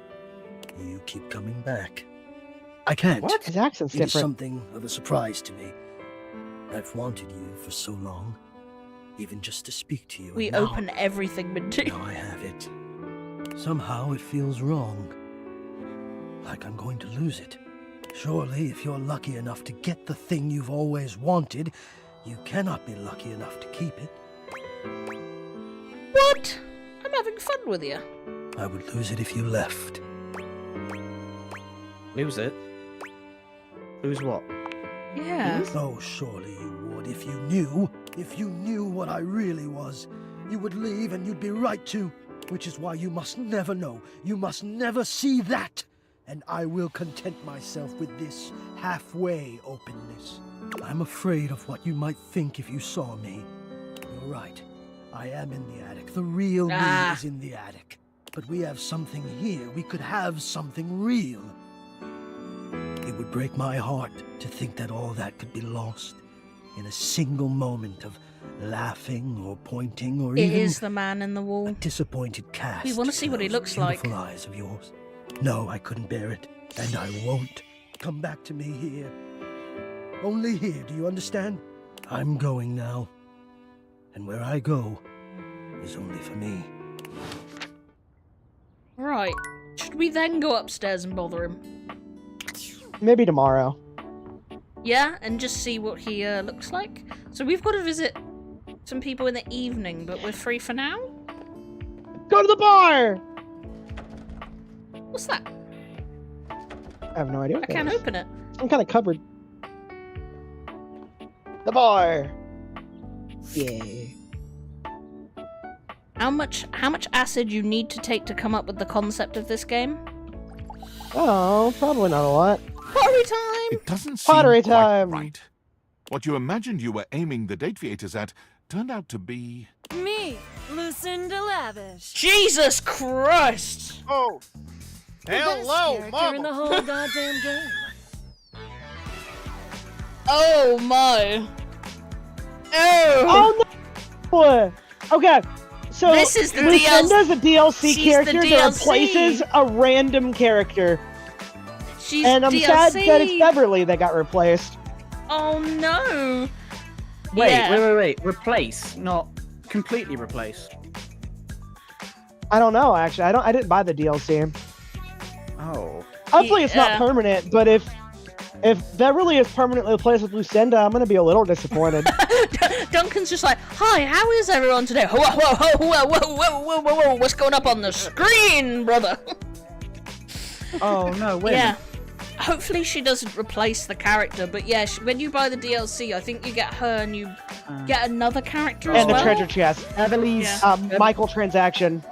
You keep coming back. I can't. What? His accent's It is different. something of a surprise to me. I've wanted you for so long, even just to speak to you. We and now, open everything, Minty. now I have it. Somehow it feels wrong. Like I'm going to lose it. Surely, if you're lucky enough to get the thing you've always wanted, you cannot be lucky enough to keep it. What? I'm having fun with you. I would lose it if you left. Lose it? Lose what? Yeah. Oh, surely you would if you knew what I really was. You would leave and you'd be right to, which is why you must never know. You must never see that. And I will content myself with this halfway openness. I'm afraid of what you might think if you saw me. You're right. I am in the attic. The real me is in the attic. But we have something here. We could have something real. It would break my heart to think that all that could be lost in a single moment of laughing or pointing or It even is the man in the wall. a disappointed cast. We want to see what he those looks like. beautiful eyes of yours. No, I couldn't bear it, and I won't. Come back to me here. Only here, do you understand? I'm going now. And where I go is only for me. Right. Should we then go upstairs and bother him? Maybe tomorrow. Yeah, and just see what he looks like? So we've got to visit some people in the evening, but we're free for now? Go to the bar! What's that? I have no idea. I can't open it. Some kind of cupboard. The bar! Yay. How much acid you need to take to come up with the concept of this game? Oh, probably not a lot. Pottery time! It doesn't seem Pottery quite time! right. What you imagined you were aiming the Dateviators at turned out to be... Me, Lucinda Lavish. Jesus Christ! Oh! The best Hello, character in the Mama! whole goddamn game. Oh my! Oh! Oh no! Okay, so This is the Lucinda's a DLC She's character the that DLC. replaces a random character. She's And I'm DLC. sad that it's Beverly that got replaced. Oh no! Wait, Yeah. wait. Replace, not completely replace. I don't know, actually. I didn't buy the DLC. Oh. Hopefully it's not Yeah. permanent, but if Beverly is permanently replaced with Lucinda, I'm gonna be a little disappointed. Duncan's just like, hi, how is everyone today? Whoa, whoa, whoa, whoa, whoa, whoa, whoa, whoa, what's going up on the screen, brother? Oh no, wait. Yeah. Hopefully she doesn't replace the character, but yeah, when you buy the DLC, I think you get her and you get another character as And the well. treasure chest. Beverly's... Michael transaction.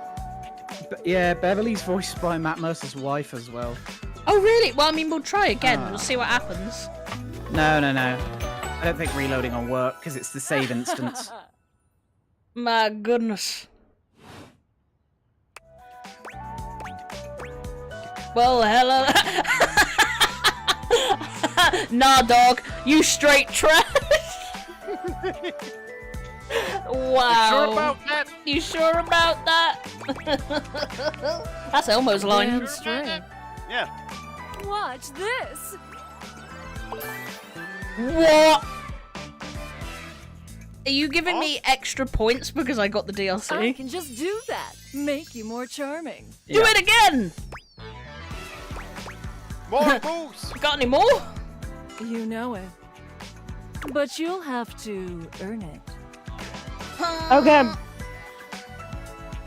Yeah, Beverly's voiced by Matt Mercer's wife as well. Oh really? Well, I mean, we'll try again. We'll see what happens. No. I don't think reloading will work because it's the save instance. My goodness. Well, hello. Nah, dog. You straight trash. Wow. You sure about that? You sure about that? That's Elmo's line. Damn straight. Yeah. Watch this. What? Are you giving me extra points because I got the DLC? I can just do that. Make you more charming. Do it again! More moves! Got any more? You know it. But you'll have to earn it. Okay.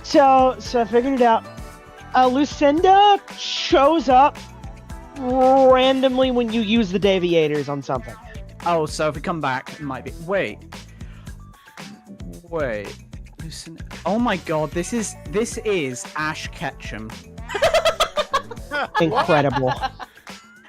So I figured it out. Lucinda shows up randomly when you use the Daviators on something. Oh, so if we come back, it might be... Wait. Lucinda... Oh my god, this is Ash Ketchum. Incredible.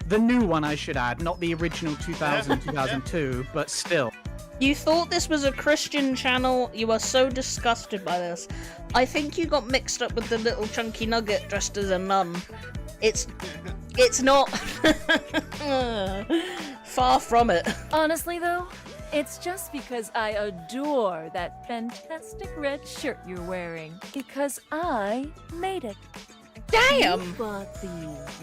The new one, I should add, not the original 2000-2002, but still. You thought this was a Christian channel? You are so disgusted by this. I think you got mixed up with the little chunky nugget dressed as a nun. It's not far from it. Honestly, though, It's just because I adore that fantastic red shirt you're wearing. Because I made it. Damn! You bought the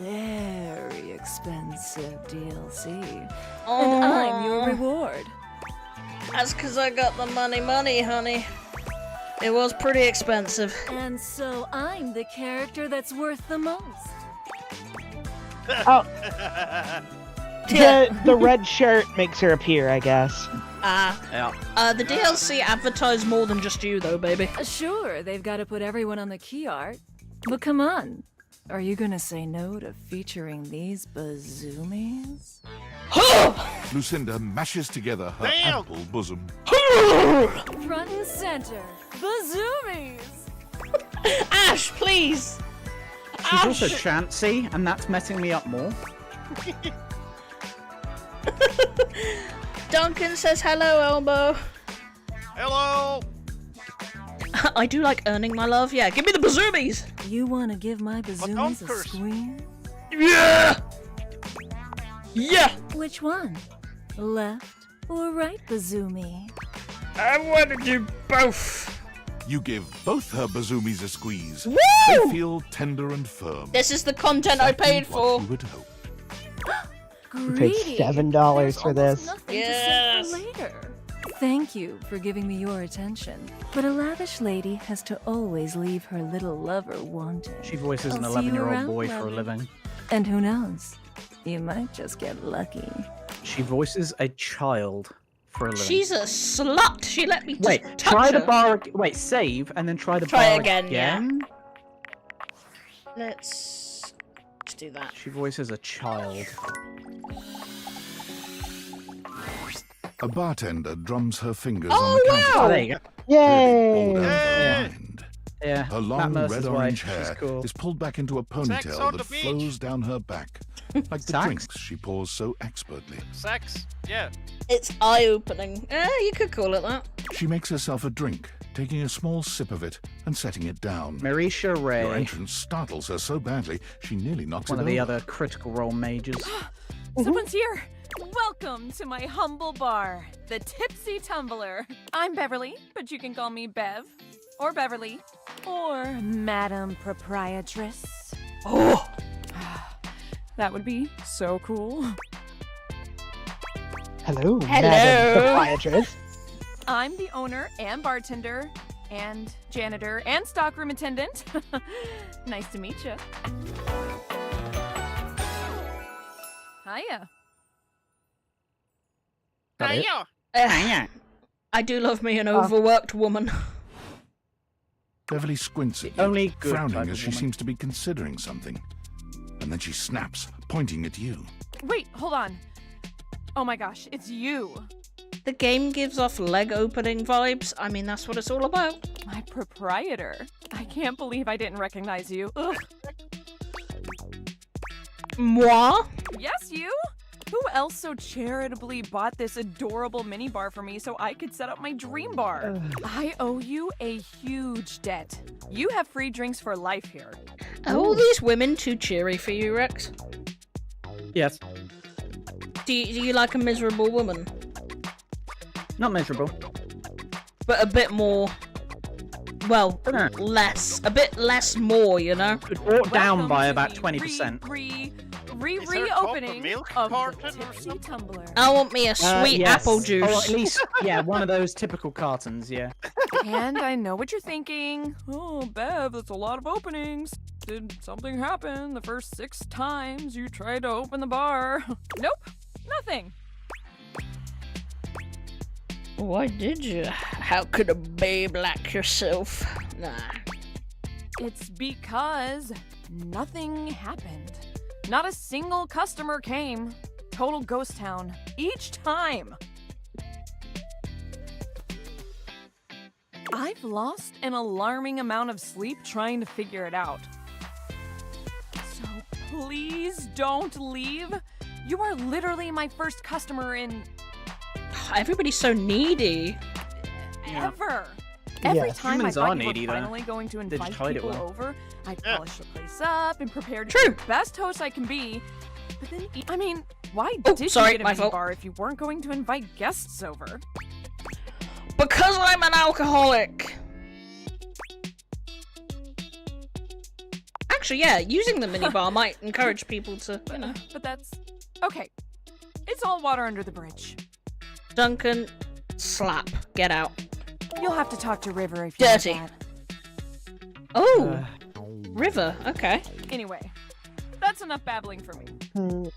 very expensive DLC. Oh. And I'm your reward. That's because I got the money, honey. It was pretty expensive. And so I'm the character that's worth the most. Oh. The red shirt makes her appear, I guess. The DLC advertised more than just you, though, baby. Sure, they've got to put everyone on the key art. But come on. Are you gonna say no to featuring these bazoomies? Lucinda mashes together her ample bosom. Front and center. Bazoomies! Ash, please! She's also chancy, and that's messing me up more. Duncan says hello, Elbow. Hello! I do like earning my love. Yeah, give me the bazoomies! You want to give my bazoomies a squeeze? Yeah! Yeah! Which one? Left or right bazoomie? I want to do both. You give both her bazoomies a squeeze. Woo! They feel tender and firm. This is the content I paid for. You would hope. You paid $7 for this. Yes. Later. Thank you for giving me your attention. But a lavish lady has to always leave her little lover wanting. She voices an I'll see you 11-year-old around, boy for a lover. living. And who knows? You might just get lucky. She voices a child for a living. She's a slut. She let me Wait, touch try her. the bar. Wait, save and then try the Try bar again, again. Let's do that. She voices a child. A bartender drums her fingers Oh, on the counter. wow! Oh, there you go. Yay! Pulled out her mind. Yeah. Her Matt long Mercer's red-orange wife. She's hair cool. is pulled back into a Sex ponytail on that the beach. flows down her back, like the Sex? drinks she pours so expertly. Sex? Yeah. It's eye-opening. You could call it that. She makes herself a drink, taking a small sip of it and setting it down. Marisha Ray. Your entrance startles her so badly, she nearly knocks One it of the over. other critical role mages. Someone's here! Welcome to my humble bar, the Tipsy Tumbler. I'm Beverly, but you can call me Bev, or Beverly, or Madam Proprietress. Oh! That would be so cool. Hello, Hello. Madam Proprietress. I'm the owner and bartender, and janitor, and stockroom attendant. Nice to meet you. Hiya. I do love me an overworked woman. Beverly squints at you, Only good type frowning of as she woman. seems to be considering something. And then she snaps, pointing at you. Wait, hold on. Oh my gosh, it's you. The game gives off leg opening vibes. I mean, that's what it's all about. My proprietor. I can't believe I didn't recognize you. Ugh. Moi? Yes, you? Who else so charitably bought this adorable mini bar for me so I could set up my dream bar? I owe you a huge debt. You have free drinks for life here. Are all these women too cheery for you, Rex? Yes. Do you like a miserable woman? Not miserable. But a bit more... Well, less. A bit less more, you know? Brought down by about 20%. Reopening of the Tipsy Tumbler. I want me a sweet Yes. apple juice. Or at least, yeah, one of those typical cartons, yeah. And I know what you're thinking. Oh, Bev, that's a lot of openings. Did something happen the first 6 times you tried to open the bar? Nope, nothing. Why did you? How could a babe like yourself? Nah. It's because nothing happened. Not a single customer came. Total ghost town. Each time. I've lost an alarming amount of sleep trying to figure it out. So please don't leave. You are literally my first customer in Everybody's so needy. ever. Every Yes. time Humans I are thought you were needy, though. finally going to They just invite hide it people well. over, I'd polish the place up and prepare to True. be the best host I can be. But then, I mean, Why Oh, did sorry, you get a my mini fault. bar if you weren't going to invite guests over? Because I'm an alcoholic. Actually, yeah, using the minibar might encourage people to, you know. But that's... Okay. It's all water under the bridge. Duncan, slap. Get out. You'll have to talk to River if you Dirty. want that. Oh, River. Okay. Anyway, that's enough babbling for me.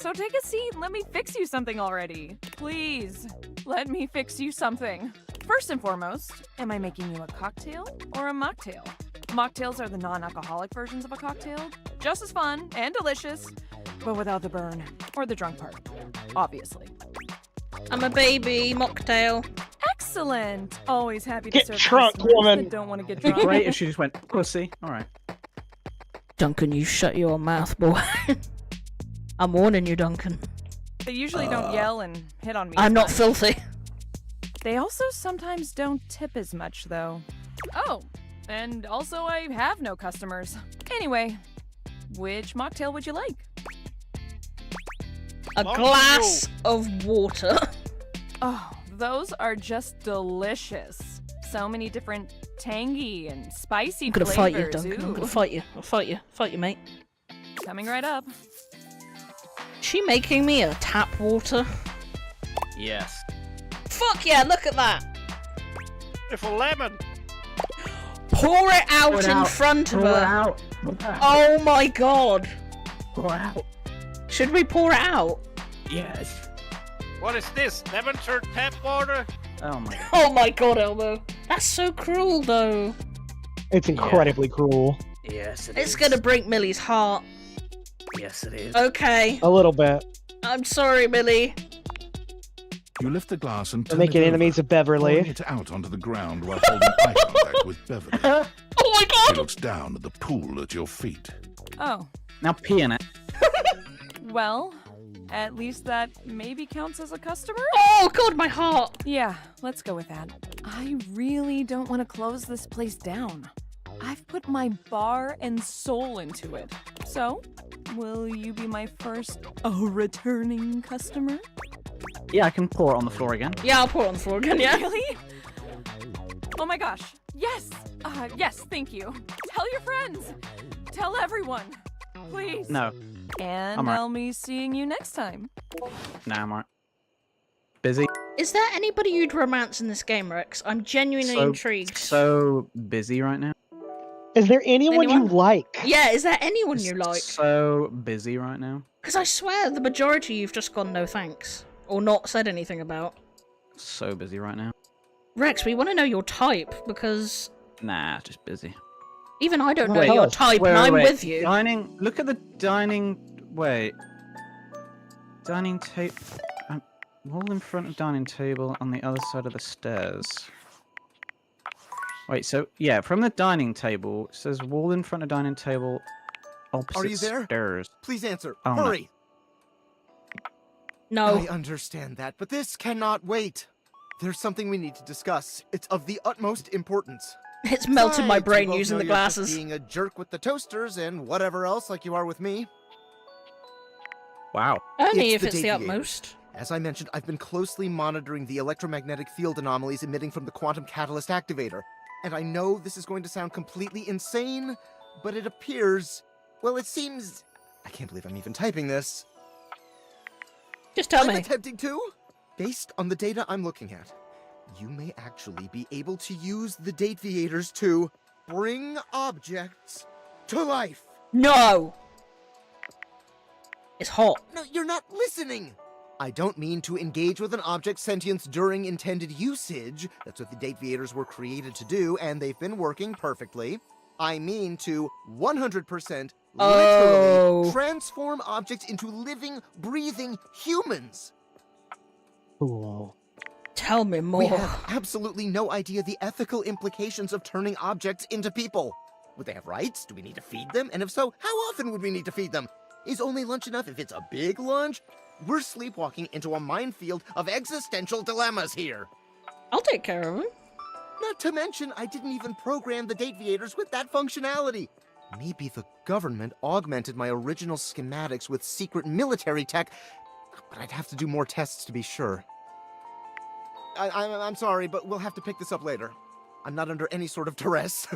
So take a seat and let me fix you something already. Please, let me fix you something. First and foremost, am I making you a cocktail or a mocktail? Mocktails are the non-alcoholic versions of a cocktail. Just as fun and delicious, but without the burn or the drunk part, obviously. I'm a baby mocktail. Excellent! Always happy to Get serve drunk, customers woman. that don't want to get It'd be drunk. great if she just went, pussy. Alright. Duncan, you shut your mouth, boy. I'm warning you, Duncan. They usually don't yell and hit on me. I'm as not much. filthy. They also sometimes don't tip as much, though. Oh, and also I have no customers. Anyway, which mocktail would you like? A glass of water. Oh, those are just delicious. So many different tangy and spicy I'm gonna flavors. fight you, Duncan. I'm Ooh. gonna fight you. I'll fight you. Fight you, mate. Coming right up. She making me a tap water? Yes. Fuck yeah, look at that. With a lemon. Pour it out Pour it in out. front of Pour her. it out. Oh my god. Pour it out. Should we pour it out? Yes. What is this? Lemon curd tap water? Oh my god. Oh my god, Elmo. That's so cruel, though. It's incredibly cruel. Yes, It's gonna break Millie's heart. Yes, it is. Okay. A little bit. I'm sorry, Millie. You lift the glass and We're turn making it enemies of over, pouring Beverly. it out onto the ground while holding eye contact with Beverly. Oh my She god! looks down at the pool at your feet. Oh, Now pee in it. well, at least that maybe counts as a customer? Oh god, my heart! Yeah, let's go with that. I really don't want to close this place down. I've put my bar and soul into it. So, will you be my first returning customer? Yeah, I can pour it on the floor again. Yeah, I'll pour it on the floor again, yeah. Really? Oh my gosh. Yes. Yes, thank you. Tell your friends. Tell everyone. Please. No. And I'm alright. I'll be seeing you next time. Nah, I'm alright. Busy. Is there anybody you'd romance in this game, Rex? I'm genuinely intrigued. So busy right now. Is there anyone you like? Yeah, is there anyone you like? So busy right now. Because I swear the majority you've just gone no thanks. Or not said anything about. So busy right now. Rex, we want to know your type, because Nah, just busy. even I don't know Wait, your type, wait, and I'm wait. with you. Dining. Look at the dining. Wait. Dining table. Wall in front of dining table on the other side of the stairs. Wait, so yeah, from the dining table, it says wall in front of dining table, opposite Are you there? stairs. Please answer. Oh, no. Hurry. No. I understand that, but this cannot wait. There's something we need to discuss. It's of the utmost importance. It's melted my Besides, brain you both using know the you're just glasses. being a jerk with the toasters and whatever else like you are with me. Wow. Only if it's the Deviators. utmost. As I mentioned, I've been closely monitoring the electromagnetic field anomalies emitting from the quantum catalyst activator. And I know this is going to sound completely insane, but it appears... Well, it seems... I can't believe I'm even typing this. Just tell I'm me. attempting to. Based on the data I'm looking at, you may actually be able to use the Deviators to bring objects to life. No! It's hot. No, you're not listening! I don't mean to engage with an object's sentience during intended usage. That's what the Deviators were created to do, and they've been working perfectly. I mean to 100% literally transform objects into living, breathing humans. Cool. Tell me more. We have absolutely no idea the ethical implications of turning objects into people. Would they have rights? Do we need to feed them? And if so, how often would we need to feed them? Is only lunch enough if it's a big lunch? We're sleepwalking into a minefield of existential dilemmas here. I'll take care of him. Not to mention, I didn't even program the Deviators with that functionality. Maybe the government augmented my original schematics with secret military tech but I'd have to do more tests to be sure. I'm sorry, but we'll have to pick this up later. I'm not under any sort of duress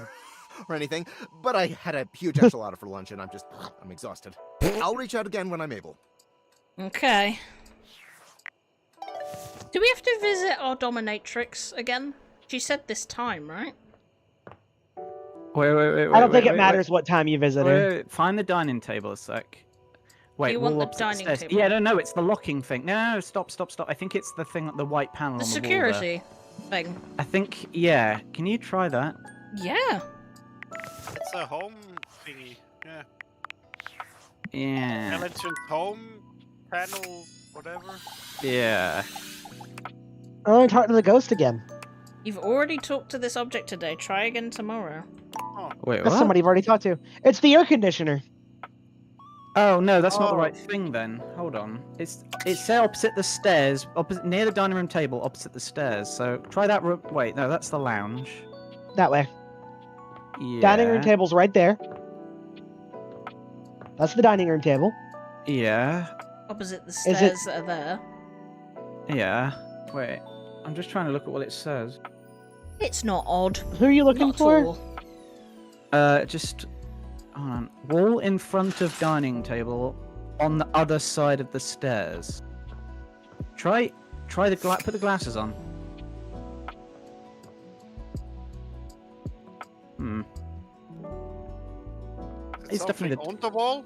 or anything, but I had a huge enchilada for lunch and I'm exhausted. I'll reach out again when I'm able. Okay. Do we have to visit our dominatrix again? She said this time, right? Wait. I don't think it matters what time you visit her. Wait, find the dining table a sec. Wait, you want wall the opposite dining stairs. table? Yeah, no, it's the locking thing. No, stop. I think it's the thing, the white panel The on the security wall thing. there. I think, yeah. Can you try that? Yeah. It's a home thingy. Yeah. Yeah. Intelligent home panel, whatever. Yeah. I want to talk to the ghost again. You've already talked to this object today. Try again tomorrow. Oh. Wait, That's what? somebody you've already talked to. It's the air conditioner. Oh no, that's not the right thing then. Hold on. It's opposite the stairs, near the dining room table, opposite the stairs. So try that room. Wait, no, that's the lounge. That way. Yeah. Dining room table's right there. That's the dining room table. Yeah. Opposite the Is stairs that are there. Yeah. Wait. I'm just trying to look at what it says. It's not odd. Who are you looking Not at for? all. Just hold on. Wall in front of dining table, on the other side of the stairs. Try the put the glasses on. It's definitely the on the wall.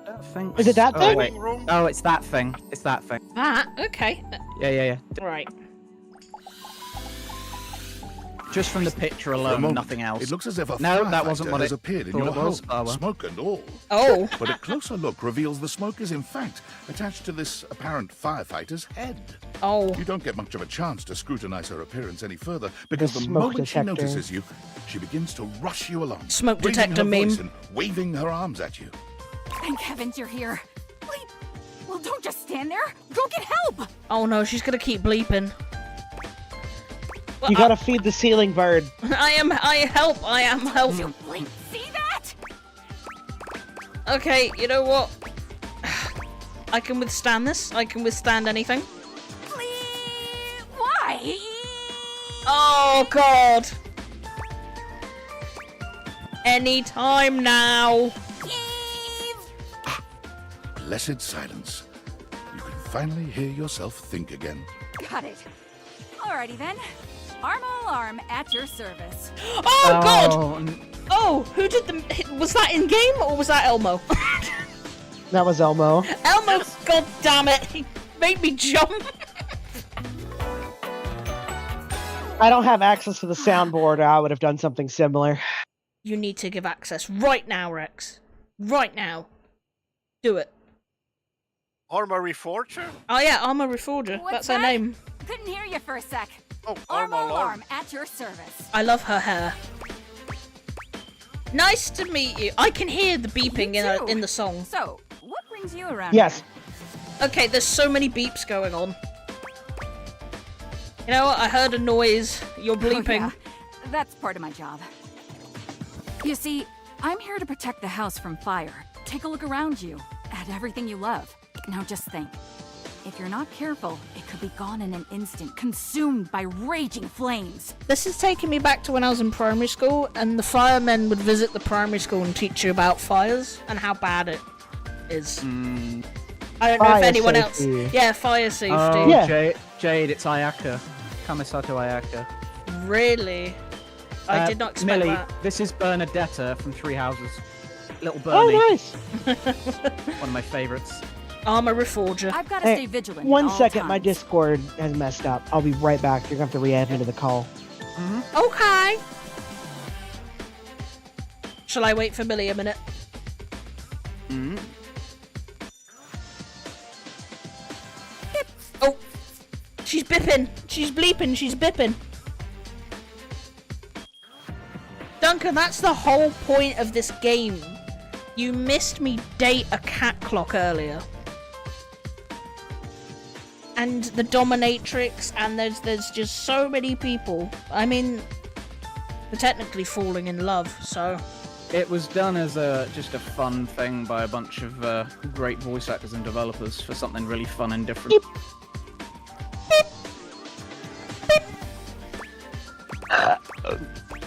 that thing. Is it that thing? Wait. Oh, it's that thing. It's that thing. Ah, okay. Yeah. Right. Just from the picture For a alone, moment, nothing else. It looks as if a No, that wasn't firefighter what has it appeared in thought your it was. home, smoke and all. Oh. But a closer look reveals the smoke is in fact attached to this apparent firefighter's head. Oh. You don't get much of a chance to scrutinize her appearance any further because the smoke moment she detector. notices you, she begins to rush you along, Smoke raising detector her meme. voice and waving her arms at you. Thank heavens you're here. Bleep! Well, don't just stand there. Go get help! Oh no, she's gonna keep bleeping. Well, You gotta feed the ceiling bird. I am help. Bleep, see that? Okay, you know what? I can withstand this. I can withstand anything. Bleep! Why? Oh god. Anytime now. Blessed silence. You can finally hear yourself think again. Got it. Alrighty then. Armo Alarm at your service. Oh god! Oh, who did the... Was that in-game or was that Elmo? That was Elmo. Elmo, god damn it! He made me jump! I don't have access to the soundboard, or I would have done something similar. You need to give access right now, Rex. Right now. Do it. Armor Reforger? Oh yeah, Armor Reforger. What's That's her that? name. Couldn't hear you for a sec. Oh, Armo Alarm at your service. I love her hair. Nice to meet you. I can hear the beeping in the song. So, what brings you around Yes. here? Okay, there's so many beeps going on. You know what? I heard a noise. You're bleeping. Oh, yeah. That's part of my job. You see, I'm here to protect the house from fire. Take a look around you, at everything you love. Now just think. If you're not careful, it could be gone in an instant, consumed by raging flames. This is taking me back to when I was in primary school, and the firemen would visit the primary school and teach you about fires and how bad it is. I don't know if Fire anyone safety. else. Yeah, fire safety. Oh, Yeah. Jade, it's Ayaka. Kamisato Ayaka. Really? I did not expect Millie, that. this is Bernadetta from Three Houses. Little Oh, Bernie. nice. One of my favorites. Armor Reforger. I've got to Hey, stay vigilant. One at all second, my times. Discord has messed up. I'll be right back. You're gonna have to re-add me to the call. Okay. Shall I wait for Millie a minute? Oh, she's bipping. She's bleeping. She's bipping. Duncan, that's the whole point of this game. You missed me date a cat clock earlier. And the dominatrix, and there's just so many people. I mean, they're technically falling in love, so It was done as just a fun thing by a bunch of great voice actors and developers for something really fun and different.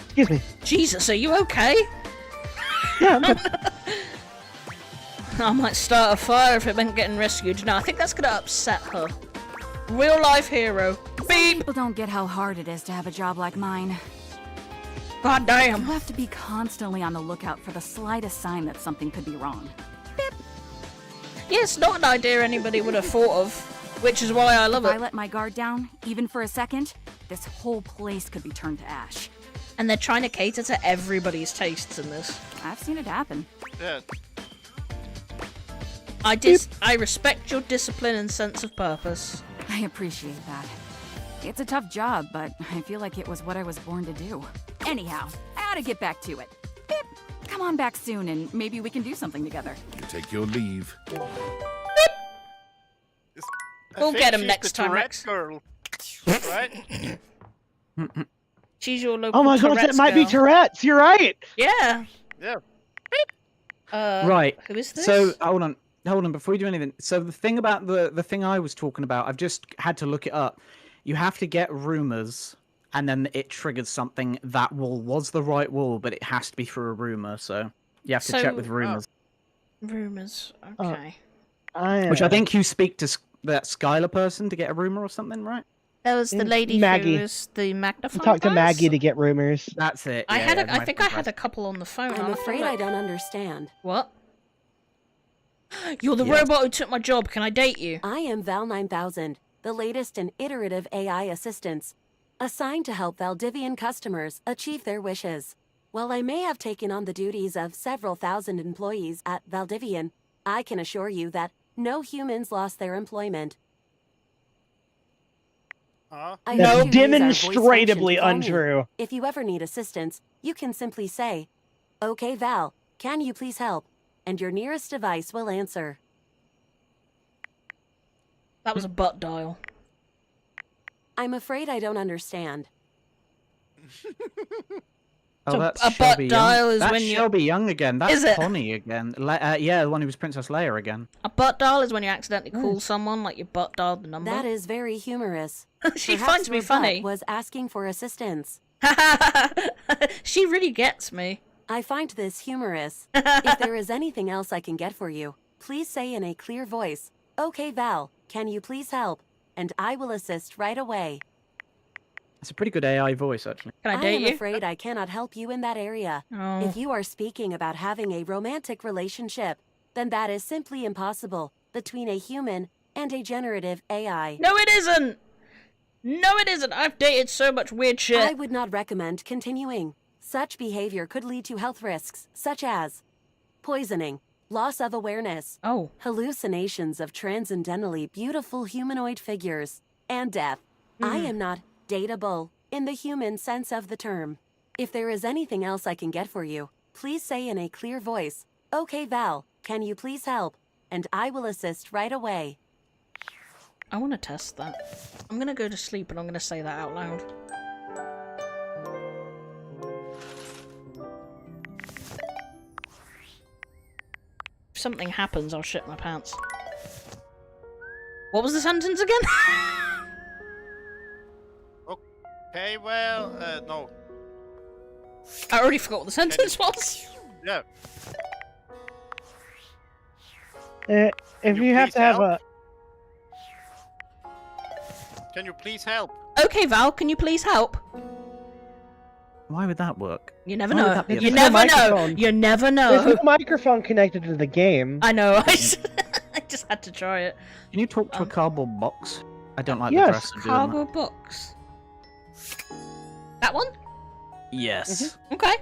Excuse me. Jesus, are you okay? Yeah, I'm good. I might start a fire if it meant getting rescued. No, I think that's gonna upset her. Real life hero. Beep! People don't get how hard it is to have a job like mine. God damn. You have to be constantly on the lookout for the slightest sign that something could be wrong. Yeah, it's not an idea anybody would have thought of, which is why I love If it. I let my guard down, even for a second, this whole place could be turned to ash. And they're trying to cater to everybody's tastes in this. I've seen it happen. Yeah. I respect your discipline and sense of purpose. I appreciate that. It's a tough job, but I feel like it was what I was born to do. Anyhow, I ought to get back to it. Beep. Come on back soon and maybe we can do something together. You take your leave. We'll get him next time, Rex. Girl. Right? She's your local Oh my god, Tourette's that might be girl. Tourette's. You're right. Yeah. Yeah. Right. Who is this? So hold on. Before you do anything. So the thing about the thing I was talking about, I've just had to look it up. You have to get rumors, and then it triggers something that wall was the right wall, but it has to be through a rumor. So you have to check with rumors. Rumors. Okay. Which I think you speak to that Skylar person to get a rumor or something, right? That was the lady Maggie. who was the magnifying Talk to glass? Maggie to get rumors. That's it. I yeah, had. yeah, I think I had a couple on the phone. I'm afraid I don't understand. What? You're the Yes. robot who took my job. Can I date you? I am Val 9000, the latest in iterative AI assistants, assigned to help Valdivian customers achieve their wishes. While I may have taken on the duties of several thousand employees at Valdivian, I can assure you that no humans lost their employment. I hope That's you use our voice demonstratively function to call me. untrue. If you ever need assistance, you can simply say, "Okay, Val, can you please help?" And your nearest device will answer. That was a butt dial. I'm afraid I don't understand. Oh, So that's a butt Shelby Young. dial is That's when you- Shelby Young again. That's Is it? Connie again. Yeah, the one who was Princess Leia again. A butt dial is when you accidentally call someone, like you butt dialed the number. That is very humorous. She Perhaps finds me your butt funny. Was asking for assistance. She really gets me. I find this humorous. If there is anything else I can get for you, please say in a clear voice, "Okay, Val, can you please help?" And I will assist right away. It's a pretty good AI voice, actually. Can I am afraid I cannot help you in that area. Oh. If you are speaking about having a romantic relationship, then that is simply impossible between a human and a generative AI. No, it isn't. No, it isn't. I've dated so much weird shit. I would not recommend continuing. Such behavior could lead to health risks, such as poisoning, loss of awareness, hallucinations of transcendentally beautiful humanoid figures, and death. I am not dateable in the human sense of the term. If there is anything else I can get for you, please say in a clear voice, "Okay, Val, can you please help?" And I will assist right away. I want to test that. I'm gonna go to sleep and I'm gonna say that out loud. If something happens, I'll shit my pants. What was the sentence again? Okay, well, no. I already forgot what the sentence was. Yeah. If you have please to have help? a... Can you please help? Okay, Val, can you please help? Why would that work? You never Why would know. that be a You thing? never know. microphone. You never There's know. no microphone connected to the game. I know. I just had to try it. Can you talk to a cardboard box? I don't like the yes, dress of doing that. Cardboard box. That one? Yes. Okay.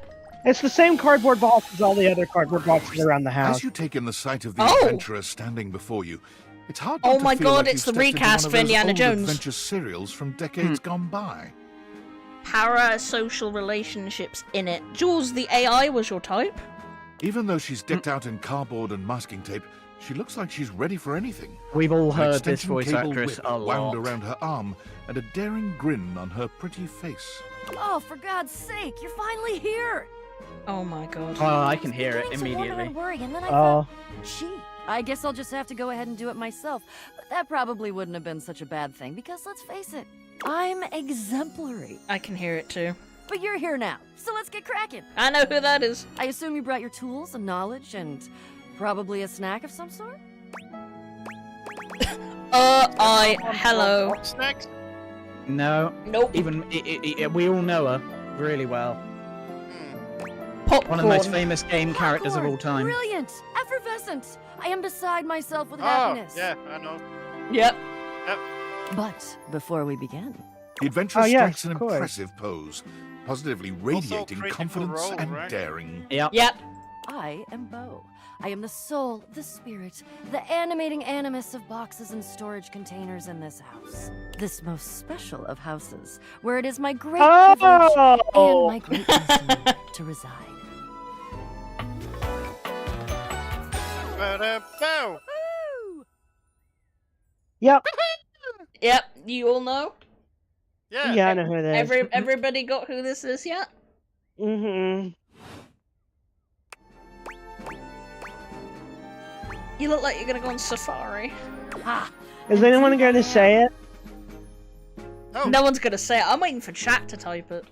It's the same cardboard box as all the other cardboard boxes around the house. As you take in the sight of the Oh. adventurer standing before you, it's hard Oh not to my feel God, like it's you've the stepped into recast one of for those Indiana old Jones. adventure serials from decades gone by. Parasocial relationships in it. Jules, the AI was your type? Even though she's decked out in cardboard and masking tape, she looks like she's ready for anything. We've all An heard this extension voice cable actress whip a wound lot. around her arm and a daring grin on her pretty face. Oh, for God's sake, you're finally here! Oh my god. Oh, I can hear it Beginning to wonder immediately. and worry, and then I Oh. thought, gee, I guess I'll just have to go ahead and do it myself. But that probably wouldn't have been such a bad thing, because let's face it, I'm exemplary. I can hear it too. But you're here now, so let's get cracking. I know who that is. I assume you brought your tools and knowledge and probably a snack of some sort? Hello. Snacks? No. Nope. Even we all know her really well. Popcorn. One of the most famous game characters of all time. Brilliant! Effervescent! I am beside myself with Oh, happiness. yeah, I know. Yep. But before we begin, The adventurer Oh, yes, strikes an of course. impressive pose, positively radiating critical confidence role, and right? daring. Yep. Yep. I am Bo. I am the soul, the spirit, the animating animus of boxes and storage containers in this house. This most special of houses, where it is my great privilege and my great destiny to reside. Ba-da-bow. Yep. Yep. You all know? Yeah. Yeah, I know who that is. Everybody got who this is yet? Mm-hmm. You look like you're gonna go on safari. Is anyone going to say it? No one's gonna say it. I'm waiting for chat to type it.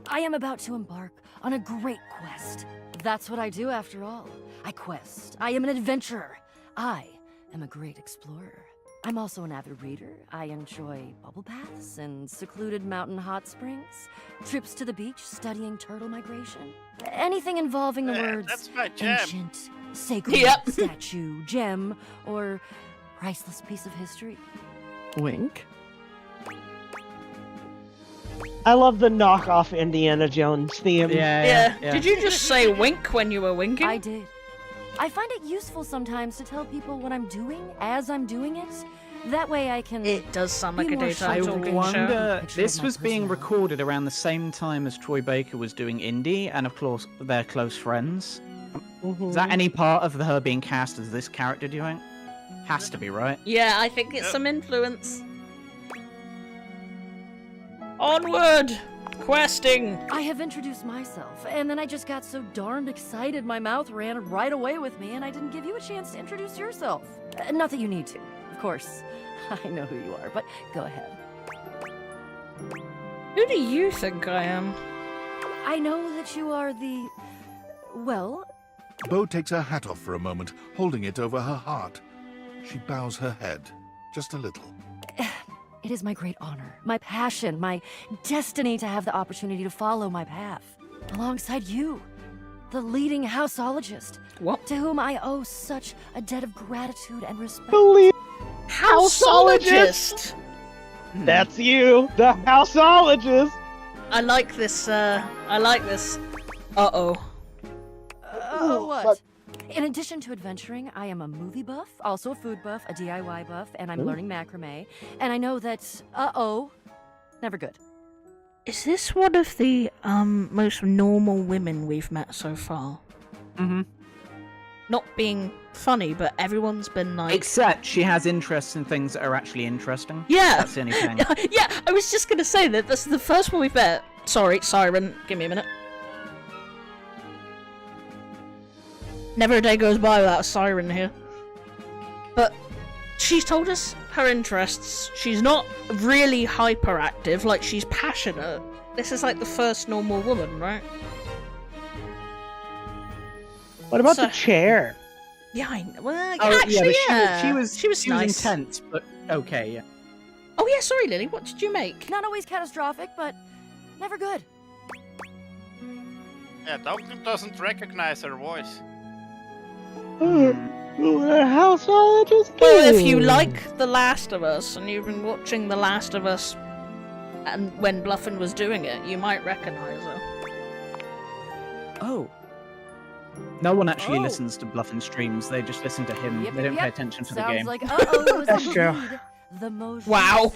I am about to embark on a great quest. That's what I do after all. I quest. I am an adventurer. I am a great explorer. I'm also an avid reader. I enjoy bubble baths and secluded mountain hot springs, trips to the beach, studying turtle migration. Anything involving the words That's my jam. ancient, sacred, Yep. statue, gem, or priceless piece of history. Wink. I love the knockoff Indiana Jones theme. Yeah. Did you just say wink when you were winking? I did. I find it useful sometimes to tell people what I'm doing as I'm doing it. That way I can. It does sound like be a more daytime sure talking Wonder, Picture this of my was being recorded around the same time as Troy Baker was doing Indie, and of course they're close friends. Is that any part of her being cast as this character, do you think? Has to be, right? Yeah, I think it's some influence. Onward! Questing! I have introduced myself, and then I just got so darned excited my mouth ran right away with me, and I didn't give you a chance to introduce yourself. Not that you need to, of course. I know who you are, but go ahead. Who do you think I am? I know that you are the. Well, Bo takes her hat off for a moment, holding it over her heart. She bows her head, just a little. it is my great honor, my passion, my destiny to have the opportunity to follow my path alongside you, the leading houseologist, to whom I owe such a debt of gratitude and respect. Houseologist! That's you, the houseologist! I like this, I like this. Uh-oh. What? In addition to adventuring, I am a movie buff, also a food buff, a DIY buff, and I'm Ooh. learning macrame. And I know that, never good. Is this one of the, most normal women we've met so far? Mm-hmm. Not being funny, but everyone's been like... Except she has interests in things that are actually interesting. Yeah! That's the only thing. Yeah, I was just gonna say that this is the first one we've met. Sorry, Siren, give me a minute. Never a day goes by without a Siren here. But she's told us her interests. She's not really hyperactive, like she's passionate. This is like the first normal woman, right? What about So- the chair? Yeah, I know. Well, Oh, actually, yeah, but yeah. she was nice. intense, but okay, yeah. Oh yeah, sorry, Lily. What did you make? Not always catastrophic, but never good. Yeah, Duncan doesn't recognize her voice. Houseologist? Well, if you like The Last of Us and you've been watching The Last of Us, and when Bluffin was doing it, you might recognize her. Oh. No one actually listens to Bluffin streams, they just listen to him. Yep, they don't yep. pay attention to Sounds the game. like was That's true. indeed the most. Wow.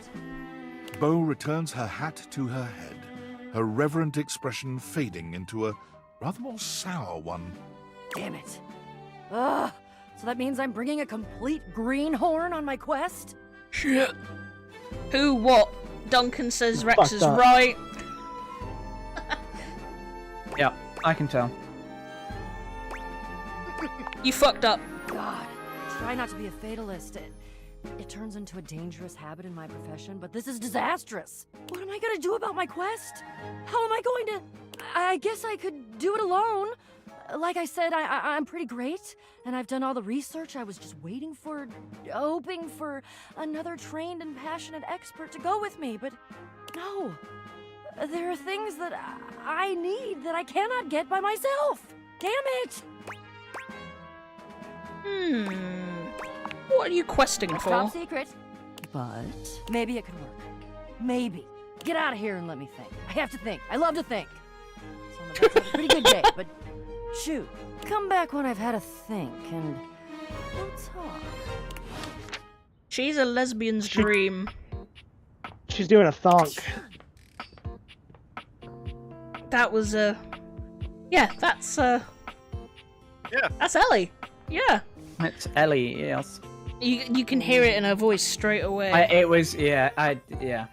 Bo returns her hat to her head, her reverent expression fading into a rather more sour one. Damn it. Ugh. So that means I'm bringing a complete greenhorn on my quest? Shit. Who? What? Duncan says Rex Fucked is up. right. Yeah, I can tell. You fucked up. God, try not to be a fatalist. It turns into a dangerous habit in my profession, but this is disastrous. What am I gonna do about my quest? How am I going to... I guess I could do it alone. Like I said, I'm pretty great, and I've done all the research. I was just hoping for another trained and passionate expert to go with me, but no. There are things that I need that I cannot get by myself. Damn it! What are you questing It's for? top secret, but maybe it could work. Maybe. Get out of here and let me think. I have to think. I love to think. So I'm about to have a pretty good day, but shoot. Come back when I've had a think and we'll talk. She's a lesbian's dream. She's doing a thonk. That was yeah, that's that's Ellie. Yeah. It's Ellie, yes. You can hear it in her voice straight away. Yeah.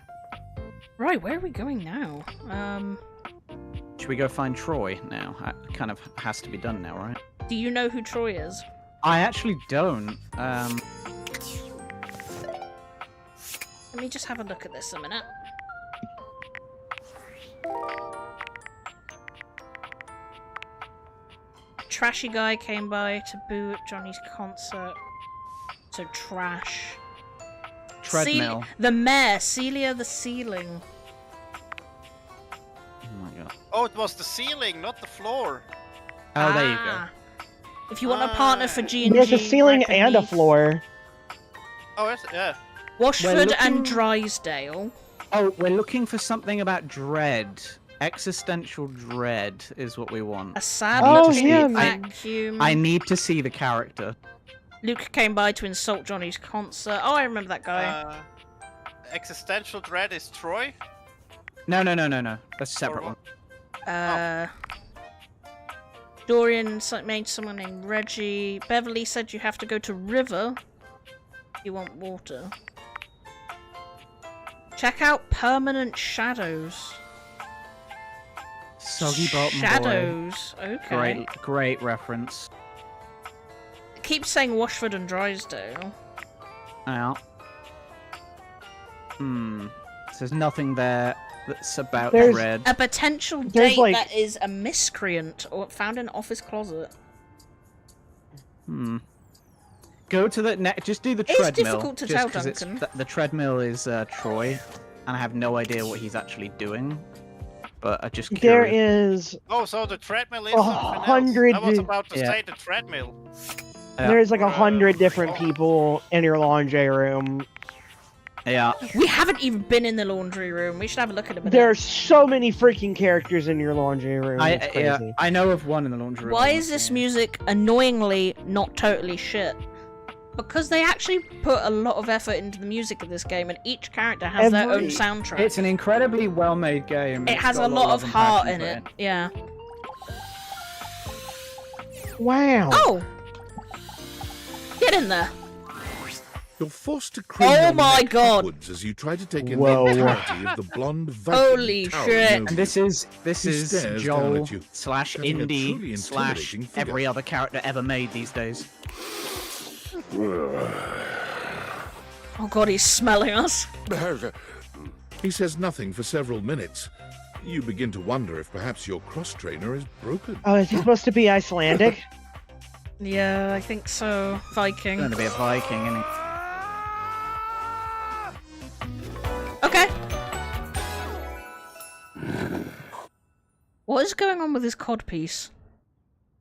Right, where are we going now? Should we go find Troy now? That kind of has to be done now, right? Do you know who Troy is? I actually don't. Let me just have a look at this a minute. Trashy guy came by to boo at Johnny's concert. So trash. Treadmill. The mayor, Celia the Ceiling. Oh my god. Oh, it was the ceiling, not the floor. Oh, there you go. If you want a partner for G&G, There's a ceiling reckon and a me. floor. Oh, yeah. Washford and Drysdale. Oh, we're looking for something about dread. Existential dread is what we want. A sad Oh, little yeah, vacuum. I need to see the character. Luke came by to insult Johnny's concert. Oh, I remember that guy. Existential dread is Troy. No. That's a separate one. Dorian made someone named Reggie. Beverly said you have to go to River if you want water. Check out Permanent Shadows. Soggy Bottom Shadows. Boy. Okay. Great reference. Keep saying Washford and Drysdale. Yeah. So there's nothing there that's about There's- dread. A potential There's, date like- that is a miscreant or found in an office closet. Go to the just do the It's treadmill. difficult to just tell, 'cause it's- Duncan. The treadmill is Troy, and I have no idea what he's actually doing. But I just There curious. is Oh, so the treadmill is a something else. 100 I was about to Yeah. say the treadmill. there's like 100 different people in your laundry room. Yeah. We haven't even been in the laundry room. We should have a look at it. There are so many freaking characters in your laundry room. It's Yeah, crazy. I know of one in the laundry room. Why is this music annoyingly not totally shit? Because they actually put a lot of effort into the music of this game, and each character has their own soundtrack. It's an incredibly well-made game. It It's has got a lot of and heart passion in put it. Yeah. Wow. Oh! Get in there. You're forced to crane Oh your my neck god. upwards as you try to take in Whoa. the entirety of the blonde vacuum Holy towering shit. over And you. this He is stares down Joel at you, slash having a truly Indy slash intimidating figure. every other character ever made these days. Oh god, he's smelling us. He says nothing for several minutes. You begin to wonder if perhaps your cross-trainer is broken. Oh, is he supposed to be Icelandic? Yeah, I think so. Viking. Going to be a Viking, isn't he? Okay. What is going on with this codpiece?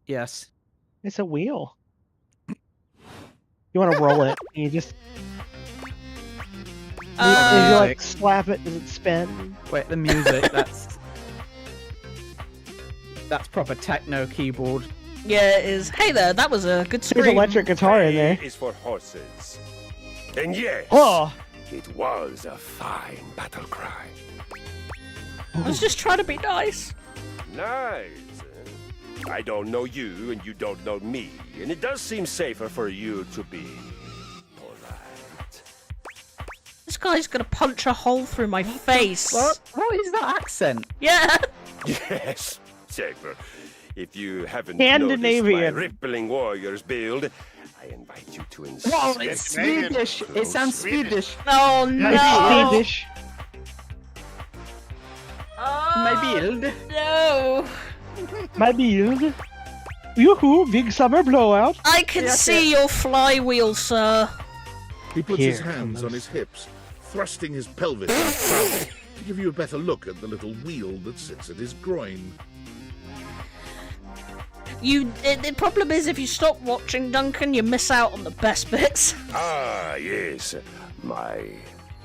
Yes. It's a wheel. You want to roll it, and you just... you like slap it, does it spin? Wait, the music, that's proper techno keyboard. Yeah, it is. Hey there, that was a good There's scream. electric guitar in there. is for horses. And yes, Oh! it was a fine battle cry. I was just trying to be nice. Nice. I don't know you, and you don't know me, and it does seem safer for you to be polite. This guy's gonna punch a hole through my face. What is that accent? Yeah. Yes, safer. If you haven't noticed my Scandinavian. rippling warriors build, I invite you to inspect. Whoa, it's Swedish. It sounds Swedish. Oh no! Swedish. My build. No! My build. Yoo-hoo, big summer blowout. I can see your flywheel, sir. He puts Here his hands on his hips, thrusting his pelvis out proudly to give you a better look at the little wheel that sits at his groin. The problem is if you stop watching, Duncan, you miss out on the best bits. Ah, yes, my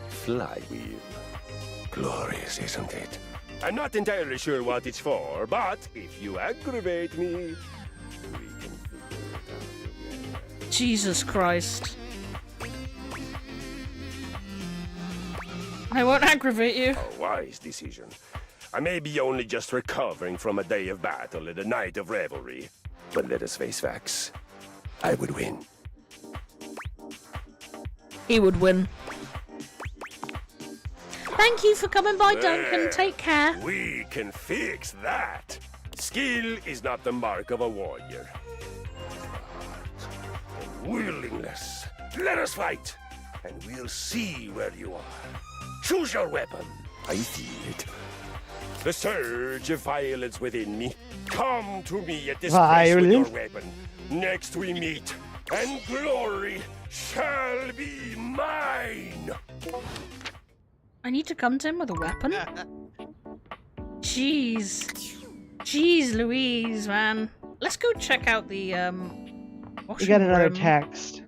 flywheel. Glorious, isn't it? I'm not entirely sure what it's for, but if you aggravate me, we can figure it out together. Jesus Christ. I won't aggravate you. A wise decision. I may be only just recovering from a day of battle and a night of revelry, but let us face facts. I would win. He would win. Thank you for coming by, Duncan. There. Take care. We can fix that. Skill is not the mark of a warrior. And willingness. Let us fight, and we'll see where you are. Choose your weapon. I feel it. The surge of violence within me. Come to me at this place with your weapon. Next we meet, and glory shall be mine. I need to come to him with a weapon? Jeez. Jeez Louise, man. Let's go check out the, We washroom got another room. text.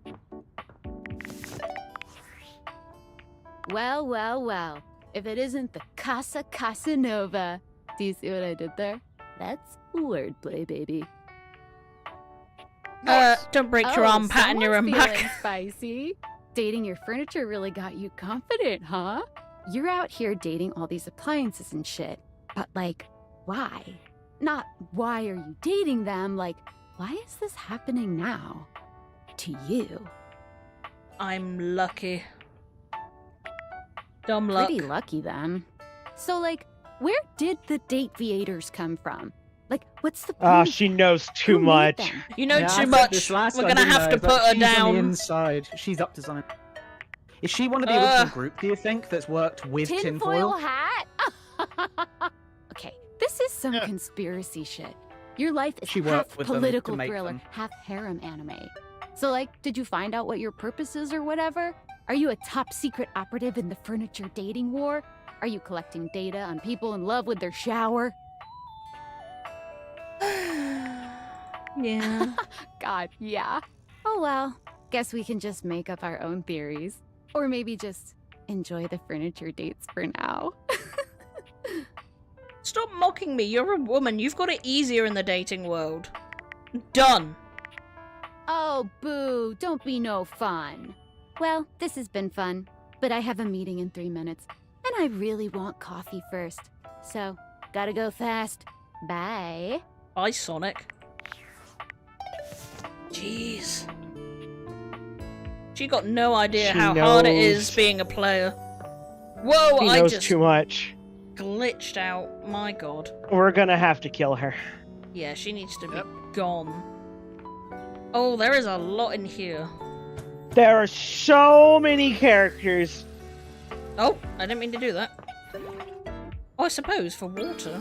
Well, well, well. If it isn't the Casa Casanova. Do you see what I did there? That's wordplay, baby. Don't break your arm patting your own someone's back. feeling spicy. Dating your furniture really got you confident, huh? You're out here dating all these appliances and shit. But, like, why? Not why are you dating them, like, why is this happening now? To you. I'm lucky. Dumb luck. Pretty lucky, then. So, like, where did the Dateviators come from? Like, what's the point? She knows too much. You know Yeah, too I said much. this last We're time, gonna didn't have I? to But put her she's on down. the inside. She's up to something. Is she one of the original group, do you think, that's worked with Tinfoil tinfoil? hat? Okay, this is some conspiracy shit. Your life is She half worked with them to political make thriller, them. half harem anime. So, like, did you find out what your purpose is or whatever? Are you a top secret operative in the furniture dating war? Are you collecting data on people in love with their shower? Yeah. God, yeah. Oh well, guess we can just make up our own theories. Or maybe just enjoy the furniture dates for now. Stop mocking me. You're a woman. You've got it easier in the dating world. Done. Oh, boo, don't be no fun. Well, this has been fun, but I have a meeting in 3 minutes, and I really want coffee first. So, gotta go fast. Bye. Bye, Sonic. Jeez. She got no idea She how hard it knows. is being a player. Whoa, She I knows just too much. glitched out. My god. We're gonna have to kill her. Yeah, she needs to be gone. Oh, there is a lot in here. There are so many characters. Oh, I didn't mean to do that. Oh, I suppose for water.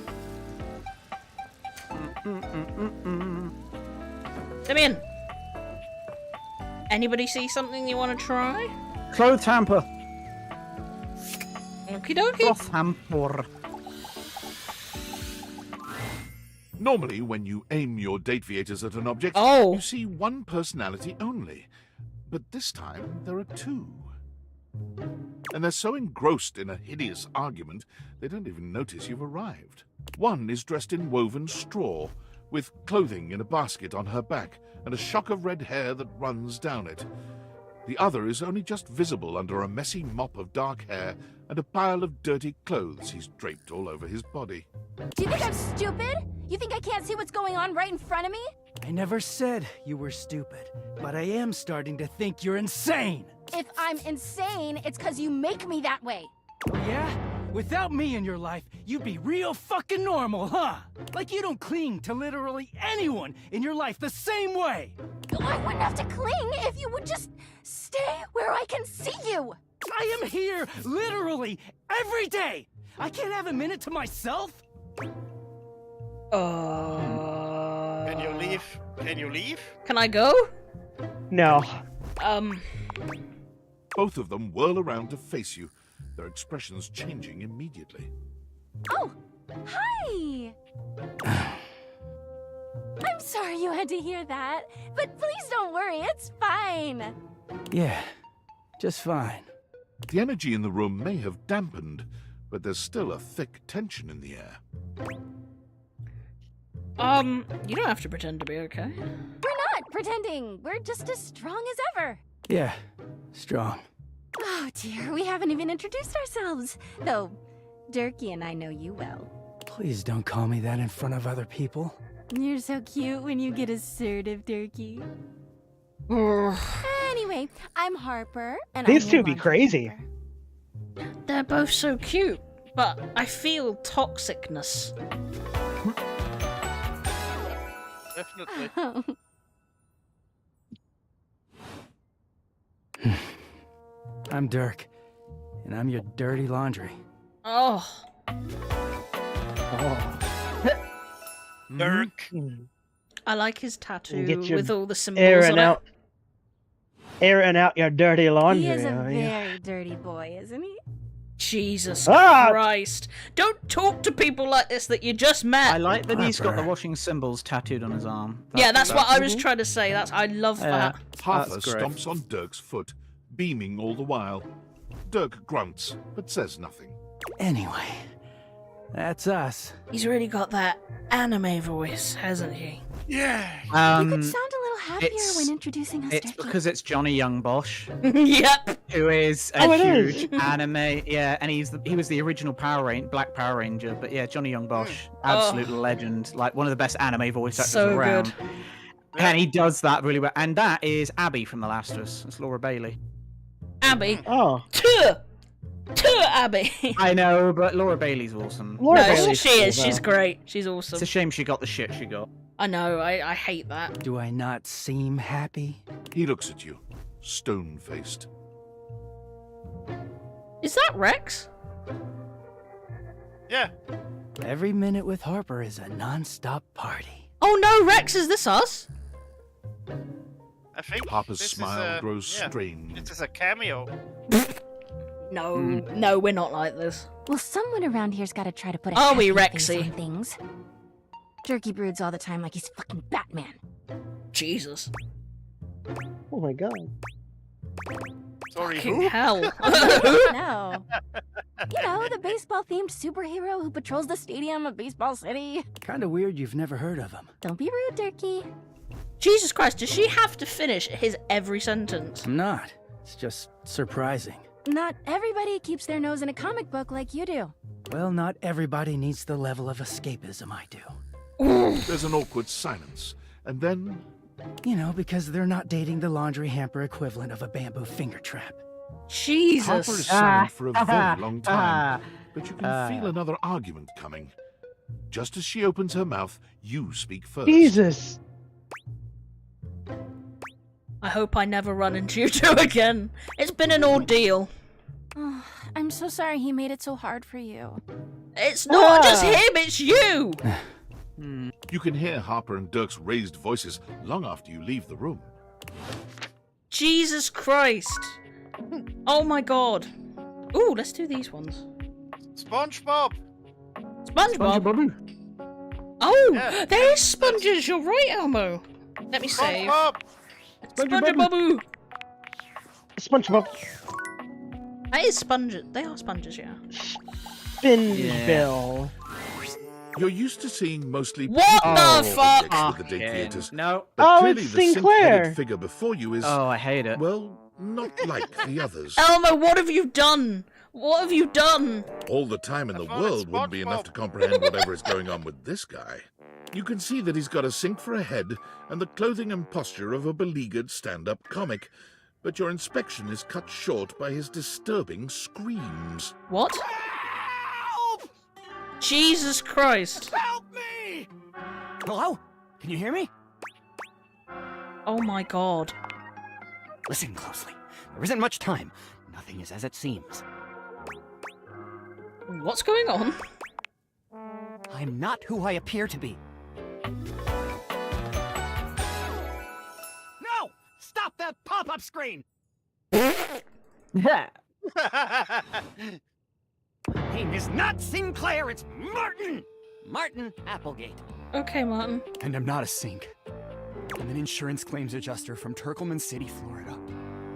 Come in. Anybody see something you want to try? Clothes hamper. Okie dokie. Cloth hamper. Normally, when you aim your Dateviators at an object, you see one personality only. But this time, there are two. And they're so engrossed in a hideous argument, they don't even notice you've arrived. One is dressed in woven straw, with clothing in a basket on her back, and a shock of red hair that runs down it. The other is only just visible under a messy mop of dark hair and a pile of dirty clothes he's draped all over his body. Do you think I'm stupid? You think I can't see what's going on right in front of me? I never said you were stupid, but I am starting to think you're insane. If I'm insane, it's because you make me that way. Yeah? Without me in your life, you'd be real fucking normal, huh? Like you don't cling to literally anyone in your life the same way. I wouldn't have to cling if you would just stay where I can see you. I am here literally every day. I can't have a minute to myself. Can you leave? Can you leave? Can I go? No. Both of them whirl around to face you, their expressions changing immediately. Oh, hi! I'm sorry you had to hear that, but please don't worry, it's fine. Yeah, just fine. The energy in the room may have dampened, but there's still a thick tension in the air. You don't have to pretend to be okay. We're not pretending, we're just as strong as ever. Yeah, strong. Oh dear, we haven't even introduced ourselves. Though, Durkee and I know you well. Please don't call me that in front of other people. You're so cute when you get assertive, Durkee. Anyway, I'm Harper, and These I'm two your be launch crazy. member. They're both so cute, but I feel toxicness. Definitely. I'm Dirk, and I'm your dirty laundry. Oh. Dirk. I like his tattoo Get your with all the symbols on it. Airing out your dirty laundry. He is a are you? very dirty boy, isn't he? Jesus Ah! Christ. Don't talk to people like this that you just met. I like that he's got the washing symbols tattooed on his arm. Yeah, that's what I was trying to say. I love that. Harper That's great. stomps on Dirk's foot, beaming all the while. Dirk grunts, but says nothing. Anyway, that's us. He's really got that anime voice, hasn't he? Yeah. You could sound a little happier it's- when introducing us, It's Durkee. because it's Johnny Young Bosch, Yep. who is Oh, a it is. huge anime. Yeah, and he was the original Black Power Ranger. But yeah, Johnny Young Bosch, absolute legend, like one of the best anime voice actors So around. good. And he does that really well. And that is Abby from The Last of Us. It's Laura Bailey. Abby. Oh. To Abby. I know, but Laura Bailey's awesome. Laura No, Bailey's she is. cool, She's though. great. She's awesome. It's a shame she got the shit she got. I know. I hate that. Do I not seem happy? He looks at you, stone-faced. Is that Rex? Yeah. Every minute with Harper is a non-stop party. Oh no, Rex, is this us? I think Harper's this smile is a, grows yeah, strained. This is a cameo. No, we're not like this. Well, someone around here's got to try to put a Are we, happy face Rexy? on things. Durkee broods all the time like he's fucking Batman. Jesus. Oh my god. Sorry, Fucking who? hell. No. You know, the baseball-themed superhero who patrols the stadium of Baseball City. Kinda weird you've never heard of him. Don't be rude, Durkee. Jesus Christ, does she have to finish his every sentence? I'm not. It's just surprising. Not everybody keeps their nose in a comic book like you do. Well, not everybody needs the level of escapism I do. There's an awkward silence, and then... You know, because they're not dating the laundry hamper equivalent of a bamboo finger trap. Jesus. Harper is silent for a very long time, but you can feel another argument coming. Just as she opens her mouth, you speak first. Jesus. I hope I never run into you two again. It's been an ordeal. Oh, I'm so sorry he made it so hard for you. It's not just him, it's you! You can hear Harper and Dirk's raised voices long after you leave the room. Jesus Christ. Oh my god. Ooh, let's do these ones. SpongeBob. SpongeBob? Oh, Yeah. there is sponges, you're right, Elmo. Let me save. SpongeBob. SpongeBob. SpongeBob. That is sponges. They are sponges, yeah. Spinbill. You're used to seeing mostly What the fuck? objects with the day theaters. No. But Oh, clearly it's the Sinclair. sync-headed figure before you is, Oh, I hate it. well, not like the others. Elmo, what have you done? What have you done? All the time in the thought world it's wouldn't be SpongeBob. enough to comprehend whatever is going on with this guy. You can see that he's got a sink for a head and the clothing and posture of a beleaguered stand-up comic, but your inspection is cut short by his disturbing screams. What? Jesus Christ. Help me! Hello? Can you hear me? Oh my god. Listen closely. There isn't much time. Nothing is as it seems. What's going on? I'm not who I appear to be. No! Stop that pop-up screen! Yeah. Name is not Sinclair, it's Martin! Martin Applegate. Okay, Martin. And I'm not a sink. I'm an insurance claims adjuster from Turkleman City, Florida.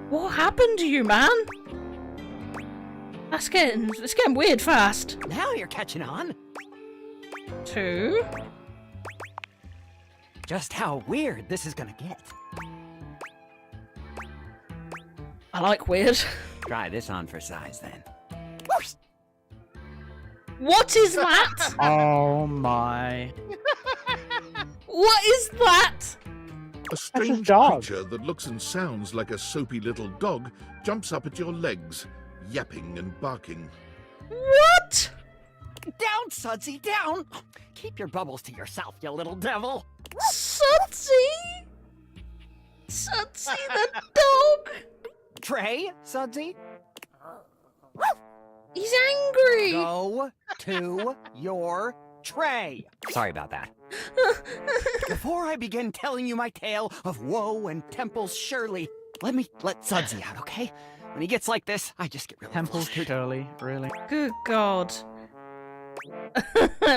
What happened to you, man? It's getting weird fast. Now you're catching on. 2. Just how weird this is gonna get. I like weird. Try this on for size, then. What is that? Oh my. What is that? A strange creature that looks and sounds like a soapy little dog jumps up at your legs, yapping and barking. What? Down, Sudsy, down! Keep your bubbles to yourself, you little devil! Sudsy? Sudsy the dog? Trey, Sudsy? He's angry! Go to your tray! Sorry about that. Before I begin telling you my tale of woe and Temples Shirley, let Sudsy out, okay? When he gets like this, I just get really Temples flustered. Shirley, really? Good God.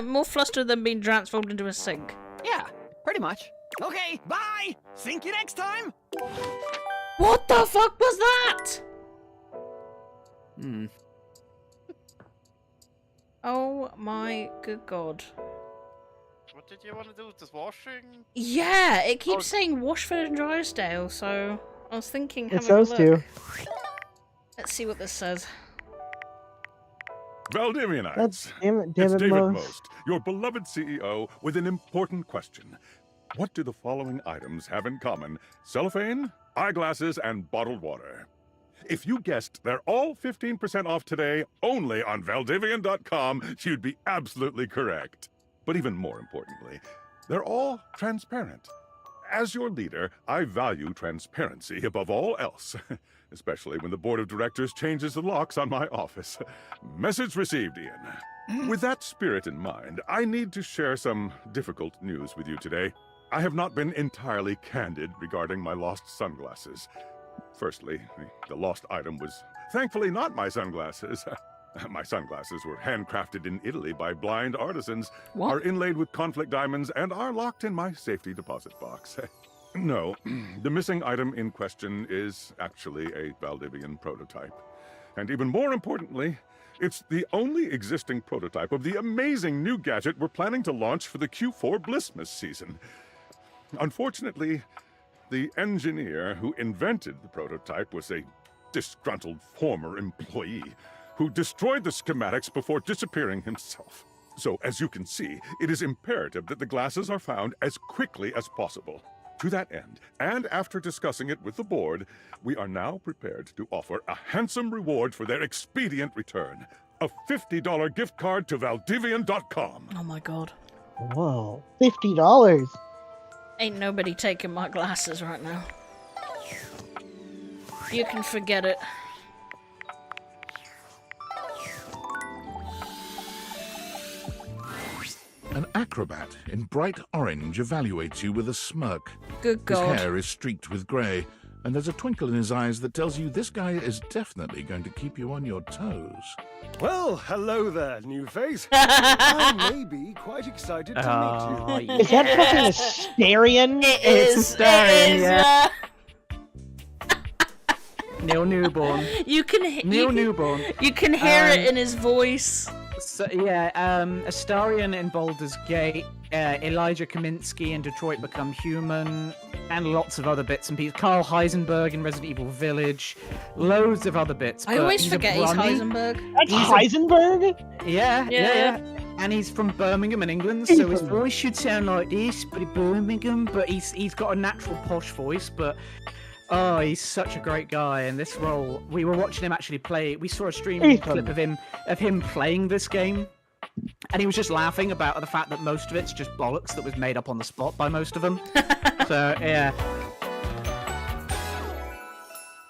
More flustered than being transformed into a sink. Yeah, pretty much. Okay, bye! Sink you next time! What the fuck was that? Oh my good God. What did you want to do? Just washing? Yeah, it keeps saying Washford and Drysdale, so I was thinking It's having those a look. two. Let's see what this says. Valdivianites. That's David It's David Most. Most, your beloved CEO, with an important question. What do the following items have in common? Cellophane, eyeglasses, and bottled water. If you guessed they're all 15% off today, only on Valdivian.com, you'd be absolutely correct. But even more importantly, they're all transparent. As your leader, I value transparency above all else, especially when the board of directors changes the locks on my office. Message received, Ian. With that spirit in mind, I need to share some difficult news with you today. I have not been entirely candid regarding my lost sunglasses. Firstly, the lost item was thankfully not my sunglasses. My sunglasses were handcrafted in Italy by blind artisans, are inlaid with conflict diamonds, and are locked in my safety deposit box. No, the missing item in question is actually a Valdivian prototype. And even more importantly, it's the only existing prototype of the amazing new gadget we're planning to launch for the Q4 Blissmas season. Unfortunately, the engineer who invented the prototype was a disgruntled former employee who destroyed the schematics before disappearing himself. So, as you can see, it is imperative that the glasses are found as quickly as possible. To that end, and after discussing it with the board, we are now prepared to offer a handsome reward for their expedient return. A $50 gift card to Valdivian.com. Oh my God. Whoa, $50. Ain't nobody taking my glasses right now. You can forget it. An acrobat in bright orange evaluates you with a smirk. Good God. His hair is streaked with grey, and there's a twinkle in his eyes that tells you this guy is definitely going to keep you on your toes. Well, hello there, new face. I may be quite excited to meet you. Is that fucking Asterion? It It's Asterion, yeah. Neil Newborn. You can Neil Newborn. You can hear it in his voice. So, yeah, Astarion in Baldur's Gate, Elijah Kaminsky in Detroit Become Human, and lots of other bits and pieces. Carl Heisenberg in Resident Evil Village, loads of other bits. I but always he's forget a he's Brummy. Heisenberg. That's Heisenberg? Yeah. And he's from Birmingham in England, so his voice should sound like this, but in Birmingham. But he's got a natural posh voice, but oh, he's such a great guy in this role. We were watching him actually play. We saw a stream clip of him playing this game. And he was just laughing about the fact that most of it's just bollocks that was made up on the spot by most of them. So, yeah.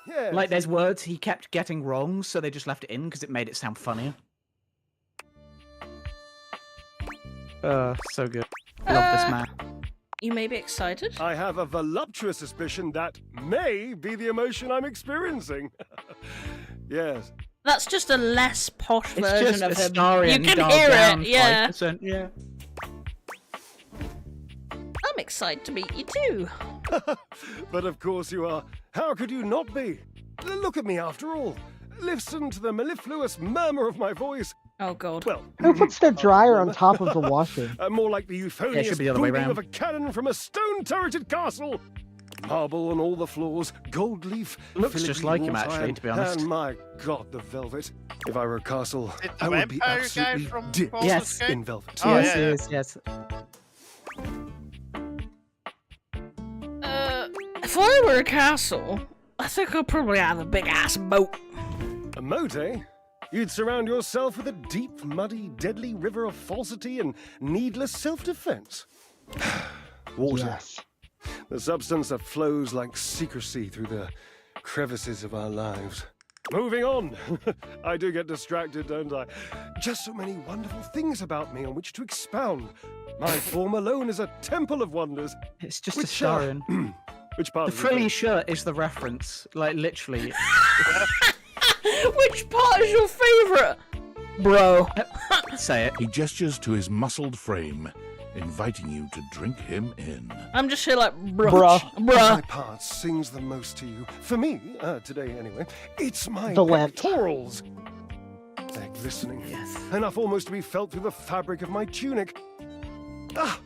Yes. Like, there's words he kept getting wrong, so they just left it in because it made it sound funnier. So good. Love this man. You may be excited. I have a voluptuous suspicion that may be the emotion I'm experiencing. Yes. That's just a less posh It's version just of a him. Starion You can dialed hear down it, yeah. 5%, yeah. I'm excited to meet you too. But of course you are. How could you not be? Look at me after all. Listen to the mellifluous murmur of my voice. Oh god. Well, Who puts their dryer on top of the washer? more like the euphonious should be the other way booming round. of a cannon from a stone-turreted castle. Marble on all the floors, gold leaf. Looks just filigree like him, wrought actually, iron, to be honest. And my god, the velvet. If I were a castle, It's I the would be vampire guy absolutely from dipped Baldur's Gate? in velvet. Oh, yes, yeah, yes, yes. If I were a castle, I think I'd probably have a big ass moat. A moat, eh? You'd surround yourself with a deep, muddy, deadly river of falsity and needless self-defense. Water. Yes. The substance that flows like secrecy through the crevices of our lives. Moving on. I do get distracted, don't I? Just so many wonderful things about me on which to expound. My form alone is a temple of wonders. It's just a Which, Starion. Which part The of the frilly shirt is the reference. Like, literally. Which part is your favourite? Bro. Say it. He gestures to his muscled frame, inviting you to drink him in. I'm just here like, bruh. Bruh. My part sings the most to you. For me, today anyway, it's my The lamp. pectorals. They're glistening. Enough almost to be felt through the fabric of my tunic. Ah!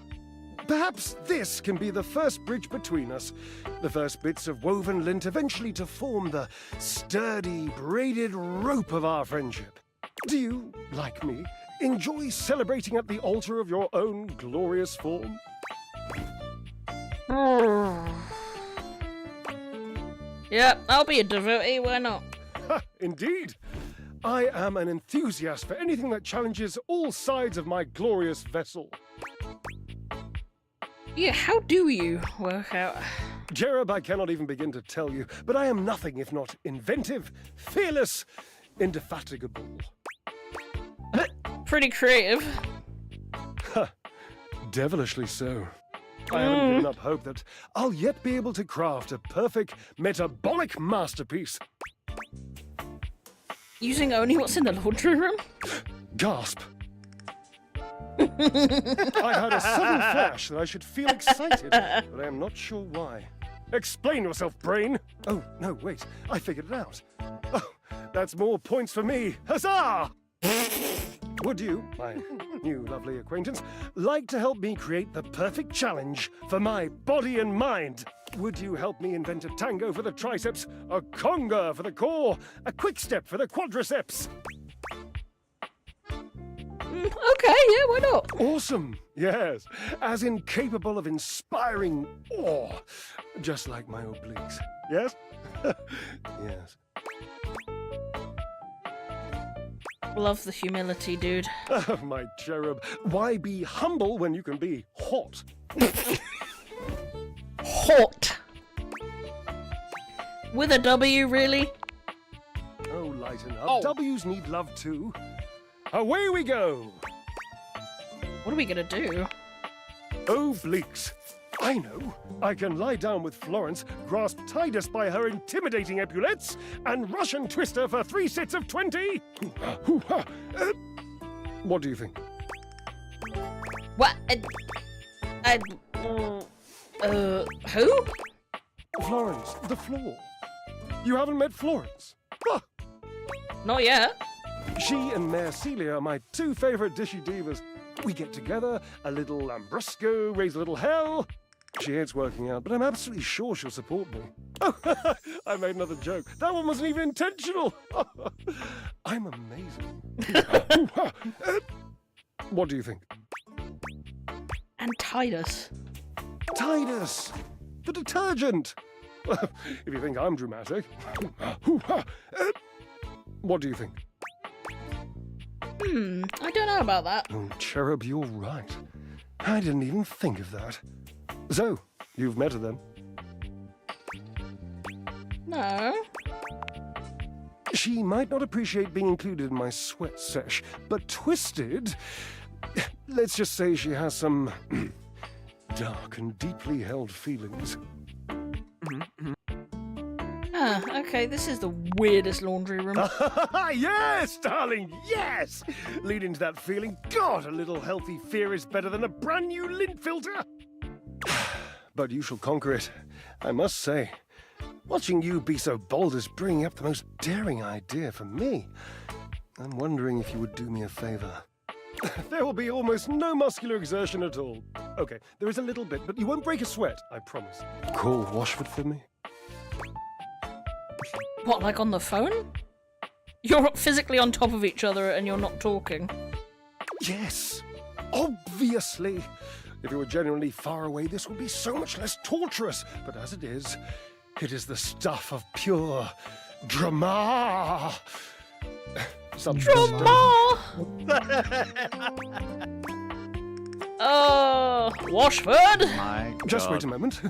Perhaps this can be the first bridge between us. The first bits of woven lint eventually to form the sturdy, braided rope of our friendship. Do you, like me, enjoy celebrating at the altar of your own glorious form? Yeah, I'll be a devotee, why not? Indeed. I am an enthusiast for anything that challenges all sides of my glorious vessel. Yeah, how do you work out? Jerub, I cannot even begin to tell you, but I am nothing if not inventive, fearless, indefatigable. Pretty creative. Devilishly so. I haven't given up hope that I'll yet be able to craft a perfect metabolic masterpiece. Using only what's in the laundry room? Gasp. I had a sudden flash that I should feel excited, but I am not sure why. Explain yourself, brain! Oh, no, wait, I figured it out. Oh, that's more points for me. Huzzah! Would you, my new lovely acquaintance, like to help me create the perfect challenge for my body and mind? Would you help me invent a tango for the triceps, a conga for the core, a quick step for the quadriceps? Okay, yeah, why not? Awesome, yes. As incapable of inspiring awe, just like my obliques. Yes? Yes. Love the humility, dude. Oh, my cherub. Why be humble when you can be hot? Hot. With a W, really? Oh, lighten up. W's need love too. Away we go! What are we gonna do? Obliques. I know. I can lie down with Florence, grasp Tidus by her intimidating epaulettes, and Russian twist her for 3 sets of 20. What do you think? What? Who? Florence, the floor. You haven't met Florence? Ah. Not yet. She and Mare Celia are my 2 favorite dishy divas. We get together, a little lambrusco, raise a little hell. She hates working out, but I'm absolutely sure she'll support me. Oh, I made another joke. That one wasn't even intentional. I'm amazing. What do you think? And Tidus. Tidus, the detergent. If you think I'm dramatic. What do you think? I don't know about that. Oh, Cherub, you're right. I didn't even think of that. So, you've met her then? No. She might not appreciate being included in my sweat sesh, but Twisted... Let's just say she has some dark and deeply held feelings. Okay, this is the weirdest laundry room. Yes, darling, yes! Lead into that feeling. God, a little healthy fear is better than a brand new lint filter. But you shall conquer it, I must say. Watching you be so bold is bringing up the most daring idea for me. I'm wondering if you would do me a favor. There will be almost no muscular exertion at all. Okay, there is a little bit, but you won't break a sweat, I promise. Call Washford for me. What, like on the phone? You're physically on top of each other and you're not talking. Yes, obviously. If you were genuinely far away, this would be so much less torturous. But as it is the stuff of pure drama. Drama! Washford? My Just God. wait a moment.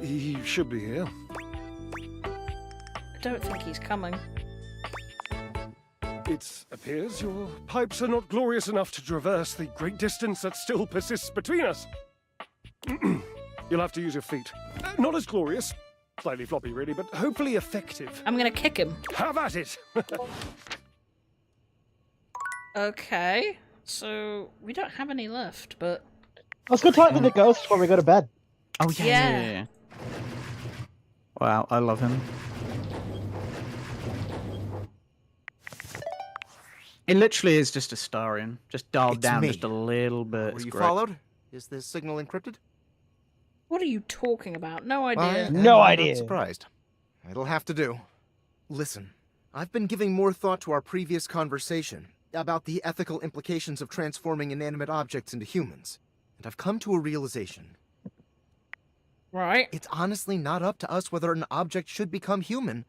He should be here. I don't think he's coming. It appears your pipes are not glorious enough to traverse the great distance that still persists between us. You'll have to use your feet. Not as glorious, slightly floppy really, but hopefully effective. I'm gonna kick him. Have at it! Okay, so we don't have any left, but... Let's go talk to the ghost before we go to bed. Oh, Yeah. yeah. Wow, I love him. It literally is just Astarion, just dialed It's down me. just a little bit. Were It's you great. followed? Is this signal encrypted? What are you talking about? No I idea. am No not idea. surprised. It'll have to do. Listen, I've been giving more thought to our previous conversation about the ethical implications of transforming inanimate objects into humans, and I've come to a realization. Right. It's honestly not up to us whether an object should become human.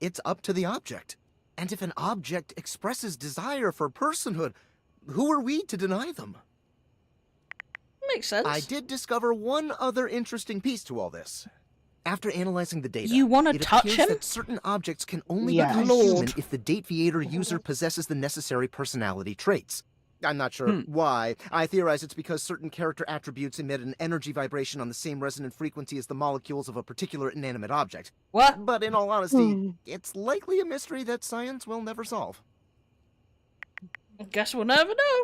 It's up to the object. And if an object expresses desire for personhood, who are we to deny them? Makes sense. I did discover one other interesting piece to all this. After analyzing the data, You wanna it touch appears him? that certain objects can only Yes. become Lord. human if the Dateviator user possesses the necessary personality traits. I'm not sure why. I theorize it's because certain character attributes emit an energy vibration on the same resonant frequency as the molecules of a particular inanimate object. What? But in all honesty, it's likely a mystery that science will never solve. Guess we'll never know.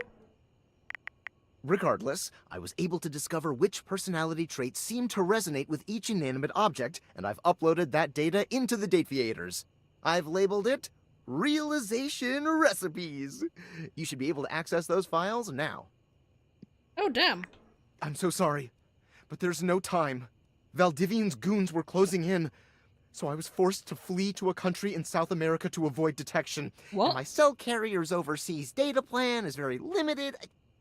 Regardless, I was able to discover which personality traits seem to resonate with each inanimate object, and I've uploaded that data into the Dateviators. I've labeled it Realization Recipes. You should be able to access those files now. Oh, damn. I'm so sorry, but there's no time. Valdivian's goons were closing in, so I was forced to flee to a country in South America to avoid detection. What? And my cell carrier's overseas data plan is very limited.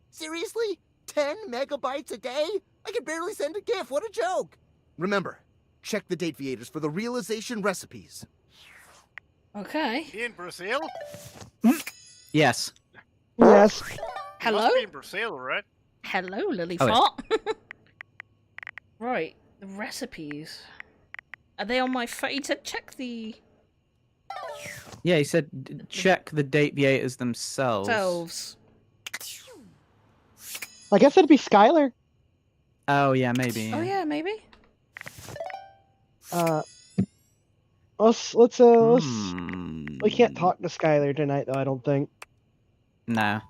Seriously? 10 megabytes a day? I can barely send a GIF. What a joke. Remember, check the Dateviators for the Realization Recipes. Okay. In Brazil? Yes. Yes. Hello? Must be in Brazil, right? Hello, Lily Oh, yeah. Fart. Right, the recipes. Are they on my phone? He said check the Yeah, he said check the Dateviators themselves. selves. I guess it'd be Skylar. Oh, yeah, maybe. Oh yeah, maybe. Let's we can't talk to Skylar tonight though, I don't think. No.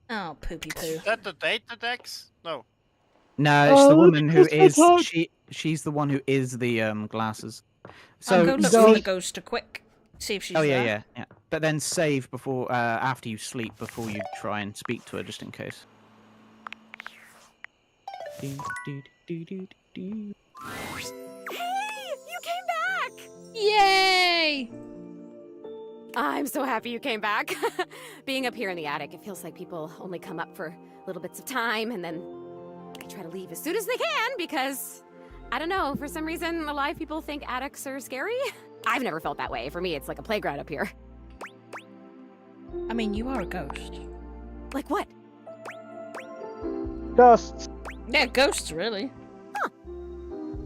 Oh, poopy poo. Is that the data decks? No. No, it's the woman who let's is talk. she's the one who is the glasses. I'll So go look so- for the ghost to quick. See if she's Oh yeah, there. yeah. But then save before after you sleep before you try and speak to her just in case. Hey, you came back! Yay! I'm so happy you came back. Being up here in the attic, it feels like people only come up for little bits of time and then they try to leave as soon as they can because, I don't know, for some reason, a lot of people think attics are scary. I've never felt that way. For me, it's like a playground up here. I mean, you are a ghost. Like what? Ghosts. Yeah, ghosts, really.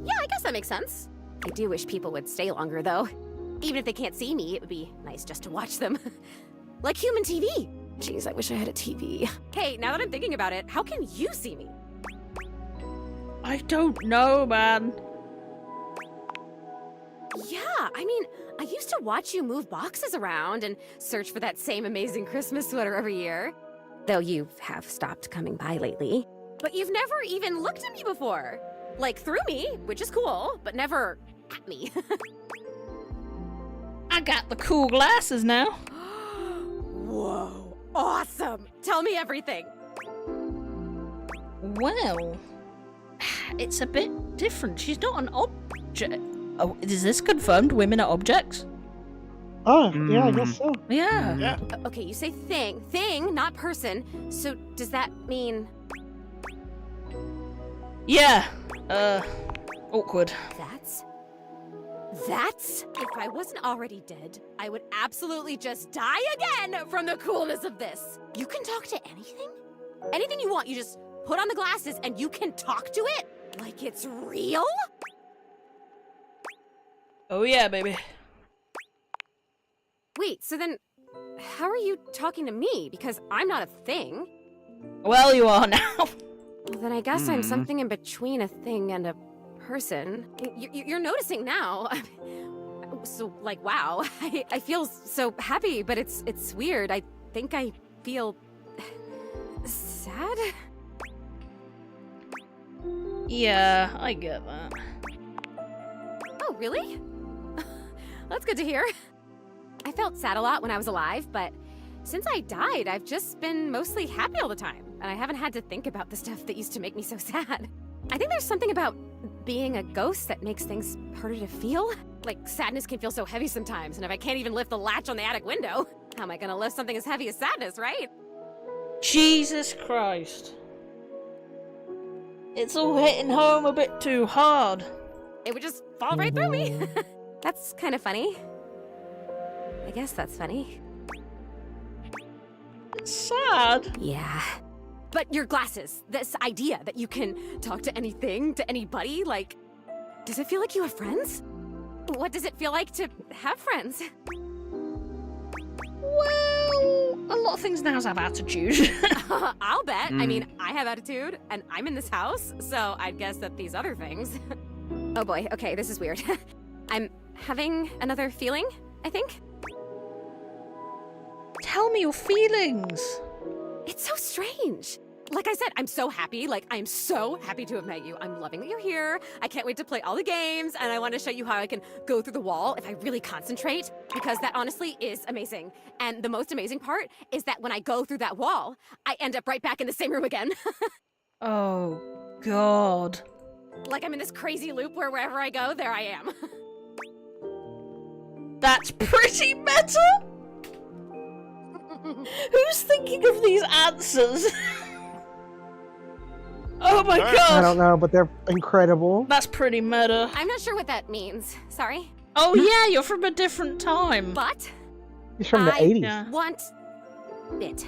Yeah, I guess that makes sense. I do wish people would stay longer, though. Even if they can't see me, it would be nice just to watch them. Like human TV. Jeez, I wish I had a TV. Hey, now that I'm thinking about it, how can you see me? I don't know, man. Yeah, I mean, I used to watch you move boxes around and search for that same amazing Christmas sweater every year. Though you have stopped coming by lately. But you've never even looked at me before. Like, through me, which is cool, but never at me. I got the cool glasses now. Whoa, awesome! Tell me everything. Well, it's a bit different. She's not an object. Oh, is this confirmed? Women are objects? Oh, yeah, I guess so. Yeah. Okay, you say thing. Thing, not person. So does that mean... Yeah. Awkward. That's... If I wasn't already dead, I would absolutely just die again from the coolness of this. You can talk to anything? Anything you want, you just put on the glasses and you can talk to it? Like it's real? Oh yeah, baby. Wait, so then how are you talking to me? Because I'm not a thing. Well, you are now. Well, then I guess I'm something in between a thing and a person. You're noticing now. So, like, wow. I feel so happy, but it's weird. I think I feel... sad? Yeah, I get that. Oh, really? That's good to hear. I felt sad a lot when I was alive, but since I died, I've just been mostly happy all the time, and I haven't had to think about the stuff that used to make me so sad. I think there's something about being a ghost that makes things harder to feel. Like, sadness can feel so heavy sometimes, and if I can't even lift the latch on the attic window, how am I gonna lift something as heavy as sadness, right? Jesus Christ. It's all hitting home a bit too hard. It would just fall right through me. That's kind of funny. I guess that's funny. It's sad. Yeah. But your glasses, this idea that you can talk to anything, to anybody, like, does it feel like you have friends? What does it feel like to have friends? Well, a lot of things now have attitude. I'll bet. I mean, I have attitude, and I'm in this house, so I'd guess that these other things... Oh boy, okay, this is weird. I'm having another feeling, I think. Tell me your feelings. It's so strange. Like I said, I'm so happy. Like, I'm so happy to have met you. I'm loving that you're here. I can't wait to play all the games, and I want to show you how I can go through the wall if I really concentrate, because that honestly is amazing. And the most amazing part is that when I go through that wall, I end up right back in the same room again. Oh, God. Like I'm in this crazy loop where wherever I go, there I am. That's pretty meta! Who's thinking of these answers? Oh my God! I don't know, but they're incredible. That's pretty meta. I'm not sure what that means. Sorry. Oh yeah, you're from a different time. But He's from the 80s. Yeah. want it.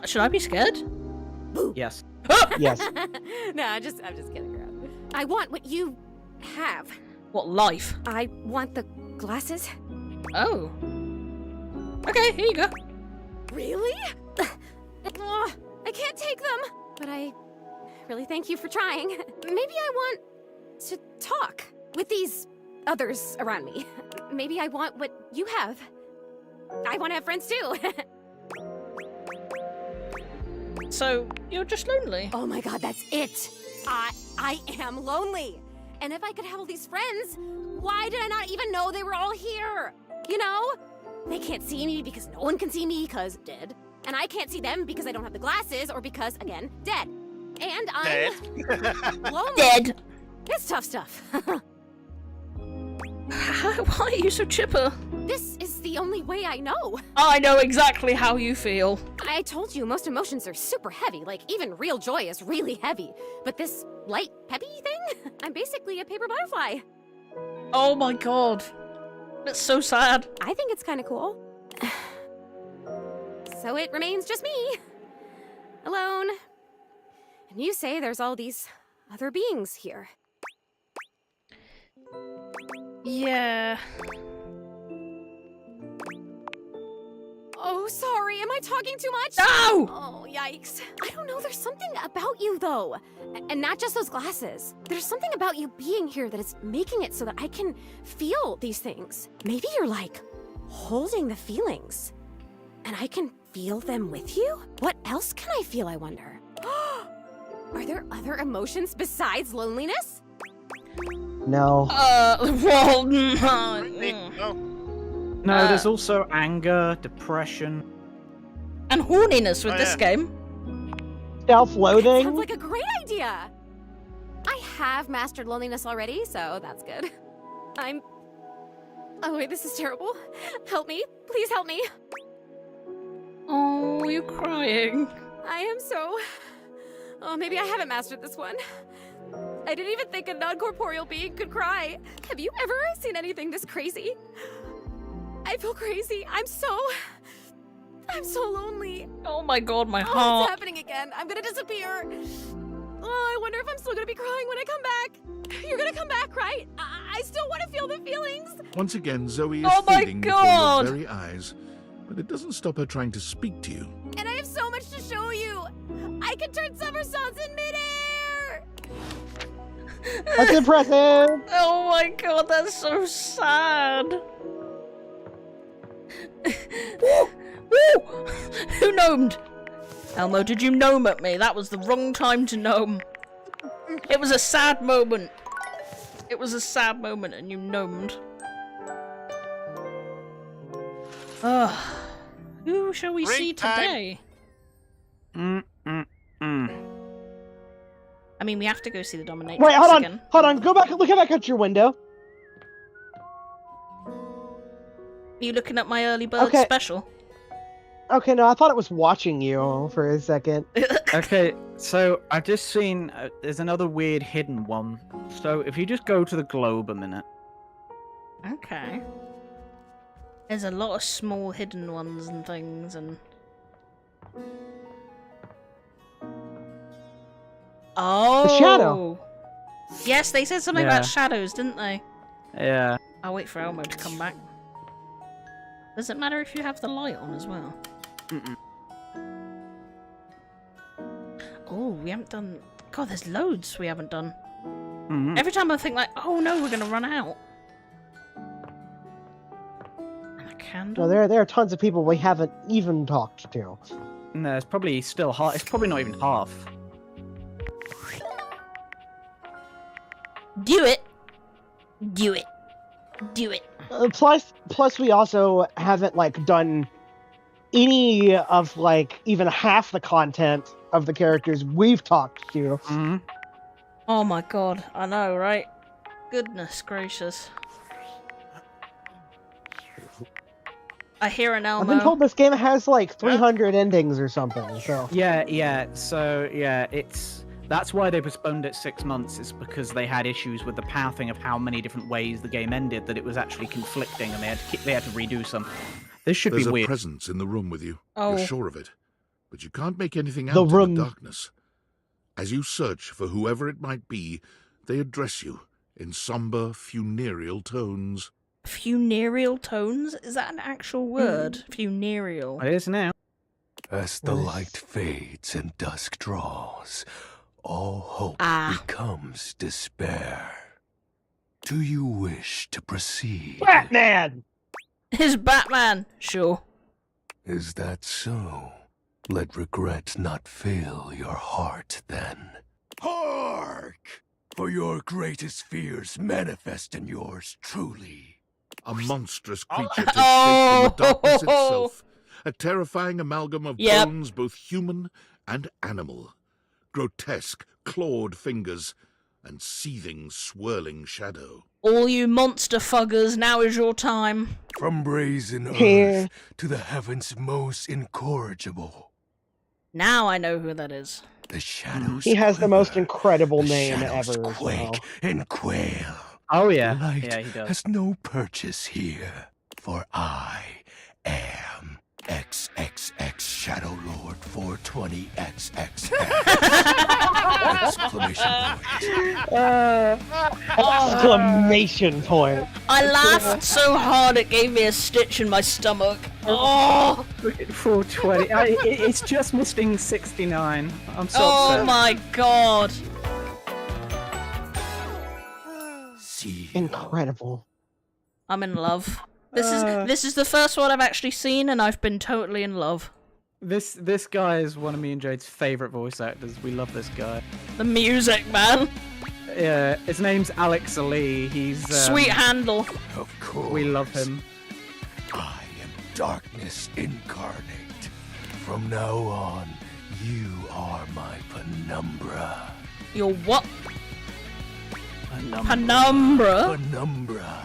Should I be scared? Yes. Yes. No, I'm just kidding around. I want what you have. What, life? I want the glasses. Oh. Okay, here you go. Really? I can't take them. But I really thank you for trying. Maybe I want to talk with these others around me. Maybe I want what you have. I want to have friends too. So, you're just lonely? Oh my God, that's it. I am lonely. And if I could have all these friends, why did I not even know they were all here? You know? They can't see me because no one can see me because dead. And I can't see them because I don't have the glasses or because, again, dead. And I'm lonely. Dead. It's tough stuff. Why are you so chipper? This is the only way I know. I know exactly how you feel. I told you, most emotions are super heavy. Like, even real joy is really heavy. But this light, peppy thing? I'm basically a paper butterfly. Oh my God. That's so sad. I think it's kind of cool. So it remains just me. Alone. And you say there's all these other beings here. Yeah. Oh, sorry. Am I talking too much? No! Oh, yikes. I don't know. There's something about you, though. And not just those glasses. There's something about you being here that is making it so that I can feel these things. Maybe you're, like, holding the feelings. And I can feel them with you? What else can I feel, I wonder? Are there other emotions besides loneliness? No. Well, No, there's also anger, depression, and horniness with this game. Self-loathing. Sounds like a great idea. I have mastered loneliness already, so that's good. Oh wait, this is terrible. Help me. Please help me. Oh, you're crying. I am so... Oh, maybe I haven't mastered this one. I didn't even think a non-corporeal being could cry. Have you ever seen anything this crazy? I feel crazy. I'm so lonely. Oh my god, my Oh, heart. it's happening again. I'm gonna disappear. Oh, I wonder if I'm still gonna be crying when I come back. You're gonna come back, right? I still want to feel the feelings. Once again, Zoe is Oh my fading before God. your very eyes, but it doesn't stop her trying to speak to you. And I have so much to show you. I can turn somersaults in midair. That's impressive. Oh my god, that's so sad. Woo! Woo! Who gnomed? Elmo, did you gnome at me? That was the wrong time to gnome. It was a sad moment. It was a sad moment and you gnomed. Ugh. Who shall we see today? I mean, we have to go see the Dominatrix Wait, hold on. again. Hold on. Go back. Look back at your window. Are you looking at my early bird Okay. special? Okay, no, I thought it was watching you for a second. Okay, so I've just seen there's another weird hidden one. So if you just go to the globe a minute. Okay. There's a lot of small hidden ones and things and... Oh! The shadow. Yes, they said something Yeah. about shadows, didn't they? Yeah. I'll wait for Elmo to come back. Does it matter if you have the light on as well? Oh, we haven't done... God, there's loads we haven't done. Every time I think like, oh no, we're gonna run out. And a candle? No, there are tons of people we haven't even talked to. No, it's probably still half. It's probably not even half. Do it! Do it! Do it! Plus, we also haven't like done any of like even half the content of the characters we've talked to. Oh my god, I know, right? Goodness gracious. I hear an Elmo. I've been told this game has like 300 endings or something. So Yeah. So yeah, that's why they postponed it 6 months. Is because they had issues with the pathing of how many different ways the game ended. That it was actually conflicting, and they had to redo some. This should There's be a weird. presence in the room with you. Oh. You're sure of it. But you can't make anything out The in room. the darkness. As you search for whoever it might be, they address you in somber, funereal tones. Funereal tones? Is that an actual word? Funereal. It is now. As the light fades and dusk draws, all hope becomes despair. Do you wish to proceed? Batman! Is Batman? Sure. Is that so? Let regret not fill your heart then. Hark! For your greatest fears manifest in yours truly. A monstrous creature takes shape from the darkness itself. A terrifying amalgam of Yep. bones, both human and animal. Grotesque, clawed fingers, and seething, swirling shadow. All you monster fuggers, now is your time. From brazen Here. earth to the heavens most incorrigible. Now I know who that is. The shadows he has the most incredible the name shadows ever. as quake well. and quail. Oh yeah. Light Yeah, he does. has no purchase here, for I am XXX Shadow Lord 420XX. Exclamation point. Exclamation point. I laughed so hard it gave me a stitch in my stomach. Oh! Look at 420. It's just missing 69. I'm so upset. Oh my god. Incredible. I'm in love. This is the first one I've actually seen, and I've been totally in love. This guy is one of me and Jade's favorite voice actors. We love this guy. The music, man. Yeah, his name's Alex Ali. He's sweet handle. Of course. We love him. I am darkness incarnate. From now on, you are my penumbra. Your what? Penumbra? Penumbra.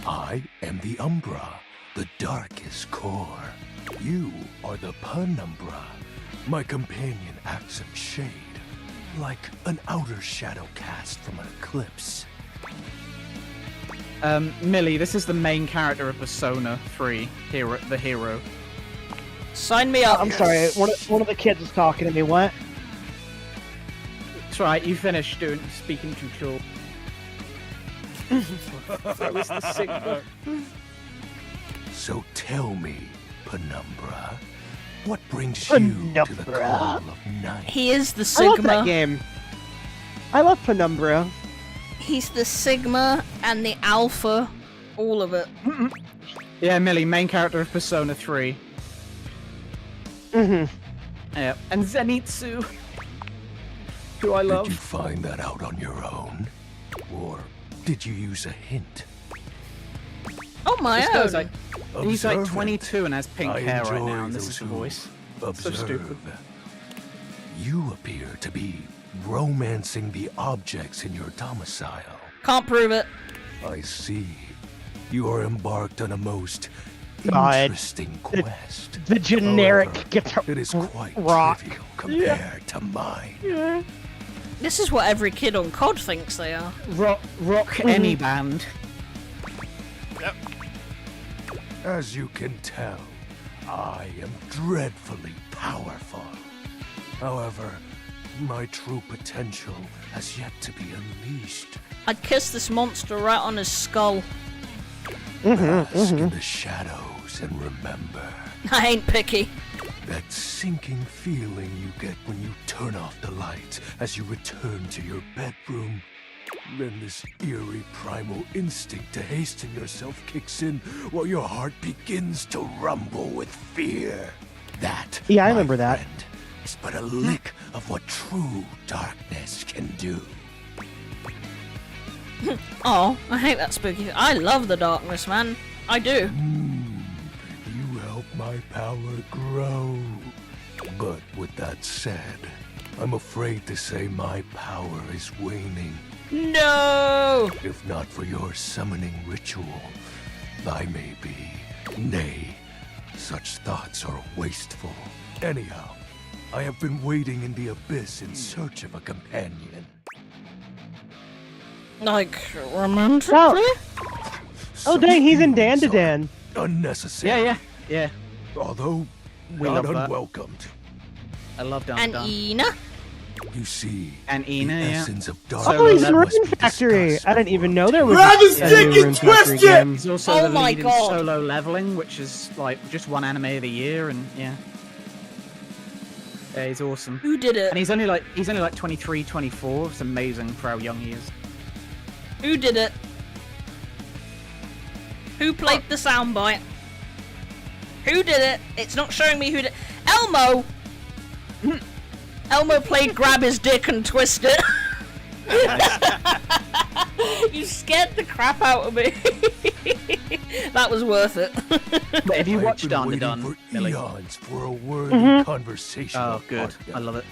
I am the Umbra, the darkest core. You are the Penumbra. My companion acts in shade, like an outer shadow cast from an eclipse. Millie, this is the main character of Persona 3, the hero. Sign me up. I'm sorry, one of the kids was talking to me. What? That's right, you finished speaking too short. That was the Sigma. So tell me, Penumbra, what brings you to the call of night? He is the Sigma. I love that game. I love Penumbra. He's the Sigma and the Alpha, all of it. Yeah, Millie, main character of Persona 3. Mm-hmm. Yeah, and Zenitsu, who I love. Did you find that out on your own? Or did you use a hint? Oh my This own. guy's like, he's like Observe 22 and has pink I hair right enjoy now, and this those is the who voice. So observe. stupid. You appear to be romancing the objects in your domicile. Can't prove it. I see. You are embarked on a most God. interesting quest. The generic However, guitar it is quite rock. trivial compared to mine. Yeah. This is what every kid on COD thinks they are. Rock any band. Yep. As you can tell, I am dreadfully powerful. However, my true potential has yet to be unleashed. I'd kiss this monster right on his skull. Bask in the shadows and remember I ain't picky. that sinking feeling you get when you turn off the lights as you return to your bedroom. Then this eerie primal instinct to hasten yourself kicks in while your heart begins to rumble with fear. That, Yeah, I my remember that. friend, is but a lick of what true darkness can do. Oh, I hate that spooky. I love the darkness, man. I do. You help my power grow. But with that said, I'm afraid to say my power is waning. No! If not for your summoning ritual, I may be. Nay, such thoughts are wasteful. Anyhow, I have been waiting in the abyss in search of a companion. Like, romantically? Oh dang, he's in Dandadan. Unnecessary. Yeah. Although We not love that. unwelcomed. I love Dun And Dun. Ina? You see, And Ina, the yeah. essence of Oh, darkness he's in must Rune be Factory. I didn't even know there was Grab his a dick new Rune and Factory twist game. He's also Oh the my lead in God. Solo Leveling, which is like just one anime of the year, and yeah. Yeah, he's awesome. Who did it? And he's only like 23, 24. It's amazing for how young he is. Who did it? Who played the soundbite? Who did it? It's not showing me who did. Elmo! Elmo played Grab His Dick and Twist It. You scared the crap out of me. That was worth it. But have you I've watched been Dun waiting Dun, for Millie? eons for a worthy Mhm. conversation. Oh, good. I love it.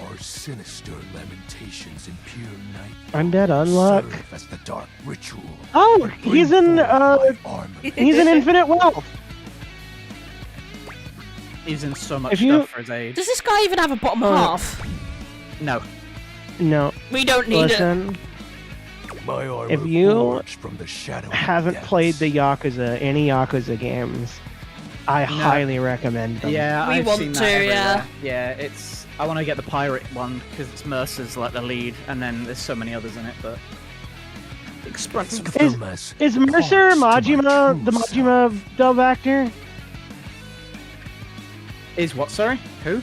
Our sinister lamentations in pure night Undead Unluck. serve as the dark ritual. Oh, he's in he's in Infinite Wealth. He's in so much If you- stuff for his age. Does this guy even have a bottom half? No. No. We don't need Listen, My armor if you forged from the shadow of haven't depths. played the Yakuza, any Yakuza games, I highly recommend them. Yeah, We I've want seen to, that everywhere. yeah. Yeah, it's. I want to get the pirate one because it's Mercer's like the lead, and then there's so many others in it. But expensive. Is Mercer Majima the Majima dub actor? Is what? Sorry, who?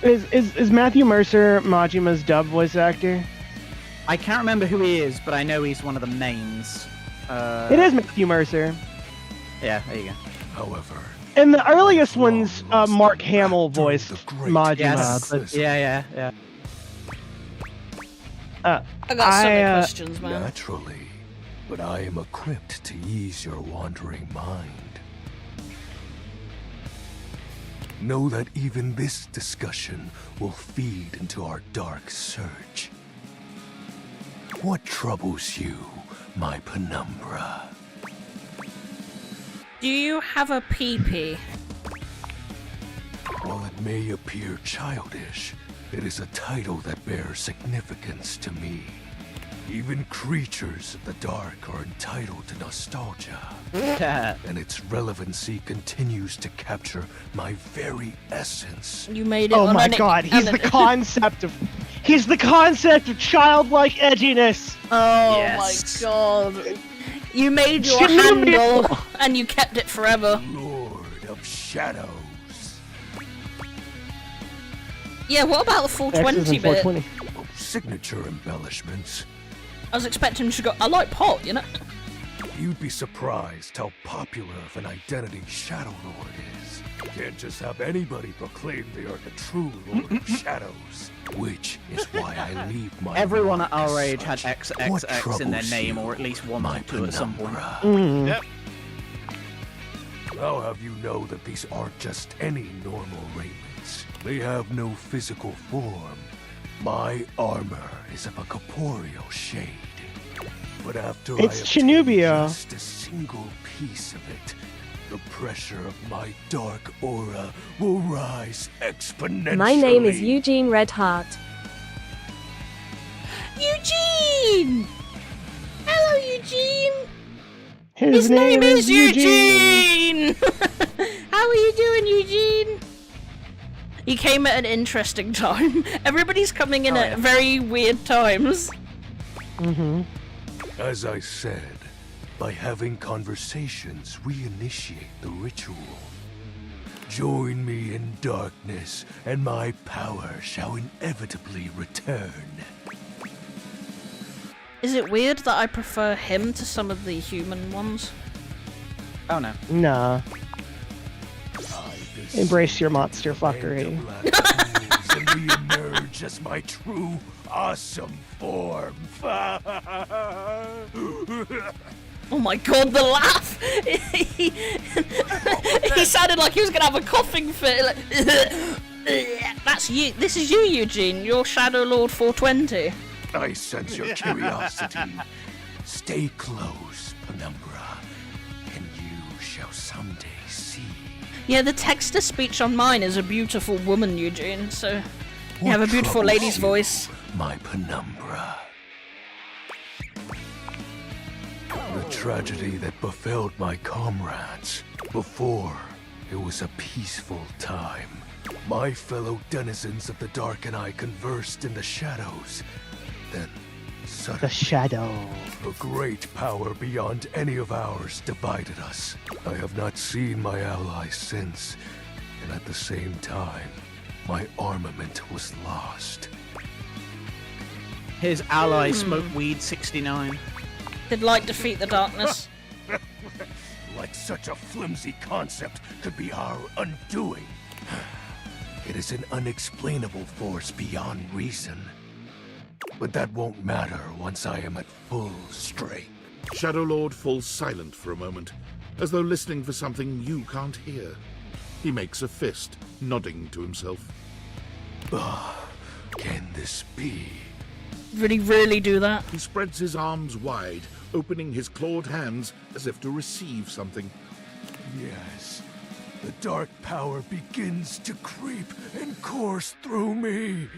Is Matthew Mercer Majima's dub voice actor? I can't remember who he is, but I know he's one of the mains. It is Matthew Mercer. Yeah, there you go. However, In the earliest ones, Mark Hamill voiced Majima. Yes. But, Yeah. I got so many questions, man. Naturally, but I am equipped to ease your wandering mind. Know that even this discussion will feed into our dark surge. What troubles you, my penumbra? Do you have a pee-pee? While it may appear childish, it is a title that bears significance to me. Even creatures of the dark are entitled to nostalgia. And its relevancy continues to capture my very essence. You made it. oh on my an- god, he's on the an- concept of childlike edginess. Oh Yes. my god. You made your Shinobi. handle and you kept it forever. Lord of Shadows. Yeah, what about the 420 bit? Signature embellishments. I was expecting him to go, I like pot, you know? You'd be surprised how popular of an identity Shadow Lord is. Can't just have anybody proclaim they are the true Lord of Shadows. Which is why I leave my Everyone mark at our as age had such. XXX What in their troubles name, you, or at least one my or two at some point. Mhm. Yep. I'll have you know that these aren't just any normal raiments. They have no physical form. My armor is of a corporeal shade. But after It's I obtain Chinubio. just a single piece of it, the pressure of my dark aura will rise exponentially. My name is Eugene Redheart. Eugene! Hello, Eugene! His name is Eugene! How are you doing, Eugene? You came at an interesting time. Everybody's coming in at very weird times. Mm-hmm. As I said, by having conversations, we initiate the ritual. Join me in darkness, and my power shall inevitably return. Is it weird that I prefer him to some of the human ones? Oh no. Nah. Embrace your monster fuckery. And we emerge as my true, awesome form. Oh my god, the laugh! He sounded like he was gonna have a coughing fit. Like, that's you. This is you, Eugene. You're Shadow Lord 420. I sense your curiosity. Stay close, Penumbra, and you shall someday see. Yeah, the text-to-speech on mine is a beautiful woman, Eugene, so you have a beautiful troubles lady's you, voice. My Penumbra. The tragedy that befell my comrades. Before, it was a peaceful time. My fellow denizens of the dark and I conversed in the shadows. Then, suddenly, The shadow. a great power beyond any of ours divided us. I have not seen my allies since, and at the same time, my armament was lost. His ally smoked weed 69. Did light defeat the darkness? Like such a flimsy concept could be our undoing. It is an unexplainable force beyond reason. But that won't matter once I am at full strength. Shadow Lord falls silent for a moment, as though listening for something you can't hear. He makes a fist, nodding to himself. Can this be? Did he really do that? He spreads his arms wide, opening his clawed hands as if to receive something. Yes. The dark power begins to creep and course through me.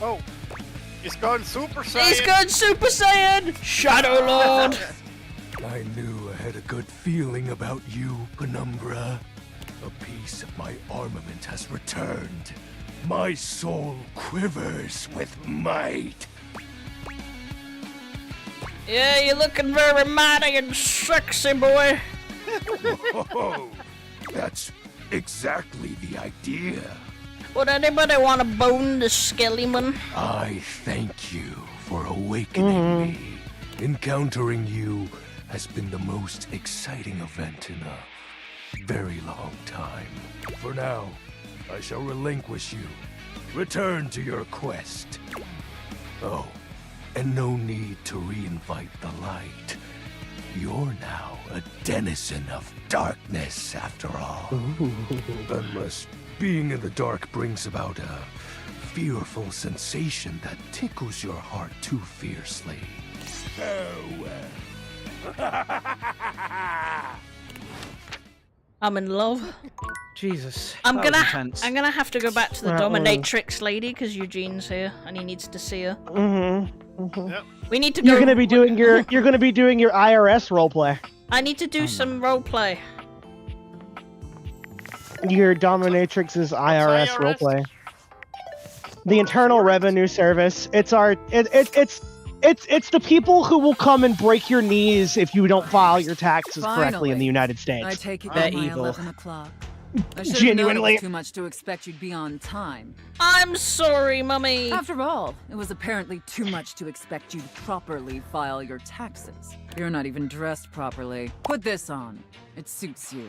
Oh. He's gone Super Saiyan! He's gone Super Saiyan! Shadow Lord! I knew I had a good feeling about you, Penumbra. A piece of my armament has returned. My soul quivers with might. Yeah, you're looking very mighty and sexy, boy. Oh, that's exactly the idea. Would anybody want to bone the Skellyman? I thank you for awakening me. Encountering you has been the most exciting event in a very long time. For now, I shall relinquish you. Return to your quest. Oh, and no need to reinvite the light. You're now a denizen of darkness, after all. Unless being in the dark brings about a fearful sensation that tickles your heart too fiercely. Farewell. I'm in love. Jesus. I'm that was gonna intense. have to go back to the That was- dominatrix lady because Eugene's here and he needs to see her. Yep. We need to go. You're gonna be doing your IRS roleplay. I need to do some roleplay. Your dominatrix's IRS roleplay. The Internal Revenue Service. It's the people who will come and break your knees if you don't file your taxes correctly in the United States. I take it They're by evil. 11 o'clock. I should have known it Genuinely. was too much to expect you'd be on time. I'm sorry, Mummy. After all, it was apparently too much to expect you'd properly file your taxes. You're not even dressed properly. Put this on. It suits you.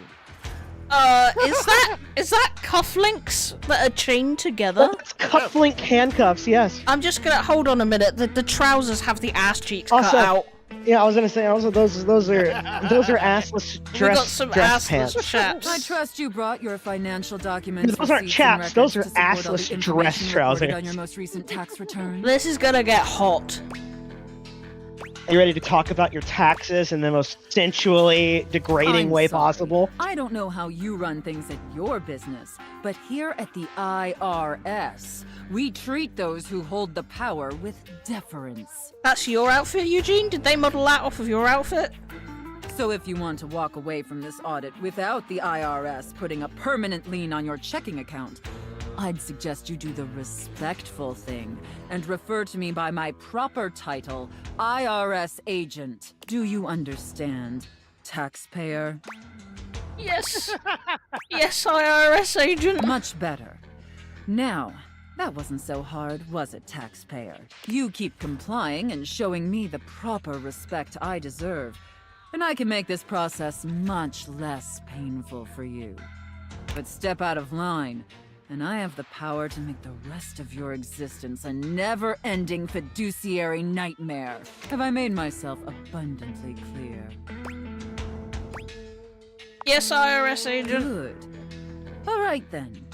Is that cufflinks that are chained together? It's cufflink handcuffs, yes. I'm just gonna hold on a minute. The trousers have the ass cheeks cut Also, out. yeah, I was gonna say also those are assless We got dress some dress assless pants. chaps. I trust you brought your financial documents. Those aren't receipts, and chaps, those are records to support all the assless information dress reported trousers. on your most recent tax return. This is gonna get hot. Are you ready to talk about your taxes in the most sensually degrading I'm way sorry. possible? I don't know how you run things at your business, but here at the IRS, we treat those who hold the power with deference. That's your outfit, Eugene? Did they model that off of your outfit? So if you want to walk away from this audit without the IRS putting a permanent lien on your checking account, I'd suggest you do the respectful thing and refer to me by my proper title, IRS agent. Do you understand, taxpayer? Yes. Yes, IRS agent. Much better. Now, that wasn't so hard, was it, taxpayer? You keep complying and showing me the proper respect I deserve, and I can make this process much less painful for you. But step out of line, and I have the power to make the rest of your existence a never-ending fiduciary nightmare. Have I made myself abundantly clear? Yes, IRS agent. Good. All right then,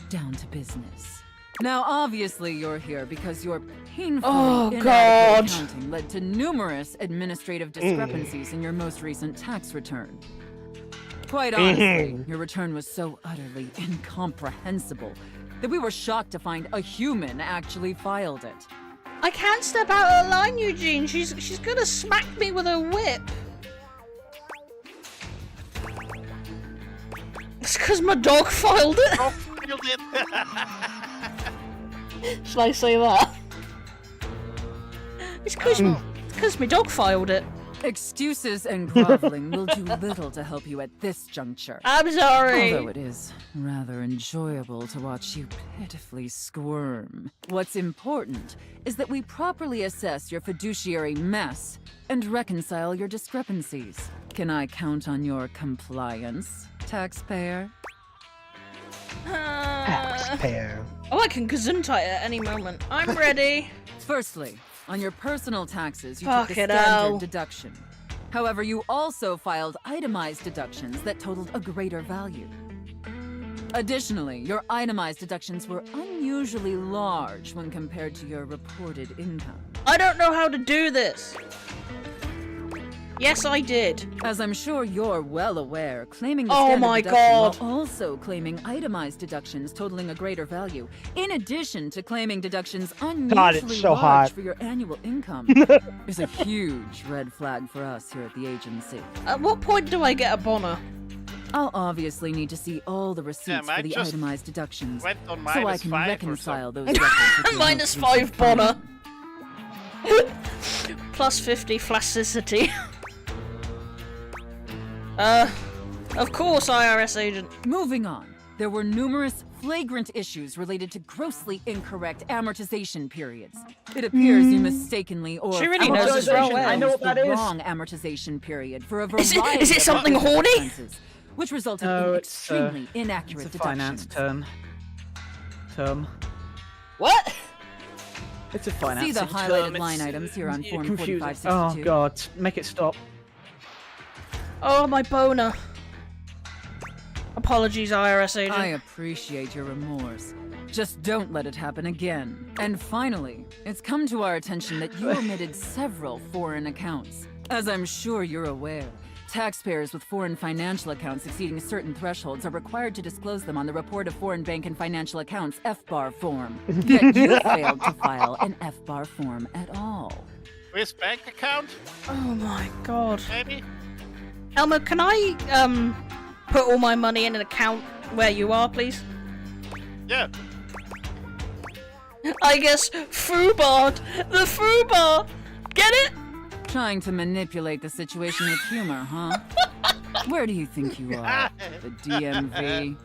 down to business. Now, obviously, you're here because your painfully inadequate God. accounting led to numerous administrative discrepancies in your most recent tax return. Quite honestly, your return was so utterly incomprehensible that we were shocked to find a human actually filed it. I can't step out of line, Eugene. She's gonna smack me with her whip. It's because my dog filed it. Oh, you did. Should I say that? It's because my dog filed it. Excuses and groveling will do little to help you at this juncture. I'm sorry. Although it is rather enjoyable to watch you pitifully squirm. What's important is that we properly assess your fiduciary mess and reconcile your discrepancies. Can I count on your compliance, taxpayer? Taxpayer. Oh, I can gesundheit at any moment. I'm ready. Firstly, on your personal taxes, you Fuck took the it, standard Al. deduction. However, you also filed itemized deductions that totaled a greater value. Additionally, your itemized deductions were unusually large when compared to your reported income. I don't know how to do this. Yes, I did. As I'm sure you're well aware, claiming the Oh standard my deduction God. while also claiming itemized deductions totaling a greater value, in addition to claiming deductions unusually God, it's so large hot. for your annual income, is a huge red flag for us here at the agency. At what point do I get a Bonner? I'll obviously need to see all the receipts for mine the just itemized deductions, went on so I -5 can or reconcile those something. records with your Minus most recent 5 Bonner. findings. Plus 50 flasticity. Of course, IRS agent. Moving on, there were numerous flagrant issues related to grossly incorrect amortization periods. It appears you mistakenly or She really knows this real well. I know what that is. Wrong amortization period for a Is variety it of something business horny? expenses, which resulted No, in it's, extremely inaccurate It's a deductions. finance term. What? It's a finance See the term. highlighted line items here on Form confusing. 4562. Oh god, make it stop. Oh, my boner. Apologies, IRS agent. I appreciate your remorse. Just don't let it happen again. And finally, it's come to our attention that you omitted several foreign accounts. As I'm sure you're aware, taxpayers with foreign financial accounts exceeding certain thresholds are required to disclose them on the Report of Foreign Bank and Financial Accounts FBAR form. Yet you failed to file an FBAR form at all. With bank account? Oh my god. Maybe? Elmo, can I, put all my money in an account where you are, please? Yeah. I guess FUBAR! The FUBAR! Get it? Trying to manipulate the situation with humor, huh? Where do you think you are? The DMV?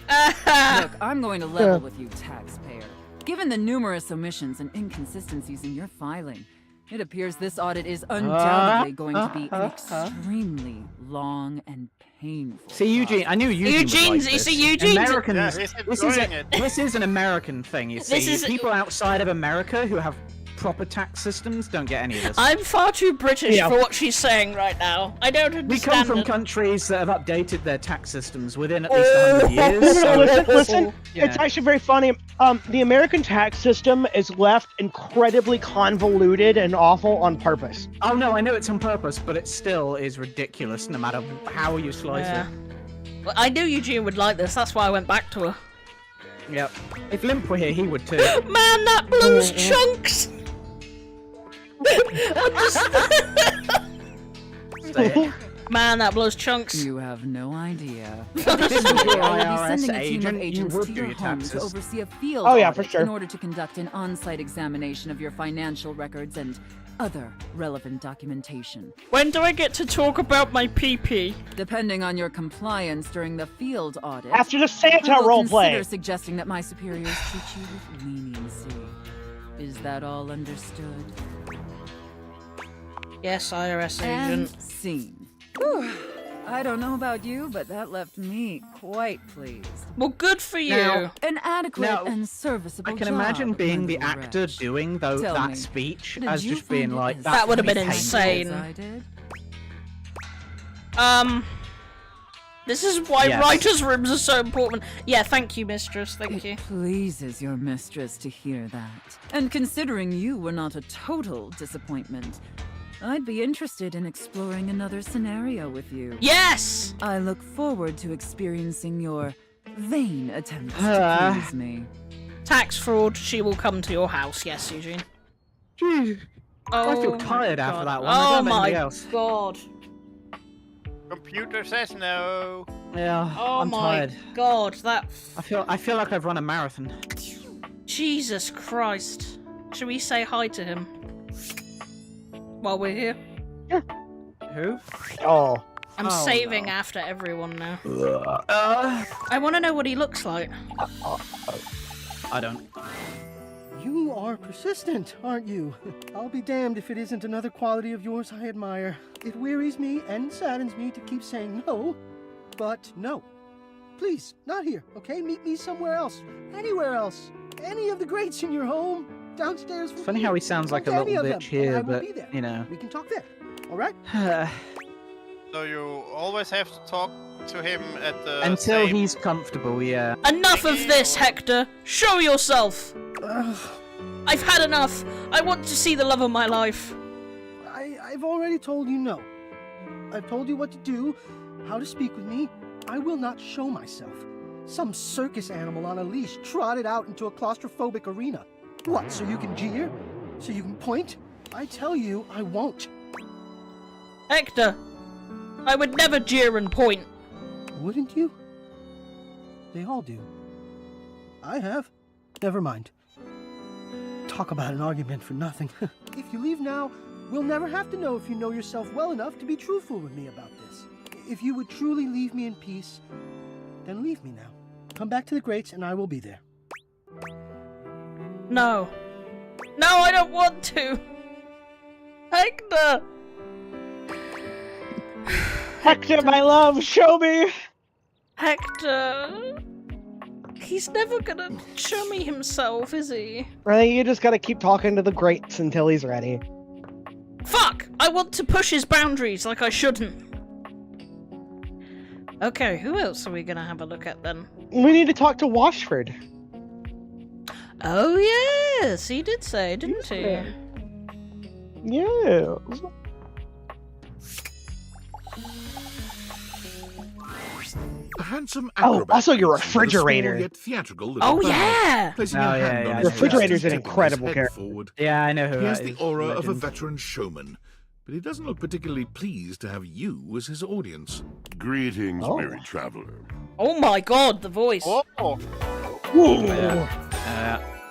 Look, I'm going to level with you, taxpayer. Given the numerous omissions and inconsistencies in your filing, it appears this audit is undoubtedly going to be an extremely long and painful. See, Eugene, I knew Eugene would like you this. see, Eugene's- Americans, Yeah, he's enjoying it. this is an American thing, you see. This is- People outside of America who have proper tax systems don't get any of this. I'm far too British Yeah. for what she's saying right now. I don't understand We come from it. countries that have updated their tax systems within at least Oh. 100 years. No, so- listen. Yeah. It's actually very funny. The American tax system is left incredibly convoluted and awful on purpose. Oh no, I know it's on purpose, but it still is ridiculous no matter how you slice Yeah. it. Well, I knew Eugene would like this, that's why I went back to her. Yep. If Limp were here, he would too. Man, that blows chunks! Say it. Man, that blows chunks. You have no idea. This is your I will be IRS sending a team of agent, you agents would to do your your home to taxes. oversee a field Oh, yeah, audit for sure. in order to conduct an on-site examination of your financial records and other relevant documentation. When do I get to talk about my PP? Depending on your compliance during the field audit, After the Santa I will roleplay. consider suggesting that my superiors treat you with leniency. Is that all understood? Yes, IRS And agent. scene. Whew. I don't know about you, but that left me quite pleased. Well, good for you. Now- An adequate Now, and serviceable I can job, imagine being the Wendell actor Wretch. doing Tell that me, speech did as you just being find it like as That would have been painful insane. as I did? This is why Yes. writers' rooms are so important. Yeah, thank you, mistress. Thank you. It pleases your mistress to hear that. And considering you were not a total disappointment, I'd be interested in exploring another scenario with you. Yes! I look forward to experiencing your vain attempts to Ah. please me. Tax fraud, she will come to your house. Yes, Eugene. Jeez. Oh, I feel my tired after God. that one. I Oh don't have my anything else. god. Computer says no. Yeah, Oh I'm my tired. god, that. I feel like I've run a marathon. Jesus Christ. Should we say hi to him? While we're here? Who? Oh. I'm Oh, saving no. after everyone now. Uh, I want to know what he looks like. I don't. You are persistent, aren't you? I'll be damned if it isn't another quality of yours I admire. It wearies me and saddens me to keep saying no, but no. Please, not here, okay? Meet me somewhere else. Anywhere else. Any of the greats in your home. Downstairs. It's funny how he sounds like a Any little of them, bitch and I here, will but be there. you know. We can talk there, all right? So you always have to talk to him at the Until same... he's comfortable, yeah. Enough of this, Hector! Show yourself! I've had enough! I want to see the love of my life. I've already told you no. I've told you what to do, how to speak with me. I will not show myself. Some circus animal on a leash trotted out into a claustrophobic arena. What, so you can jeer? So you can point? I tell you, I won't. Hector, I would never jeer and point. Wouldn't you? They all do. I have. Never mind. Talk about an argument for nothing. If you leave now, we'll never have to know if you know yourself well enough to be truthful with me about this. If you would truly leave me in peace, then leave me now. Come back to the Greats and I will be there. No. No, I don't want to. Hector! Hector, my love, show me! Hector... He's never gonna show me himself, is he? I think you just gotta keep talking to the Greats until he's ready. Fuck! I want to push his boundaries like I shouldn't. Okay, who else are we gonna have a look at then? We need to talk to Washford. Oh yes, he did say, didn't he? Yeah. A handsome Oh, acrobat also your with a small refrigerator. yet theatrical little Oh bag. yeah! Placing Oh, your yeah, hand yeah, on I his know. wrist Refrigerator's and an tipping his incredible head character. forward. Yeah, I know who He has that the is. aura of a Legend. veteran showman, but he doesn't look particularly pleased to have you as his audience. Greetings, Oh. merry traveler. Oh my god, the voice. Oh,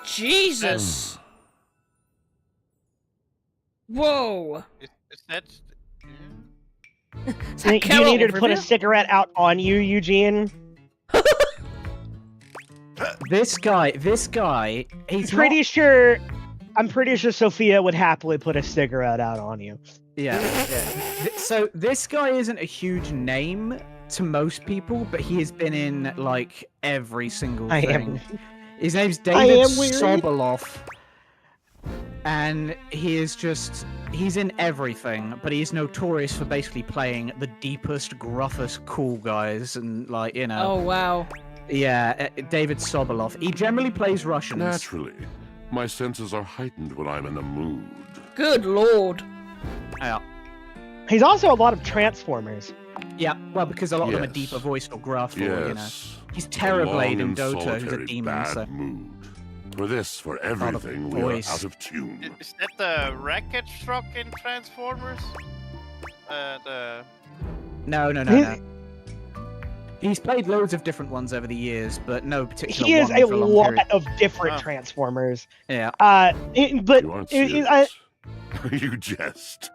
Jesus! Whoa! is that... Is that You Carol needed to put a Rivia? cigarette out on you, Eugene. This guy, he's I'm pretty sure Sophia would happily put a cigarette out on you. Yeah. So this guy isn't a huge name to most people, but he has been in like every single I thing. am. His name's I David am weary. Sobolov, and he's in everything, but he's notorious for basically playing the deepest, gruffest, cool guys, and like, you know. Oh wow. Yeah, David Sobolov. He generally plays Russians. Naturally, my senses are heightened when I'm in the mood. Good lord. Yeah. He's also a lot of Transformers. Yeah, well, because a lot of them are Yes. deeper voiced or gruff, or, you know. Yes. He's A Terrorblade long in and Dota, who's a solitary demon, bad so... mood. For this, for everything, we are voice. out of tune. Is that the Wreckage truck in Transformers? No. He's played loads of different ones over the years, but no particular He is one a for a long lot period. of different Transformers. Yeah. But You aren't I, You jest.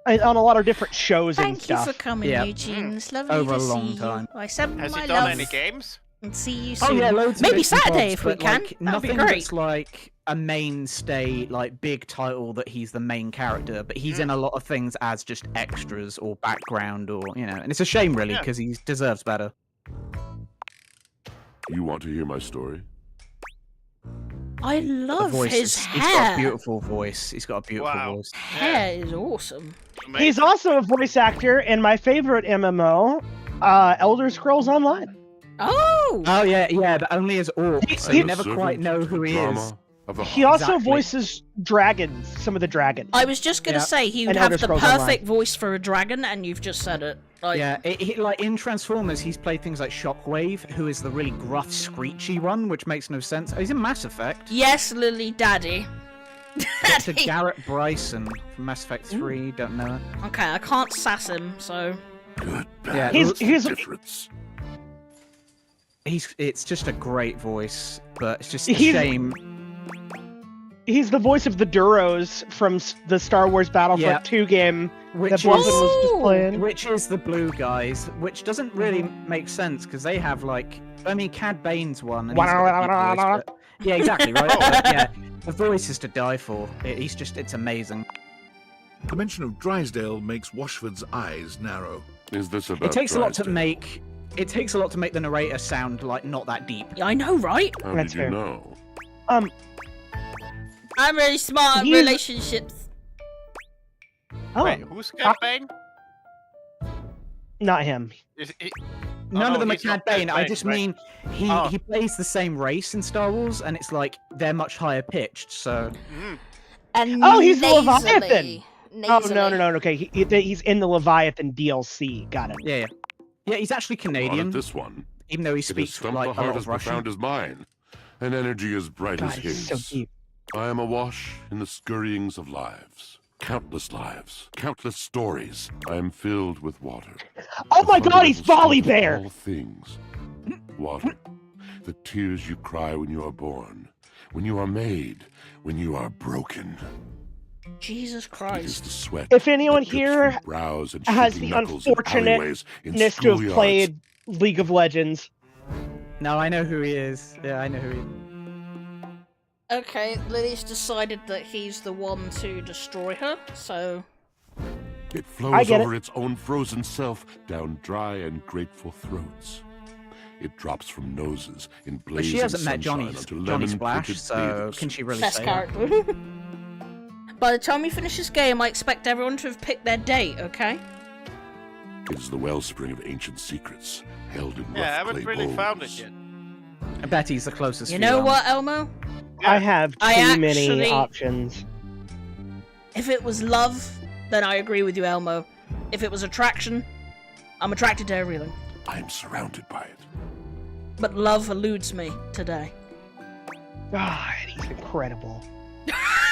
on a lot of different shows and Thank you stuff. for coming, Yeah. Eugene. It's lovely Over to a long see time. you. I send Has my he done love any games? and see you Oh soon. yeah, loads of Maybe bits and Saturday bobs, if we but, can. like, That'd be nothing great. that's like a mainstay, like big title that he's the main character, but he's in a lot of things as just extras or background, or you know, and it's a shame really Yeah. because he deserves better. You want to hear my story? I The love voice his is, he's got a hair. beautiful voice. He's got a beautiful Wow. voice. Hair is awesome. He's also a voice actor in my favorite MMO, Elder Scrolls Online. Oh! Oh yeah, but only as Orc, so you never Servant quite know who he drama is. Of the He also Exactly. voices dragons, some of the dragons. I was just gonna Yeah. say he And would have Elder the Scrolls perfect Online. voice for a dragon, and you've just said it. Like, Yeah, like in Transformers, he's played things like Shockwave, who is the really gruff, screechy one, which makes no sense. Oh, he's in Mass Effect. Yes, Lily Daddy. To Garrett Bryson from Mass Effect 3, don't know it. Okay, I can't sass him, so. Good, Yeah, bad, he's- difference. It's just a great voice, but it's just a He's- shame. He's the voice of the Duros from the Star Wars Battlefront Yeah. 2 game Which that Bluffin is, was just playing. which is the blue guys, which doesn't really make sense because they have like, I mean, Cad Bane's one. And he's got a deep voice, but- yeah, exactly right. But, yeah, the voice is to die for. It's amazing. The mention of Drysdale makes Washford's eyes narrow. Is this about It takes a lot to Drysdale? make. It takes a lot to make the narrator sound like not that deep. I know, right? How That's did you fair. know? I'm really smart at He's- relationships. Oh, Wait, who's Cad Bane? not him. Is he... None no, of them are he's not Cad Bane. I Bane, just right? mean he Oh. he plays the same race in Star Wars, and it's like they're much higher pitched. So And Oh, he's nasally. Leviathan. Oh no. Okay, he's in the Leviathan DLC. Got it. Yeah. Yeah, he's actually Canadian. This one. Even though he It has speaks stumped like the a heart lot as of Russian. profound as mine, an energy as bright as God, his. it's so deep. I am awash in the scurryings of lives. Countless lives, countless stories. I am filled with water. Oh my The God, he's fundamental Folly state of Bear! All things. Water. The tears you cry when you are born, when you are made, when you are broken. Jesus It is Christ. the sweat. If anyone that drips here from brows and has shaking the knuckles in alleyways, in unfortunateness to have schoolyards. played League of Legends. No, I know who he is. Yeah, I know who he is. Okay, Lily's decided that he's the one to destroy her, so... It I flows get over its own frozen self down dry and grateful throats. It drops from noses in But blazing she hasn't met sunshine Johnny onto Splash, lemon-tinted so bathers. can she really Best say that? character. By the time we finish this game, I expect everyone to have picked their date, okay? It is the wellspring of ancient secrets, held in rough Yeah, I haven't clay really bowls. found it yet. I bet he's the closest. You for know Alan. what, Elmo? I have too I many actually- options. If it was love, then I agree with you, Elmo. If it was attraction, I'm attracted to everything. I am surrounded by it. But love eludes me today. God, he's incredible.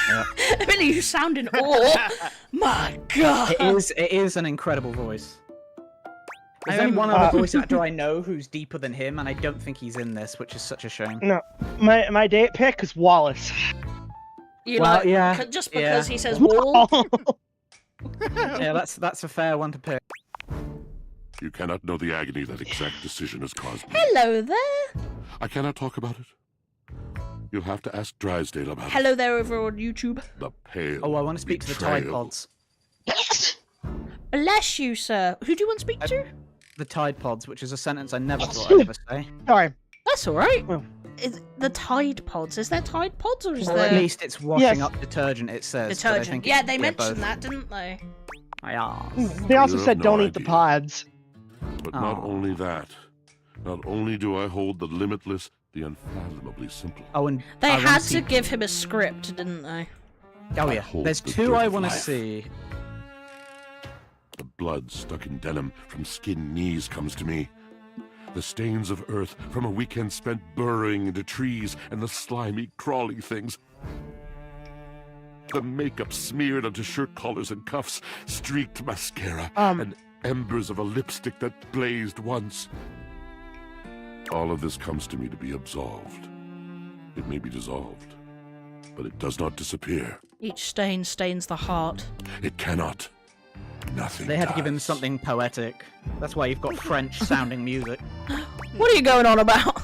I mean, you sound in awe. My God. It is an incredible voice. There's I only one remember- other voice actor I know who's deeper than him, and I don't think he's in this, which is such a shame. No, my date pick is Wallace. You Well, like, yeah, just because yeah. he says wall? Yeah, that's a fair one to pick. You cannot know the agony that exact decision has caused me. Hello there. I cannot talk about it. You'll have to ask Drysdale about it. Hello there over on YouTube. The pale Oh, I want to speak to the Tide betrayal. Pods. Bless you, sir. Who do you want to speak to? The Tide Pods, which is a sentence I never thought I'd ever say. Sorry. That's alright. Is the Tide Pods? Is there Tide Pods or is Or there... at least it's washing up detergent, it says. but I Detergent. think Yeah, it's- they mentioned both. that, didn't they? They also You have said no don't eat the idea. pods. But not only that. Not only do I hold the limitless, the unfathomably simple. Oh, and They I wanna had see- to give him a script, didn't they? Oh yeah, hold there's the two dirt I of want to life. see. The blood stuck in denim from skinned knees comes to me. The stains of earth from a weekend spent burrowing into trees and the slimy, crawly things. The makeup smeared onto shirt collars and cuffs, streaked mascara, and embers of a lipstick that blazed once. All of this comes to me to be absolved. It may be dissolved, but it does not disappear. Each stain stains the heart. It cannot. Nothing They had to give him does. something poetic. That's why you've got French-sounding music. What are you going on about?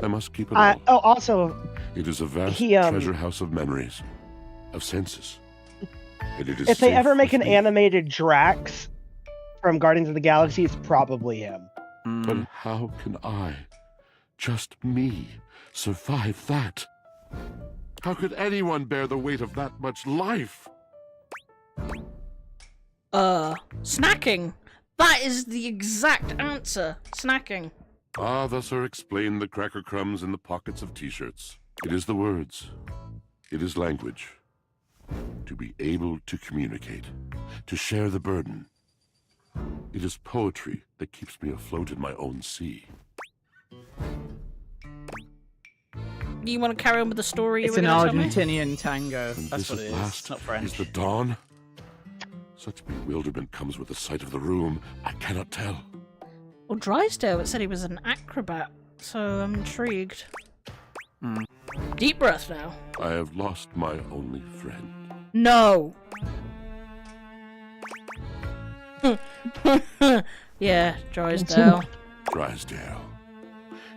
I must keep it all. Oh, also, It is a vast he, treasure house of memories, of senses. And it is if they safe ever make with an me. animated Drax from Guardians of the Galaxy, it's probably him. But how can I, just me, survive that? How could anyone bear the weight of that much life? Snacking. That is the exact answer. Snacking. Ah, thus are explained the cracker crumbs in the pockets of t-shirts. It is the words. It is language. To be able to communicate. To share the burden. It is poetry that keeps me afloat in my own sea. You want to carry on with the story It's you an were going to Argentinian tango. And That's this what at it is. last It's not French. is the dawn. Such bewilderment comes with the sight of the room, I cannot tell. Well, Drysdale, it said he was an acrobat, so I'm intrigued. Deep breath now. I have lost my only friend. No. Yeah, Drysdale. Drysdale.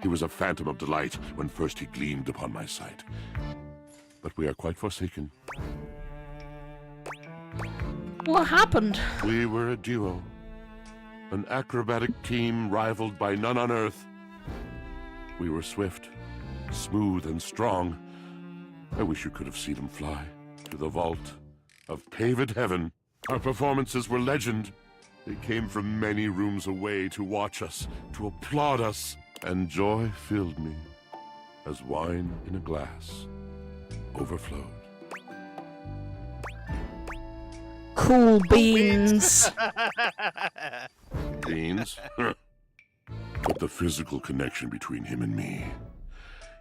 He was a phantom of delight when first he gleamed upon my sight. But we are quite forsaken. What happened? We were a duo. An acrobatic team rivaled by none on Earth. We were swift, smooth, and strong. I wish you could have seen him fly to the vault of paved heaven. Our performances were legend. They came from many rooms away to watch us, to applaud us, and joy filled me as wine in a glass overflowed. Cool beans. Beans? But the physical connection between him and me,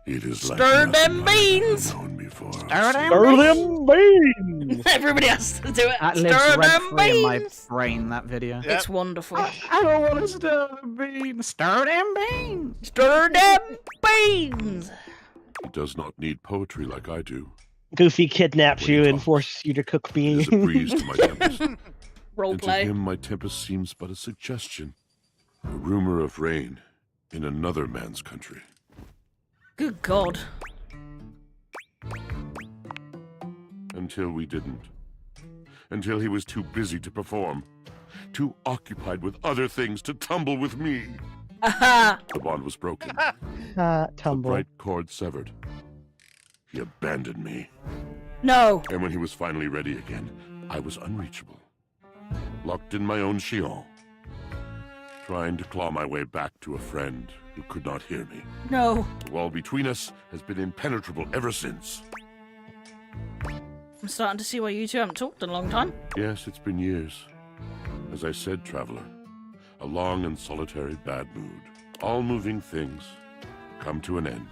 it is like Stir nothing them I've beans. ever known before. Stir them beans. Everybody has to do it. That lives Stir them rent-free in my beans. brain, that video. It's wonderful. I don't want to stir them beans. Stir them beans. Stir them beans. He does not need poetry like I do. Goofy kidnaps you and forces you to cook beans. There's a breeze to my tempest. Role And to play. him, my tempest seems but a suggestion. A rumor of rain in another man's country. Good God. Until we didn't. Until he was too busy to perform. Too occupied with other things to tumble with me. Aha. The bond was broken. Tumble. Bright cord severed. He abandoned me. No. And when he was finally ready again, I was unreachable. Locked in my own Sheol. Trying to claw my way back to a friend who could not hear me. No. The wall between us has been impenetrable ever since. I'm starting to see why you two haven't talked in a long time. Yes, it's been years. As I said, traveler, a long and solitary bad mood. All moving things come to an end.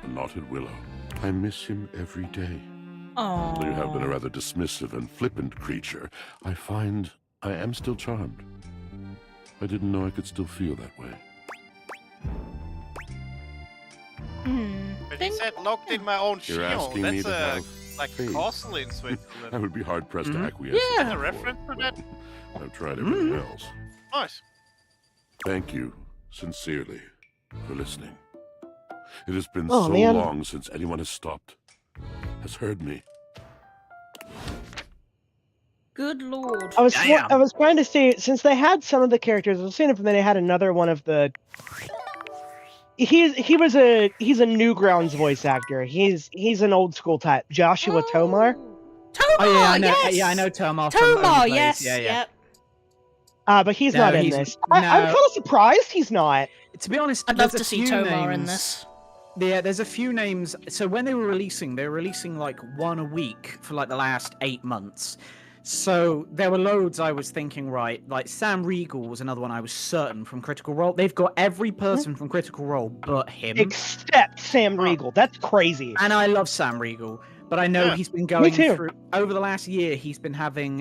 A knotted willow. I miss him every day. Oh. Though you have been a rather dismissive and flippant creature, I find I am still charmed. I didn't know I could still feel that way. But he said locked in my own You're shield. asking me That's to have like faith. castle in I Switzerland. would be hard-pressed to acquiesce. Is in that a that. reference for that? I've tried everything else. Nice. Thank you, sincerely, for listening. It has been Oh, so man. long since anyone has stopped, has heard me. Good Lord. I was trying to see, since they had some of the characters, I was seeing if they had another one of the. He's a Newgrounds voice actor. He's an old school type. Joshua Tomar. Tomar, Oh yeah, I know. yes. Yeah, I know Tomar. from Tomar, Overplays. yes. Yeah, yeah. Yep. But he's No, not in he's- this. I'm kind no. of surprised he's not. To be honest, I'd love there's to a see few Tomar in names- this. Yeah, there's a few names. So when they were releasing like one a week for like the last 8 months. So there were loads I was thinking, right, like Sam Riegel was another one I was certain from Critical Role. They've got every person from Critical Role but him. Except Sam Riegel. That's crazy. And I love Sam Riegel, but I know Yeah. he's been going too. through over the last year. He's been having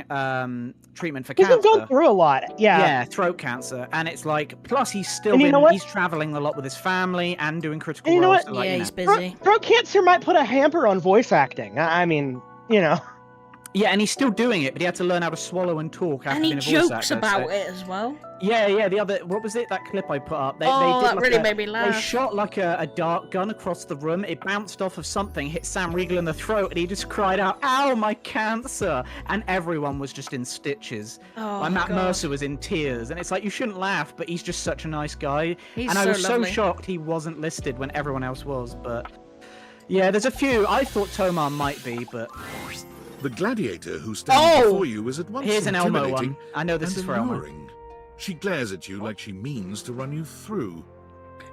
treatment for He's cancer. been going through a lot. Yeah. throat cancer, and it's like. Plus, he's still And you know what? he's traveling a lot with his family and doing Critical And you know Role. what? So, like, you know. Throat cancer might put a hamper on voice acting. I mean, you know. Yeah, and he's still doing it, but he had to learn how to swallow and talk after And he being a voice jokes actor, about so- it as well. Yeah, the other, what was it? That clip I put up. They Oh, did that like really a- made me laugh. They shot like a dart gun across the room. It bounced off of something, hit Sam Riegel in the throat, and he just cried out, "Ow, my cancer!" And everyone was just in stitches. Oh, Like, Matt God. Mercer was in tears, and it's like you shouldn't laugh, but he's just such a nice guy. He's and I so was lovely. so shocked he wasn't listed when everyone else was. But yeah, there's a few. I thought Tomar might be, but The gladiator who stands Oh! before you is at once Here's an Elmo intimidating one. I know this and is for Elmo. alluring. She glares at you like she means to run you through.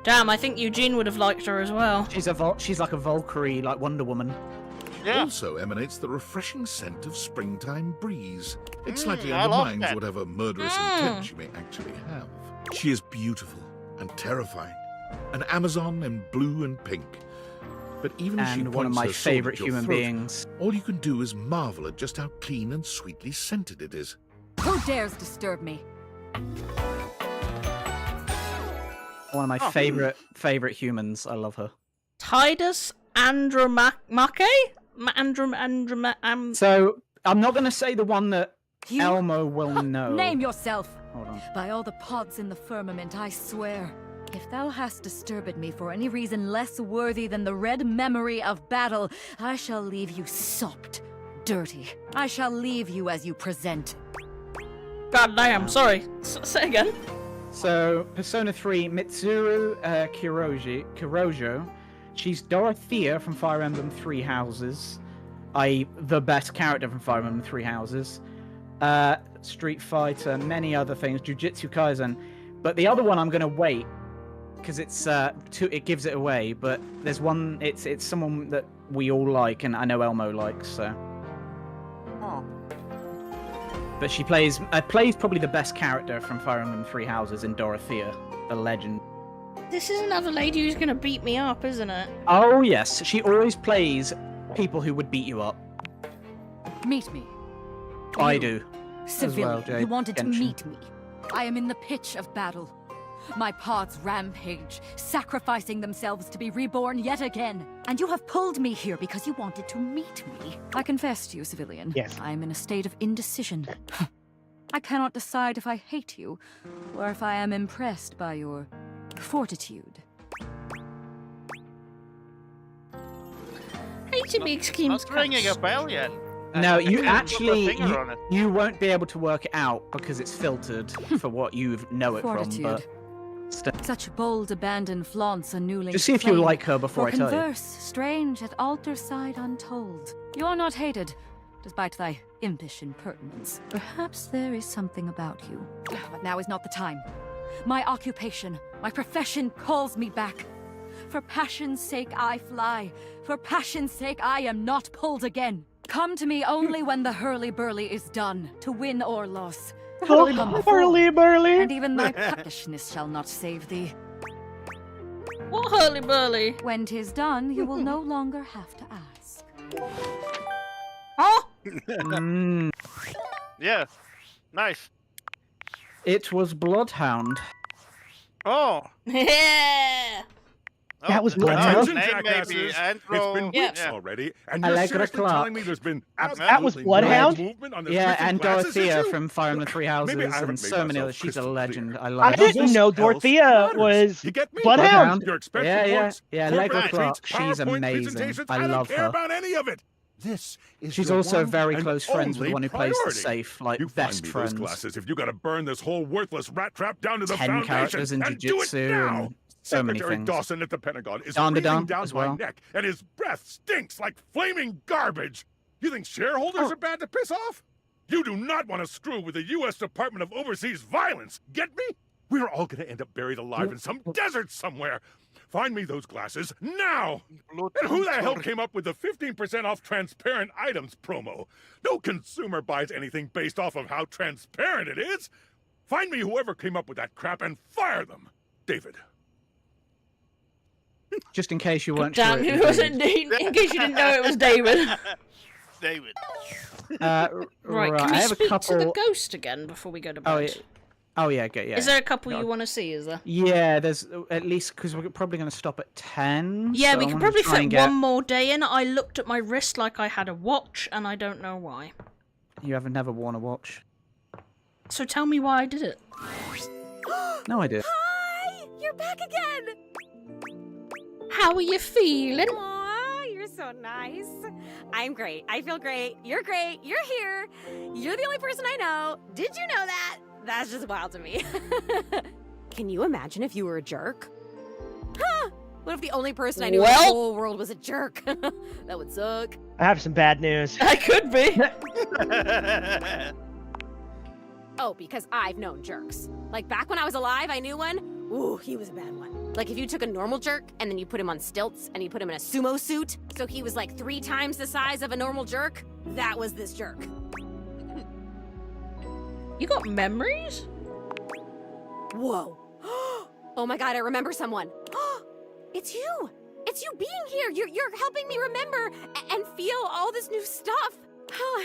Damn, I think Eugene would have liked her as well. She's like a Valkyrie, like Wonder Woman. Also emanates the refreshing scent of springtime breeze. It slightly I love undermines that. whatever murderous intent she may actually have. She is beautiful and terrifying, an Amazon in blue and pink. But even as she And one of points my her sword at favourite your human throat, beings. all you can do is marvel at just how clean and sweetly scented it is. Who dares disturb me? One of my favorite humans. I love her. Titus Andromache? So I'm not gonna say the one that You- Elmo will know. Name yourself. Hold on. By all the pods in the firmament, I swear. If thou hast disturbed me for any reason less worthy than the red memory of battle, I shall leave you sopped, dirty. I shall leave you as you present. God damn, sorry. Say again. So Persona 3, Mitsuru Kurojo. She's Dorothea from Fire Emblem Three Houses, i.e. the best character from Fire Emblem Three Houses. Street Fighter, many other things, Jujutsu Kaisen. But the other one I'm gonna wait because it gives it away. But there's one, it's someone that we all like, and I know Elmo likes. So But she plays probably the best character from Fire Emblem Three Houses in Dorothea, the legend. This is another lady who's gonna beat me up, isn't it? Oh yes, she always plays people who would beat you up. Meet me. I do. Civilian, well, Jade you wanted to Genshin. meet me. I am in the pitch of battle. My pods rampage, sacrificing themselves to be reborn yet again. And you have pulled me here because you wanted to meet me. I confess to you, Civilian. Yes. I am in a state of indecision. I cannot decide if I hate you, or if I am impressed by your fortitude. Hate makes King's Not ringing a bell yet. No, I you couldn't put my actually finger on it. you won't be able to work it out because it's filtered for what you know it Fortitude. from. But Such bold abandon flaunts a newling. just see if you flame, like her before or I tell you. converse, strange at altar side untold. You are not hated, despite thy impish impertinence. Perhaps there is something about you. But now is not the time. My occupation, my profession calls me back. For passion's sake I fly. For passion's sake I am not pulled again. Come to me only when the hurly-burly is done, to win or loss. Oh, Come before, hurly-burly. and even thy puckishness shall not save thee. What hurly-burly? When 'tis done, you will no longer have to ask. Oh! Yeah. Nice. It was Bloodhound. Oh. Yeah! That was the Bloodhound? name Jackasses. maybe, It's Andro. been Yeah. weeks already, and you're Allegra seriously Clark. telling me there's been That was absolutely Bloodhound? no movement on this Yeah, missing and glasses Dorothea issue? from Fire Emblem Three Houses, Maybe I haven't and made so many myself others. She's a crystal legend. clear. I love I her. didn't know Dorothea matters. was You get me? Bloodhound. Your expense Yeah, yeah, reports, yeah. corporate Allegra retreats, Clark. She's PowerPoint amazing. presentations, I don't love care her. about any of it. This is She's your also one very and close friends with only the one who plays the priority. safe, like You best find me friends. those glasses if you gotta burn this whole worthless rat trap down to the 10 foundation, characters in and do it Jiu-Jitsu now. and so many Secretary things. Dawson at the Pentagon is Don breathing Don down as my well. neck, and his breath stinks like flaming garbage. You think shareholders are bad to piss off? You do not want to screw with the U.S. Department of Overseas Violence. Get me? We're all going to end up buried alive in some desert somewhere. Find me those glasses now! And who the hell came up with the 15% off transparent items promo? No consumer buys anything based off of how transparent it is. Find me whoever came up with that crap and fire them. David. Just in case you weren't Damn, sure. it wasn't Dean. In case you didn't know it was David. David. Right, can I we have a speak couple... to the ghost again before we go to bed? Oh, yeah. Oh, yeah, good, yeah. Is there a couple No. you want to see, is there? Yeah, there's at least, because we're probably going to stop at 10. Yeah, so we I could wanna probably try fit and get... one more day in. I looked at my wrist like I had a watch, and I don't know why. You haven't never worn a watch? So tell me why I did it. No idea. Hi! You're back again! How are you feeling? Aw, you're so nice. I'm great. I feel great. You're great. You're here. You're the only person I know. Did you know that? That's just wild to me. Can you imagine if you were a jerk? Huh? What if the only person I knew in the Well- whole world was a jerk? That would suck. I have some bad news. I could be. Oh, because I've known jerks. Like back when I was alive, I knew one. Ooh, he was a bad one. Like if you took a normal jerk and then you put him on stilts and you put him in a sumo suit, so he was like 3 times the size of a normal jerk, that was this jerk. You got memories? Whoa. Oh my god, I remember someone. It's you. It's you being here. You're helping me remember and feel all this new stuff.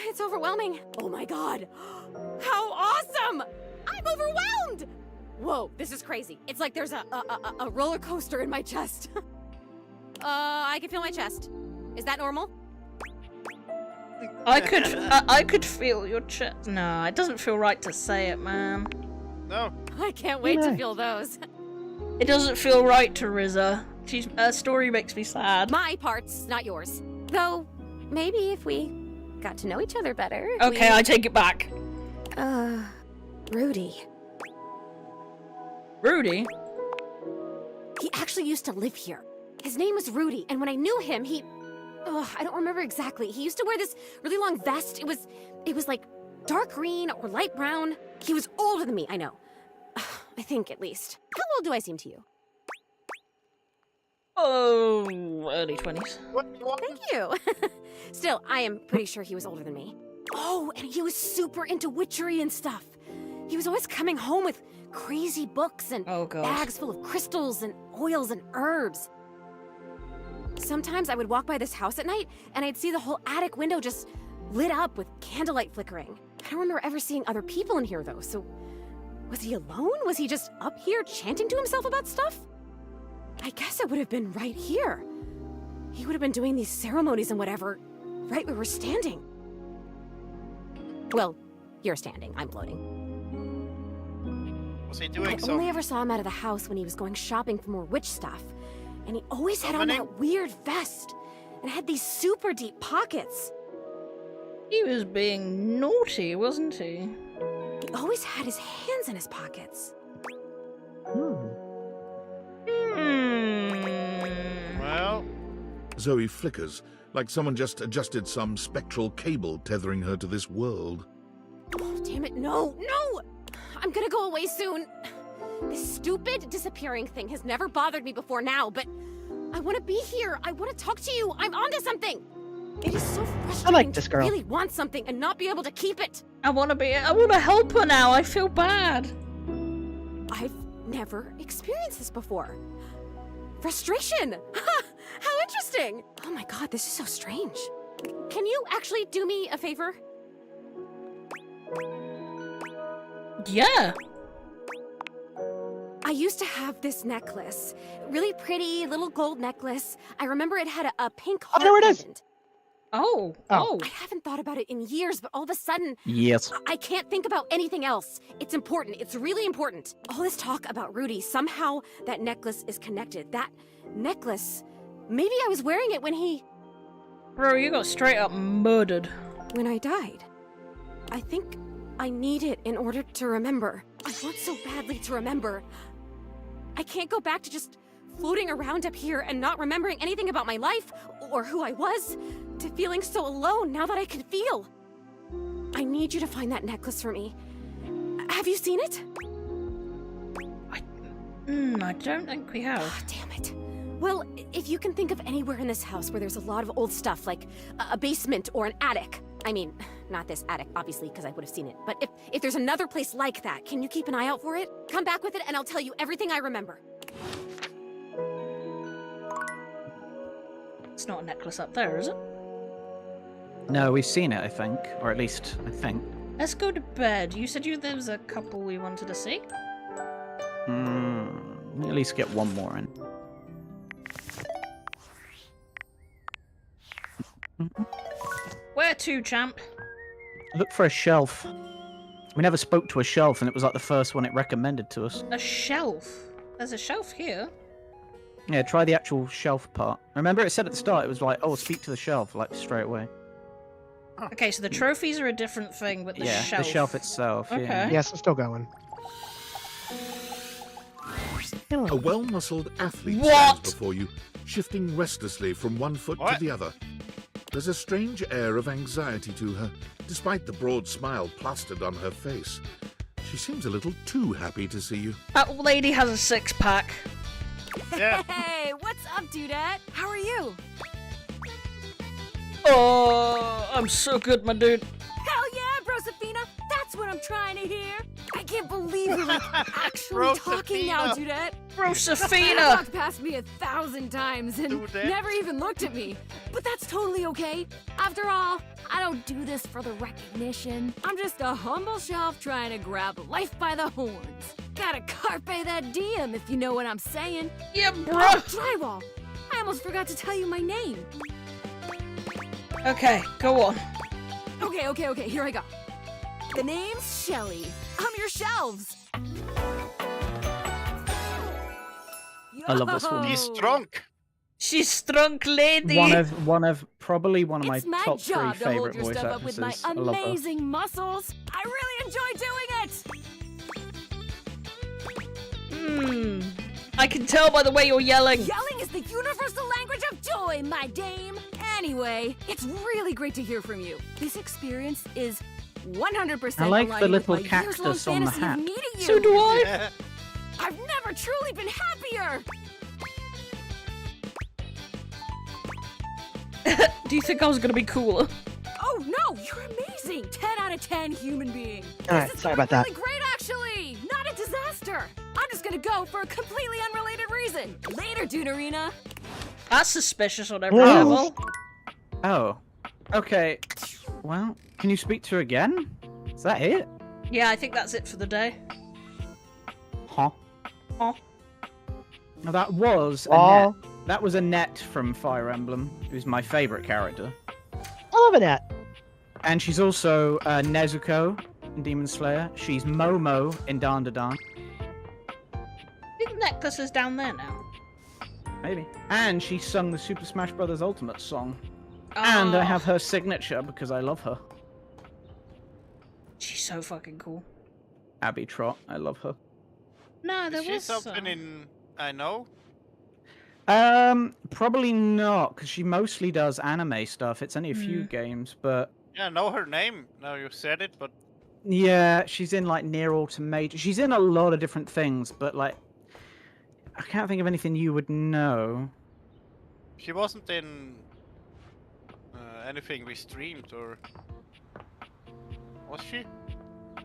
It's overwhelming. Oh my god. How awesome! I'm overwhelmed! Whoa, this is crazy. It's like there's a roller coaster in my chest. I can feel my chest. Is that normal? I could feel your chest. No, it doesn't feel right to say it, man. No. I can't wait to feel those. It doesn't feel right to Rizza. Her story makes me sad. My parts, not yours. Though, maybe if we got to know each other better. Okay, I take it back. Rudy. Rudy? He actually used to live here. His name was Rudy, and when I knew him, he... I don't remember exactly. He used to wear this really long vest. It was like dark green or light brown. He was older than me, I know. I think, at least. How old do I seem to you? Oh, early 20s. Thank you. Still, I am pretty sure he was older than me. Oh, and he was super into witchery and stuff. He was always coming home with crazy books and bags full of crystals and oils and herbs. Sometimes I would walk by this house at night and I'd see the whole attic window just lit up with candlelight flickering. I don't remember ever seeing other people in here though, so was he alone? Was he just up here chanting to himself about stuff? I guess it would have been right here. He would have been doing these ceremonies and whatever, right where we're standing. Well, you're standing, I'm floating. Was he doing I only ever saw him out of the house when he was going shopping for more witch stuff. And he always had on that weird vest and had these super deep pockets. He was being naughty, wasn't he? He always had his hands in his pockets. Well... Zoe flickers, like someone just adjusted some spectral cable tethering her to this world. Oh, damn it, no, no! I'm gonna go away soon. This stupid disappearing thing has never bothered me before now, but I want to be here. I want to talk to you. I'm onto something. It is so frustrating I like this girl. to really want something and not be able to keep it. I want to help her now. I feel bad. I've never experienced this before. Frustration. How interesting. Oh my god, this is so strange. Can you actually do me a favor? Yeah. I used to have this necklace. Really pretty little gold necklace. I remember it had a pink heart there it is. pendant. Oh. I haven't thought about it in years, but all of a sudden, Yes. I can't think about anything else. It's important. It's really important. All this talk about Rudy, somehow that necklace is connected. That necklace, maybe I was wearing it when he... Bro, you got straight up murdered. When I died. I think I need it in order to remember. I want so badly to remember. I can't go back to just floating around up here and not remembering anything about my life or who I was, to feeling so alone now that I can feel. I need you to find that necklace for me. Have you seen it? I don't think we have. Oh, damn it. Well, if you can think of anywhere in this house where there's a lot of old stuff, like a basement or an attic. I mean, not this attic, obviously, because I would have seen it. But if there's another place like that, can you keep an eye out for it? Come back with it and I'll tell you everything I remember. It's not a necklace up there, is it? No, we've seen it, I think. Or at least, I think. Let's go to bed. You said there was a couple we wanted to see? At least get one more in. Where to, champ? Look for a shelf. We never spoke to a shelf, and it was like the first one it recommended to us. A shelf? There's a shelf here. Yeah, try the actual shelf part. Remember, it said at the start, it was like, oh, speak to the shelf, like, straight away. Okay, so the trophies are a different thing, but the shelf... the shelf itself, Okay. yeah. Yes, I'm still going. A well-muscled athlete What? stands before you, shifting restlessly from one foot to the other. There's a strange air of anxiety to her, despite the broad smile plastered on her face. She seems a little too happy to see you. That lady has a six-pack. Yeah. Hey, what's up, Dudette? How are you? Oh, I'm so good, my dude. Hell yeah, Brosafina! That's what I'm trying to hear! I can't believe you're like actually talking now, Dudette! Brosafina! Walked past me 1,000 times and Dudette? never even looked at me. But that's totally okay. After all, I don't do this for the recognition. I'm just a humble shelf trying to grab life by the horns. Gotta carpe that diem, if you know what I'm saying. Yeah, bro! Oh, Drywall! I almost forgot to tell you my name. Okay, go on. Okay, here I go. The name's Shelly. I'm your shelves. I love this one. He's drunk. She's drunk, lady. Probably one of my It's my top 3 job to hold favorite your voice stuff up with my actresses. I love her. amazing muscles. I really enjoy doing it. I can tell by the way you're yelling. Yelling is the universal language of joy, my dame. Anyway, it's really great to hear from you. This experience is 100% I like aligning the with little my years-long cactus on the fantasy of hat. meeting you. So do I. Yeah. I've never truly been happier. Do you think I was gonna be cooler? Oh no, you're amazing. amazing! 10 out of 10 human being. Alright, sorry about that. Really great, actually! Not a disaster! I'm just gonna go for a completely unrelated reason. Later, Dunarina. That's suspicious on every level. Oh. Okay. Well, can you speak to her again? Is that it? Yeah, I think that's it for the day. Huh? Huh? Now that was Annette. That was Annette from Fire Emblem, who's my favorite character. I love Annette. And she's also Nezuko in Demon Slayer. She's Momo in Dan Da Dan. I think the necklace is down there now. Maybe. And she sung the Super Smash Bros. Ultimate song. And I have her signature because I love her. She's so fucking cool. Abby Trott, I love her. No, there Is she was something in I know? Probably not, because she mostly does anime stuff. It's only a few games, but Yeah, I know her name. Now you said it, but yeah, she's in like Near Automata. She's in a lot of different things, but like I can't think of anything you would know. she wasn't in anything we streamed, or was she?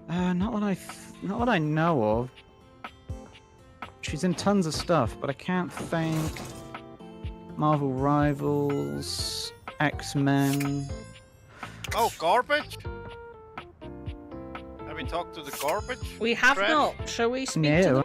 Not what I know of. She's in tons of stuff, but I can't think. Marvel Rivals, X-Men. Oh, garbage. Have we talked to the garbage? We have trash? not. Shall we speak to No. them?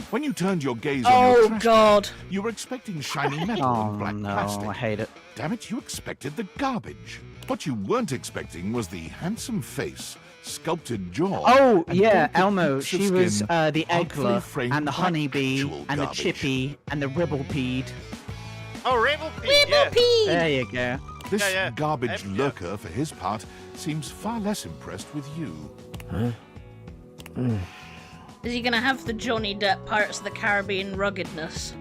When you turned your gaze on Oh your trash god. can, you were expecting shiny metal Oh and black no, plastic. I hate it. Damn it, you expected the garbage. What you weren't expecting was the handsome face, sculpted jaw. Oh and yeah, delicate Elmo. peaks of She was skin, the artfully Eggler framed and the like Honeybee actual and the garbage. Chippy and the Ribblepeed. Oh, Ribblepeed, yeah. There you go. This Yeah. garbage lurker, for his part, seems far less impressed with you. Is he gonna have the Johnny Depp Pirates of the Caribbean ruggedness?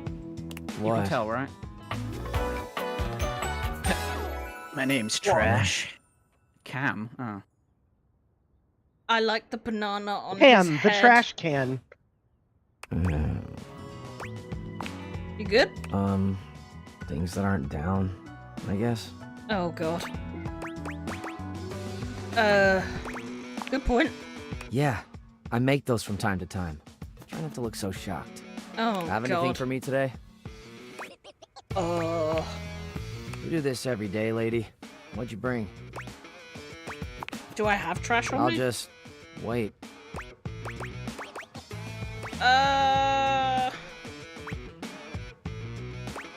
You can tell, right? My name's Trash. Cam. Oh. I like the banana on Cam, his the head. trash can. You good? Things that aren't down, I guess. Oh god. Good point. Yeah, I make those from time to time. Try not to look so shocked. Oh Have god. anything for me today? You do this every day, lady. What'd you bring? Do I have trash on I'll me? just wait.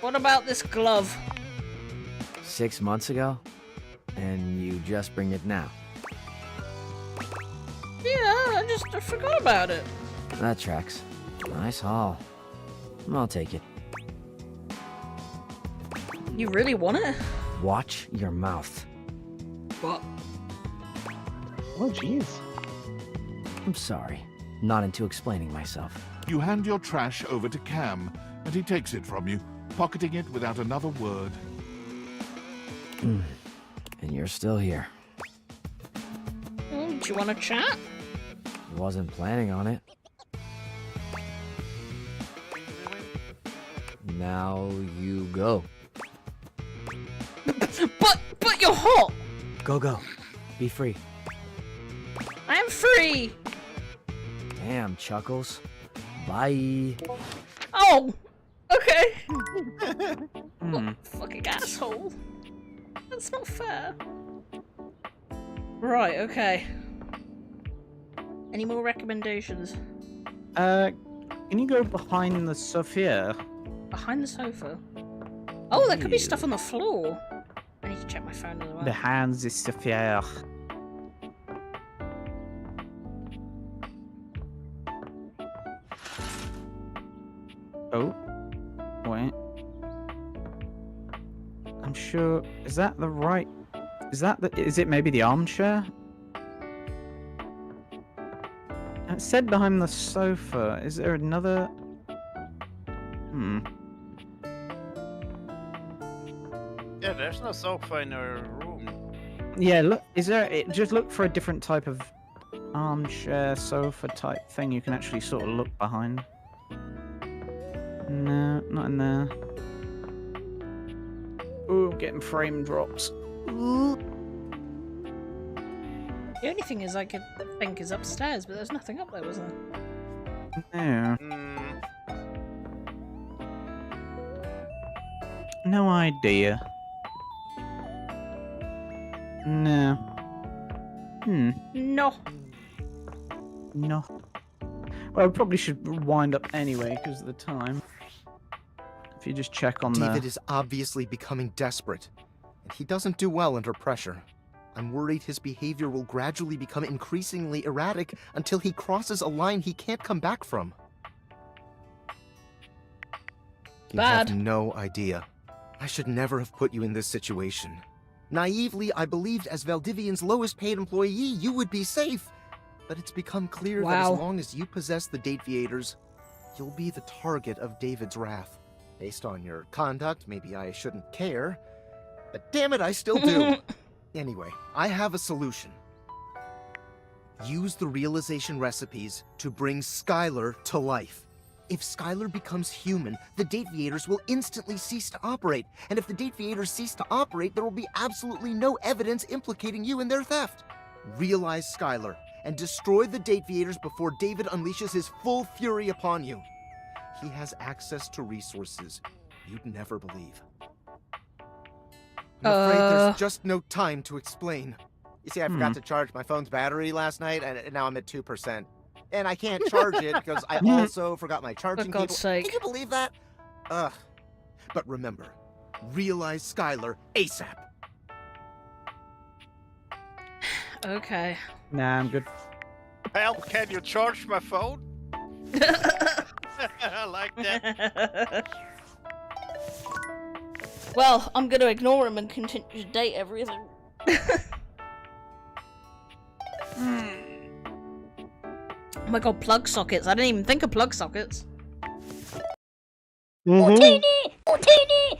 What about this glove? 6 months ago? And you just bring it now? Yeah, I forgot about it. That tracks. Nice haul. I'll take it. You really want it? Watch your mouth. What? Oh, jeez. I'm sorry. Not into explaining myself. You hand your trash over to Cam, and he takes it from you, pocketing it without another word. And you're still here. Do you want to chat? Wasn't planning on it. Now you go. But you're hot! Go. Be free. I am free! Damn, Chuckles. Bye. Oh! Okay. What fucking asshole. That's not fair. Right, okay. Any more recommendations? Can you go behind the Sophia? Behind the sofa? Oh, there could be stuff on the floor. I need to check my phone as well. Behind the Sophia. Oh. Wait. I'm sure. Is that the right? Is it maybe the armchair? It said behind the sofa. Is there another? Yeah, there's no sofa in our room. Yeah, look. Is there? Just look for a different type of armchair, sofa type thing you can actually sort of look behind. No, not in there. Ooh, I'm getting frame drops. The only thing is I could think is upstairs, but there's nothing up there, was there? Yeah. No idea. No. No. No. Well, I probably should wind up anyway because of the time. If you just check on David the... is obviously becoming desperate, and he doesn't do well under pressure. I'm worried his behavior will gradually become increasingly erratic until he crosses a line he can't come back from. You Bad. have no idea. I should never have put you in this situation. Naively, I believed as Valdivian's lowest paid employee, you would be safe. But it's become clear that as long as you possess the Dateviators, you'll be the target of David's wrath. Based on your conduct, maybe I shouldn't care, but damn it, I still do. Anyway, I have a solution. Use the realization recipes to bring Skylar to life. If Skylar becomes human, the Dateviators will instantly cease to operate. And if the Dateviators cease to operate, there will be absolutely no evidence implicating you in their theft. Realize Skylar and destroy the Dateviators before David unleashes his full fury upon you. He has access to resources you'd never believe. I'm afraid there's just no time to explain. You see, I forgot to charge my phone's battery last night, and now I'm at 2%. And I can't charge it because I also forgot my charging cable. God's sake. Can you believe that? Ugh. But remember, realize Skylar ASAP. Okay. Nah, I'm good. Well, can you charge my phone? I like that. Well, I'm gonna ignore him and continue to date everything. Oh my god, plug sockets. I didn't even think of plug sockets. Mhm.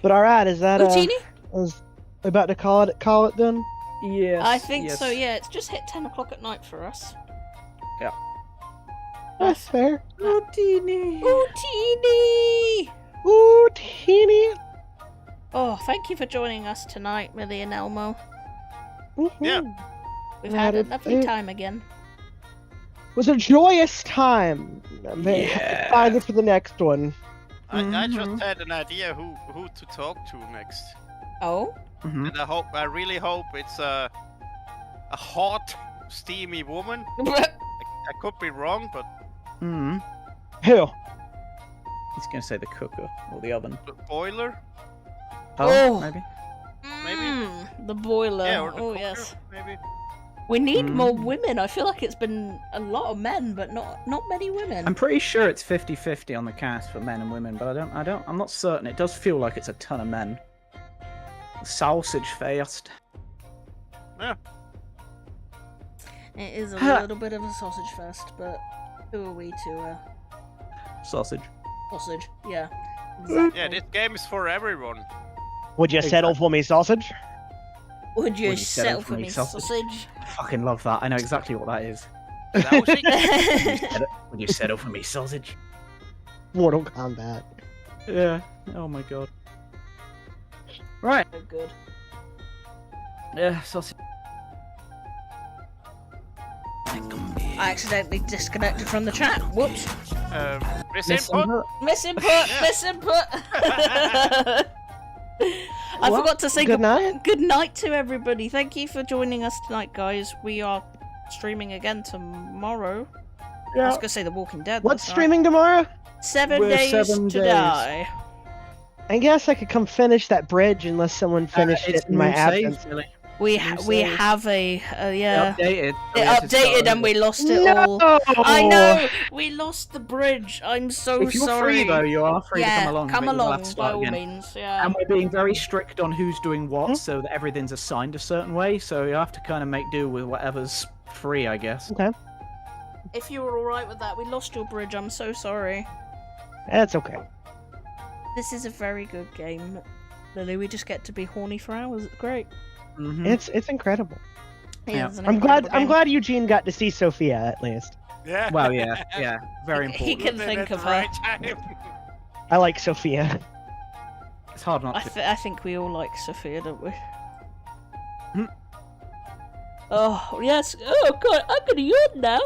But alright, is that Utini? is about to call it then? Yes. I think so, yeah. It's just hit 10 o'clock at night for us. Yeah. That's fair. Utini! Utini! Utini! Oh, thank you for joining us tonight, Millie and Elmo. Yeah. We've had a lovely time again. It was a joyous time. I'm excited for the next one. I just had an idea who to talk to next. Oh? And I really hope it's a hot, steamy woman. I could be wrong, but Hmm. Who? He's gonna say the cooker or the oven. the boiler, Oh, maybe. The boiler. yeah, or the Oh, cooker, yes. maybe. We need more women. I feel like it's been a lot of men, but not many women. I'm pretty sure it's 50-50 on the cast for men and women, but I'm not certain. It does feel like it's a ton of men. Sausage fest. Yeah. It is a little bit of a sausage fest, but who are we to Sausage. sausage? Yeah. Yeah, this game is for everyone. Would you settle for me, sausage? Would you Would you settle settle for me, sausage? I fucking love that. I know exactly what that is. Would you settle for me, sausage? Mortal Kombat. Yeah. Oh my god. Right. So good. Yeah, sausage. I accidentally disconnected from the chat. Whoops. Misinput. Misinput. Misinput. I forgot to say Good night. Good night to everybody. Thank you for joining us tonight, guys. We are streaming again tomorrow. I was gonna say The Walking Dead. What's that's not- streaming tomorrow? 7 We're days 7 to days. die. I guess I could come finish that bridge unless someone finished It's it in my new saves, absence. really. We New we saves. have a yeah. It updated. It We had to start updated and over. we lost it all. I know. We lost the bridge. I'm so If you're sorry. free though, you are free yeah, to come along. come but you'll have along to by start all again. means. Yeah. And we're being very strict on who's doing what, so that everything's assigned a certain way. So you have to kind of make do with whatever's free, I guess. Okay. If you were all right with that, we lost your bridge. I'm so sorry. That's okay. This is a very good game, Lily. We just get to be horny for hours. It's great. Mm-hmm. It's incredible. It Yeah. is an I'm glad incredible game. Eugene got to see Sophia at least. Yeah. Well, yeah, very He important. can think At of the her. right time. I like Sophia. It's hard not to. I think we all like Sophia, don't we? Oh, yes. Oh, God, I'm gonna yawn now.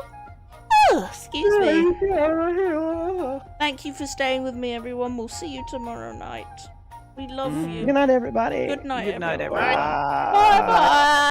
Oh, excuse me. Thank you for staying with me, everyone. We'll see you tomorrow night. We love you. Good night, everybody. Good night, Good night, everyone. everyone. Bye-bye.